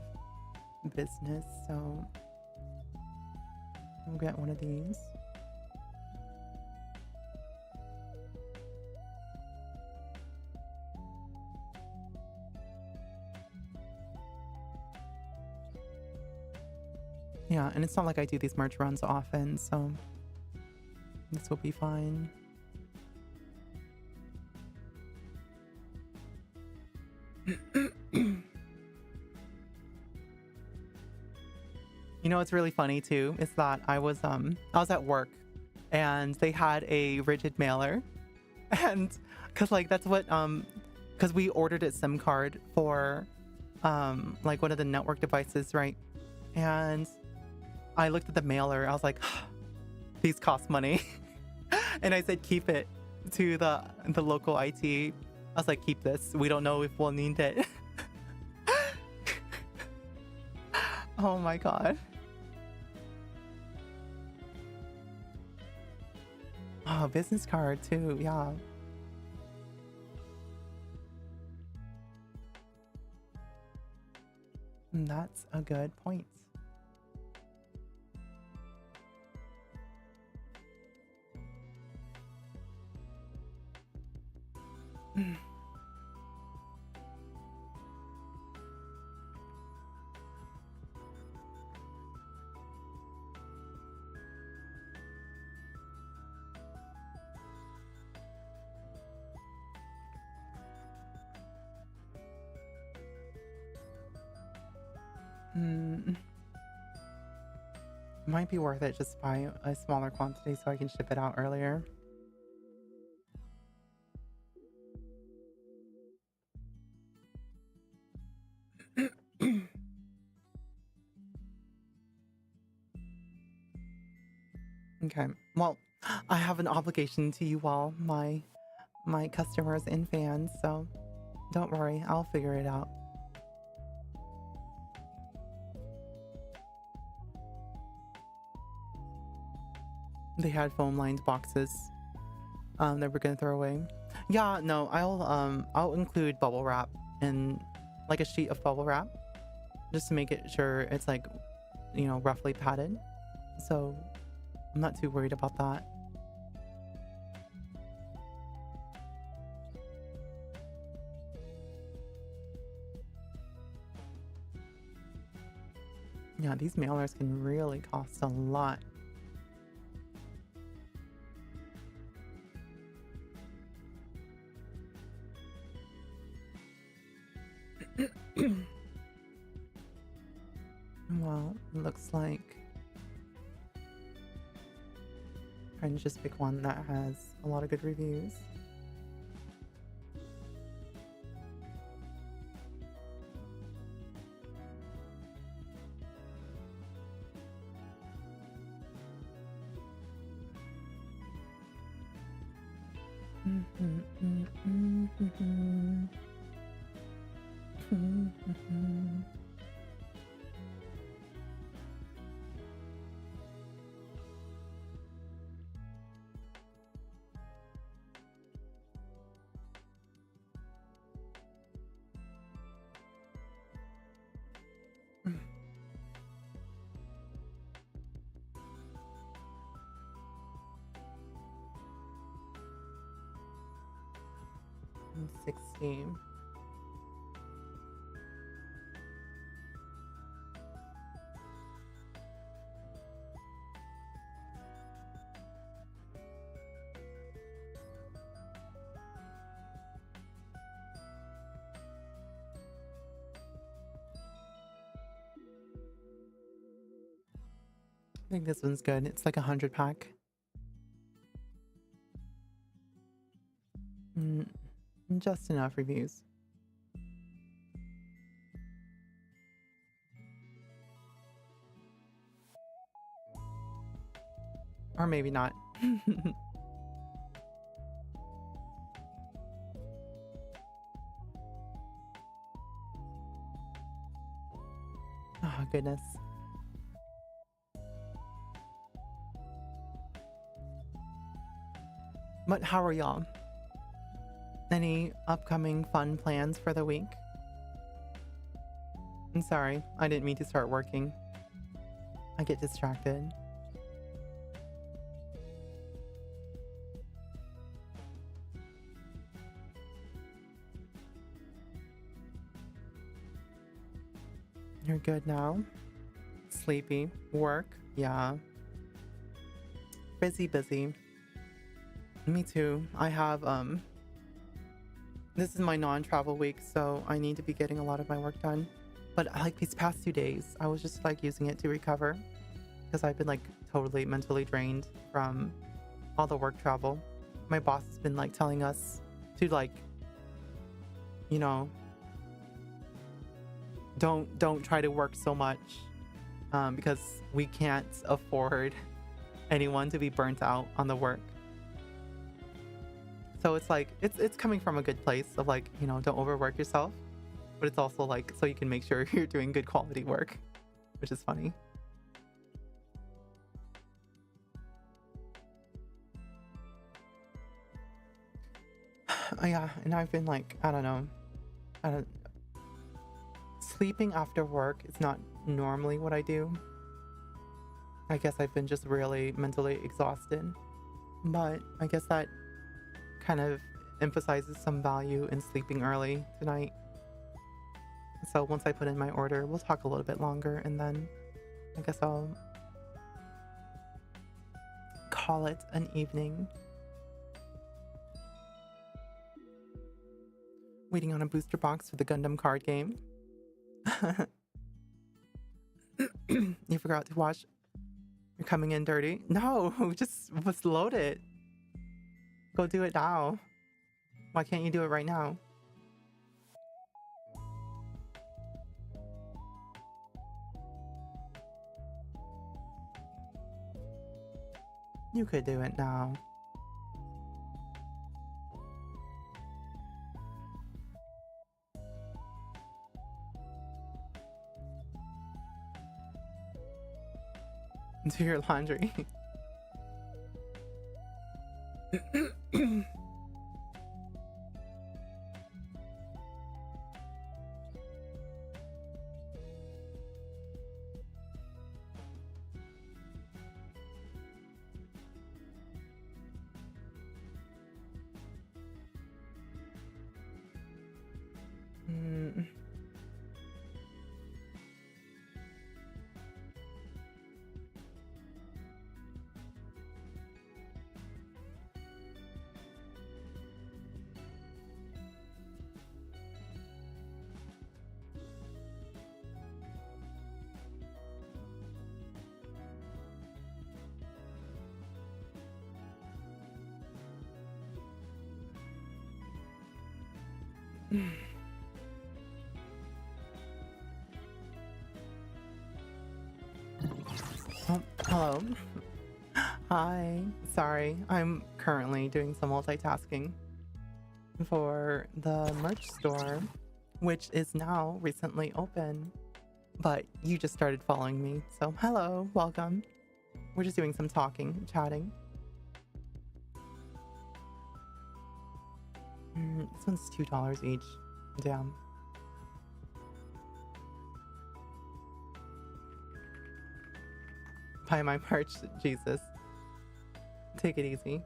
business, so we'll get one of these. Yeah, and it's not like I do these merch runs often, so this will be fine. You know what's really funny too is that I was at work and they had a rigid mailer, and cuz like that's what cuz we ordered a SIM card for like one of the network devices, right? And I looked at the mailer, I was like, these cost money. And I said keep it to the local IT. I was like, keep this. We don't know if we'll need it. Oh my god. Oh, business card too, yeah. That's a good point. Might be worth it just buy a smaller quantity so I can ship it out earlier. Okay, well, I have an obligation to you all, my customers and fans, so don't worry, I'll figure it out. They had foam lined boxes that we're gonna throw away. Yeah, no, I'll include bubble wrap and like a sheet of bubble wrap just to make it sure it's like, you know, roughly padded. So I'm not too worried about that. Yeah, these mailers can really cost a lot. Well, it looks like trying to just pick one that has a lot of good reviews. And 16. I think this one's good. It's like 100 pack. just enough reviews. Or maybe not. Oh, goodness. But how are y'all? Any upcoming fun plans for the week? I'm sorry, I didn't mean to start working. I get distracted. You're good now? Sleepy? Work? Yeah. Busy. Me too. I have, this is my non-travel week, so I need to be getting a lot of my work done. But like these past 2 days, I was just like using it to recover because I've been like totally mentally drained from all the work travel. My boss has been like telling us to like, you know, don't try to work so much because we can't afford anyone to be burnt out on the work. So it's like it's coming from a good place of like, you know, don't overwork yourself, but it's also like so you can make sure you're doing good quality work, which is funny. Yeah, and I've been like, I don't sleeping after work is not normally what I do. I guess I've been just really mentally exhausted, but I guess that kind of emphasizes some value in sleeping early tonight. So once I put in my order, we'll talk a little bit longer and then I guess I'll call it an evening. Waiting on a booster box for the Gundam card game. You forgot to watch. You're coming in dirty. No, just was loaded. Go do it now. Why can't you do it right now? You could do it now. Do your laundry. Oh, hello. Hi. Sorry, I'm currently doing some multitasking for the merch store, which is now recently open. But you just started following me, so hello, welcome. We're just doing some talking, chatting. This one's $2 each. Damn. Buy my merch, Jesus. Take it easy.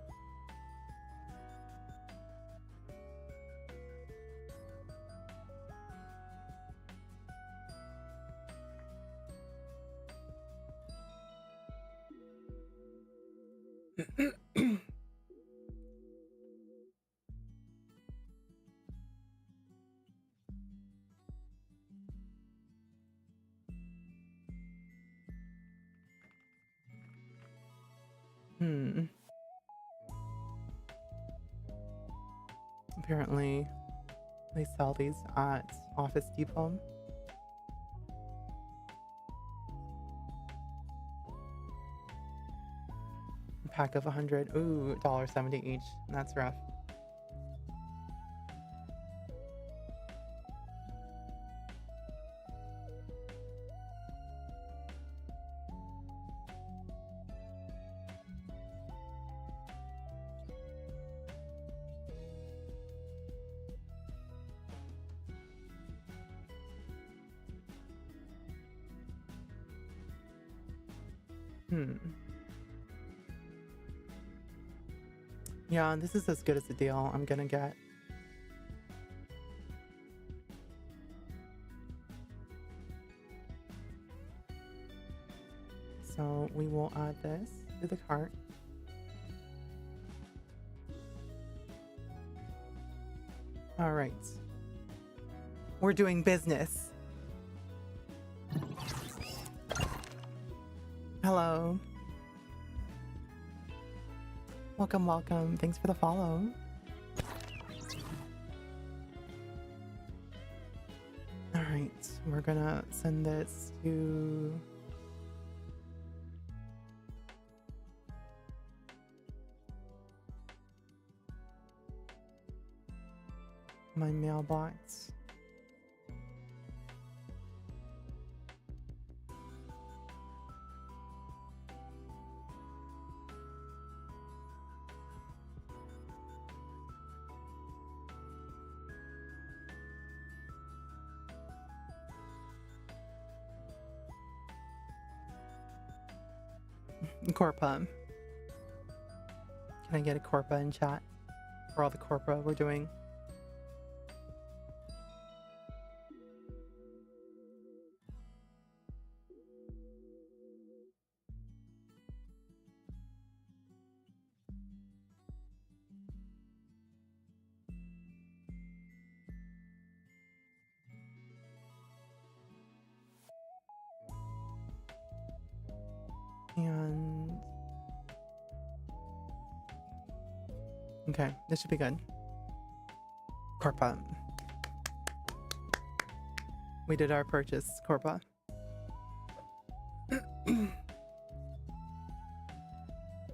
Apparently They sell these at Office Depot. A pack of 100. Ooh, $1.70 each. That's rough. Yeah, this is as good as a deal I'm gonna get. So we will add this to the cart. All right. We're doing business. Hello. Welcome, welcome. Thanks for the follow. All right, we're gonna send this to my mailbox. Corpa. Can I get a Corpa in chat for all the Corpa we're doing? And okay, this should be good. Corpa. We did our purchase, Corpa.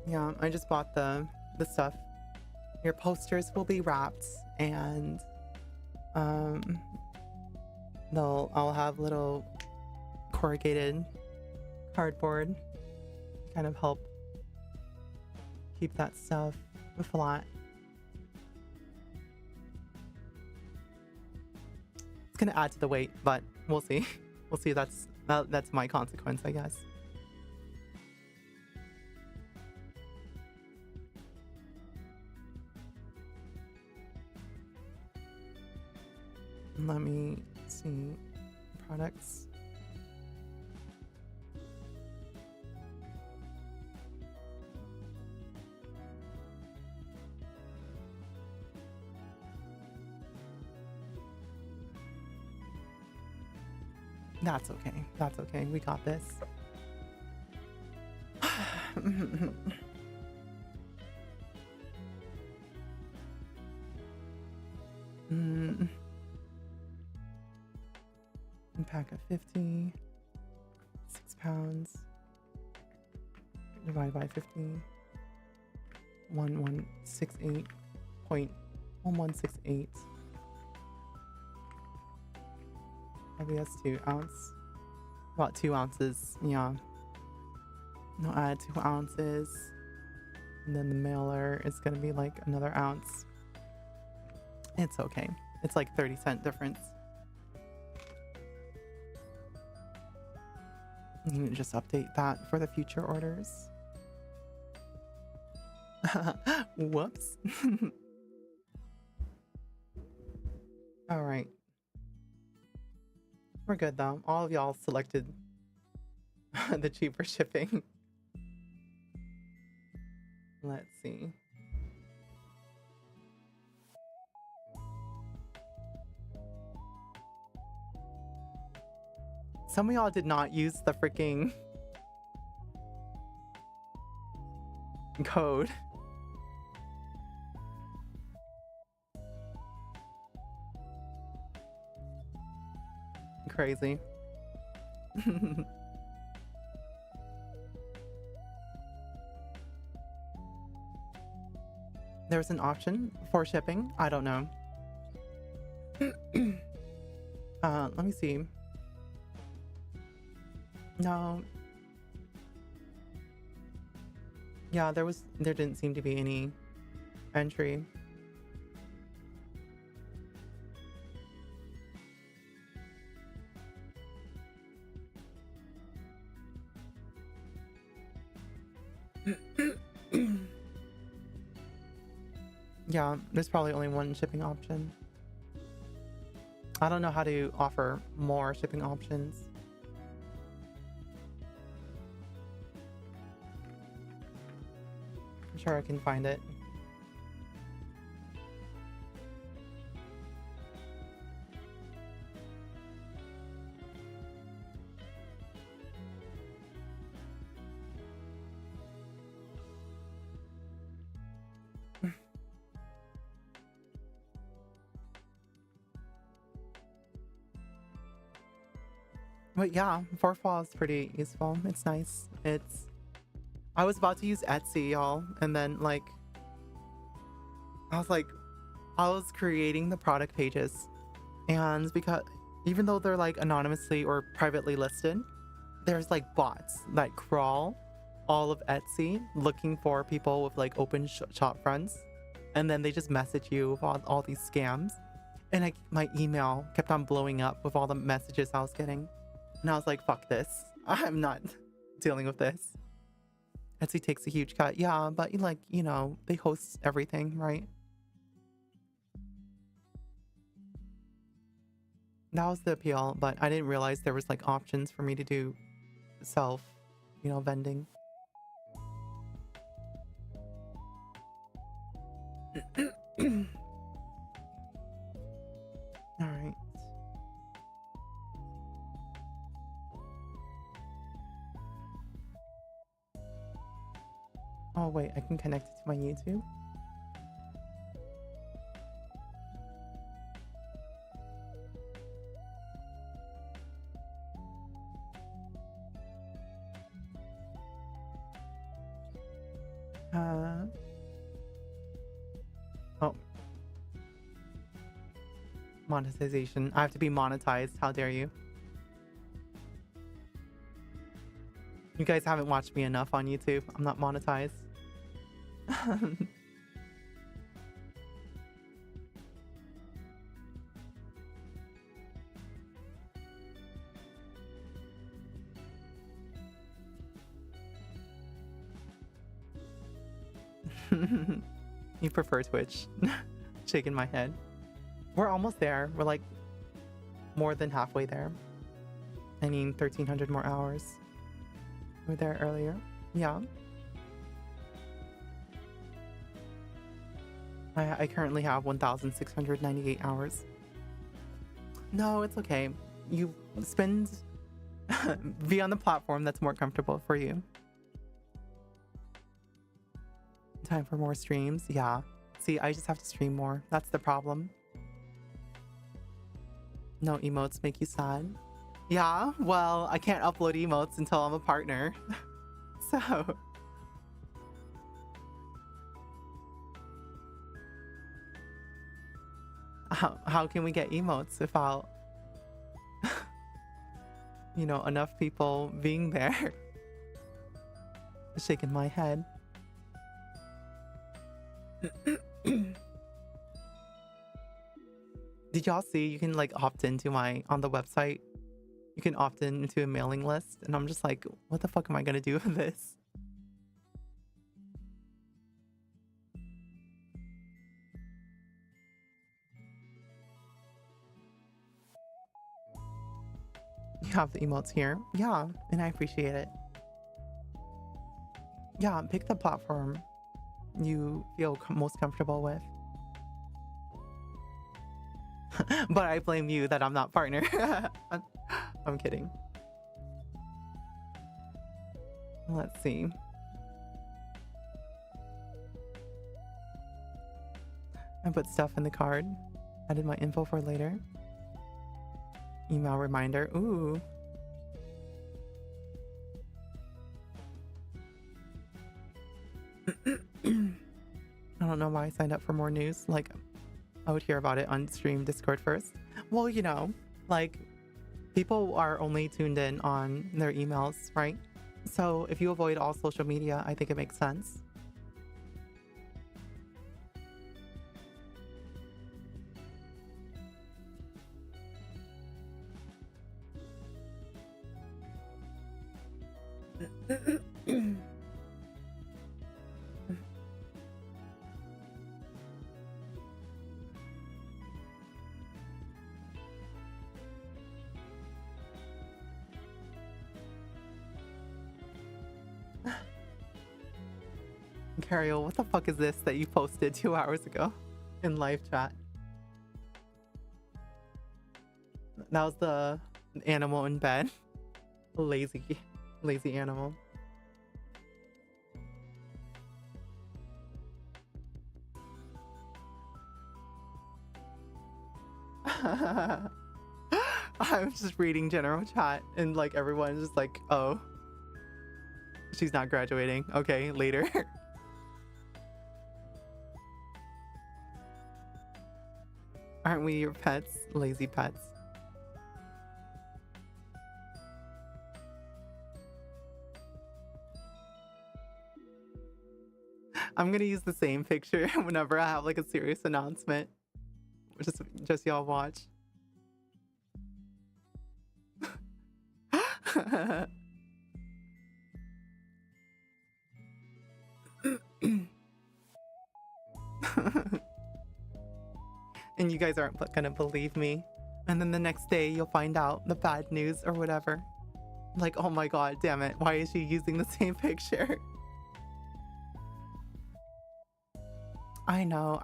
Yeah, I just bought the stuff. Your posters will be wrapped, and I'll have little corrugated cardboard to kind of help keep that stuff flat. It's gonna add to the weight, but we'll see. We'll see. That's my consequence, I guess. Let me see products. That's okay. That's okay. We got this. A pack of 50. 6 pounds. Divided by 50. 1168.1168. LBS 2 ounce. About 2 ounces. Yeah. I'll add 2 ounces. And then the mailer is going to be like another ounce. It's okay. It's like 30-cent difference. You can just update that for the future orders. Whoops. All right. We're good though. All of y'all selected the cheaper shipping. Let's see. Some of y'all did not use the freaking code. crazy. There's an option for shipping. I don't know. Let me see. No. Yeah, there didn't seem to be any entry. Yeah, there's probably only one shipping option. I don't know how to offer more shipping options. I'm sure I can find it. But yeah, Forfall is pretty useful. It's nice. I was about to use Etsy, y'all, and then like I was creating the product pages, and because even though they're like anonymously or privately listed, there's like bots that crawl all of Etsy looking for people with like open shop fronts, and then they just message you with all these scams, and my email kept on blowing up with all the messages I was getting. And I was like, fuck this. I'm not dealing with this. Etsy takes a huge cut. Yeah, but like, you know, they host everything, right? That was the appeal, but I didn't realize there was like options for me to do self, you know, vending. All right. Oh wait, I can connect it to my YouTube. Oh. Monetization. I have to be monetized. How dare you? You guys haven't watched me enough on YouTube. I'm not monetized. You prefer Twitch. Shaking my head. We're almost there. We're like more than halfway there. I mean 1,300 more hours. We were there earlier. Yeah. I currently have 1,698 hours. No, it's okay. You spend... be on the platform that's more comfortable for you. Time for more streams? Yeah. See, I just have to stream more. That's the problem. No emotes make you sad? Yeah, well, I can't upload emotes until I'm a partner. So... How can we get emotes without, you know, enough people being there? Shaking my head. Did y'all see you can like opt into on the website? You can opt into a mailing list, and I'm just like, what the fuck am I gonna do with this? You have the emotes here. Yeah, and I appreciate it. Yeah, pick the platform you feel most comfortable with. But I blame you that I'm not partner. I'm kidding. Let's see. I put stuff in the card. Added my info for later. email reminder. Ooh. I don't know why I signed up for more news. Like, I would hear about it on stream Discord first. Well, you know, like, people are only tuned in on their emails, right? So if you avoid all social media, I think it makes sense. Cariel, what the fuck is this that you posted 2 hours ago in live chat? That was the animal in bed. Lazy animal. I'm just reading general chat and like everyone's just like, oh, she's not graduating. Okay, later. Aren't we your pets? Lazy pets. I'm gonna use the same picture whenever I have like a serious announcement. Just y'all watch. And you guys aren't gonna believe me. And then the next day you'll find out the bad news or whatever. Like, oh my god, damn it. Why is she using the same picture? I know.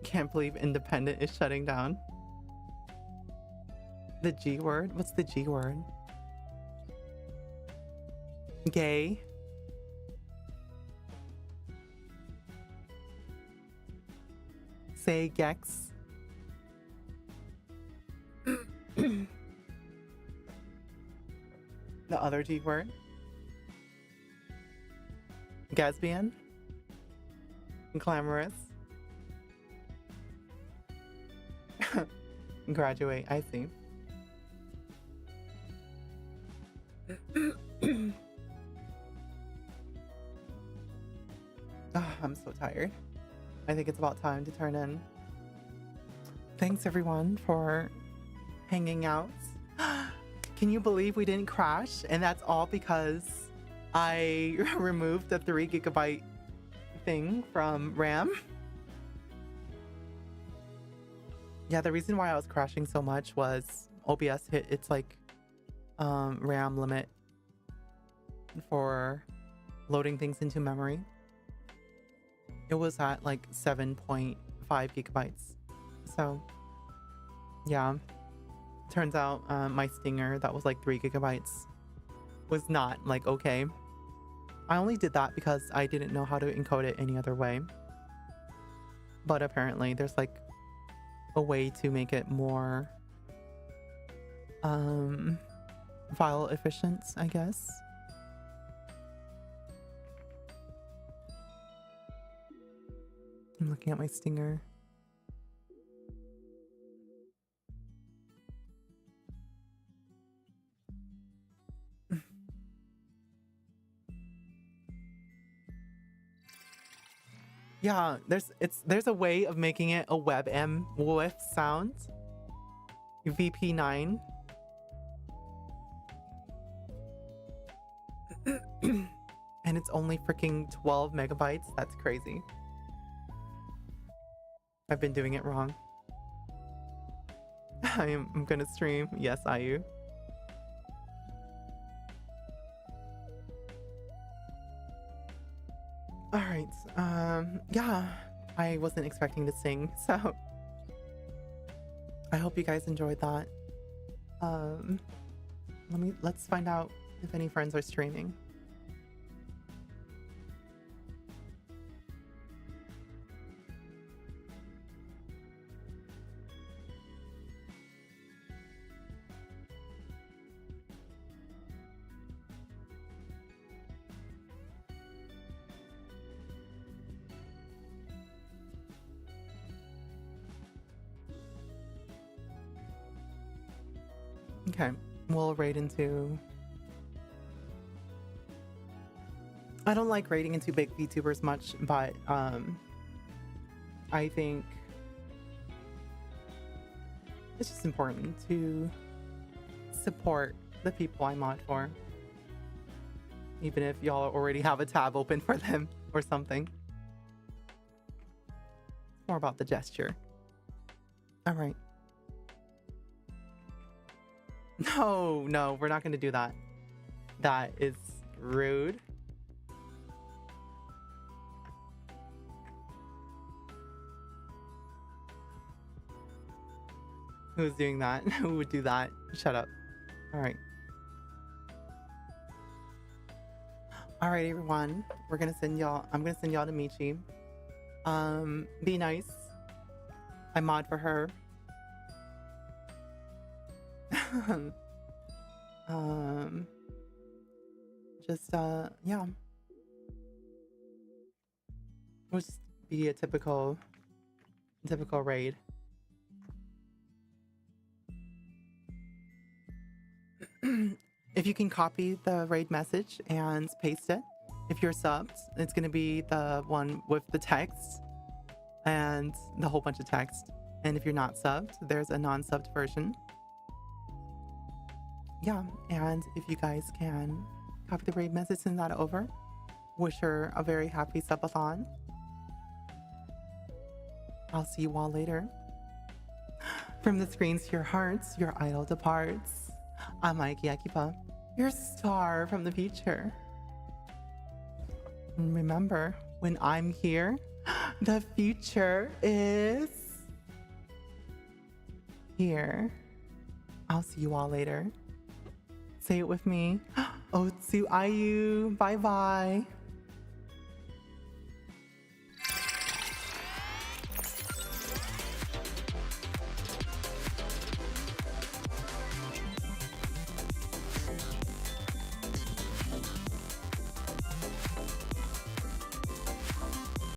Can't believe Independent is shutting down. The G word? What's the G word? Gay. Say Gex. The other G word. Gasbian. Glamorous. Graduate, I see. I'm so tired. I think it's about time to turn in. Thanks everyone for hanging out. Can you believe we didn't crash? And that's all because I removed the 3 GB thing from RAM. Yeah, the reason why I was crashing so much was OBS hit its like RAM limit for loading things into memory. It was at like 7.5 gigabytes. So yeah, turns out my Stinger that was like 3 gigabytes was not like okay. I only did that because I didn't know how to encode it any other way. But apparently there's like a way to make it more file efficient, I guess. I'm looking at my Stinger. Yeah, there's a way of making it a WebM with sound. VP9. And it's only freaking 12 megabytes. That's crazy. I've been doing it wrong. I'm gonna stream. Yes, IU. Alright, yeah, I wasn't expecting to sing, so I hope you guys enjoyed that. Let's find out if any friends are streaming. Okay, we'll raid into... I don't like raiding into big VTubers much, but I think it's just important to support the people I mod for. Even if y'all already have a tab open for them or something. It's more about the gesture. Alright. No, we're not going to do that. That is rude. Who's doing that? Who would do that? Shut up. Alright. Alright, everyone. We're gonna send y'all... I'm gonna send y'all to Michi. Be nice. I mod for her. Yeah. It'll just be a typical raid. If you can copy the raid message and paste it, if you're subbed, it's going to be the one with the text and the whole bunch of text. And if you're not subbed, there's a non-subbed version. Yeah, and if you guys can copy the raid message, send that over. Wish her a very happy subathon. I'll see you all later. From the screens to your hearts, your idol departs. I'm Mikey Akipa, your star from the future. And remember, when I'm here, the future is here. I'll see you all later. Say it with me. Otsu Ayu. Bye bye.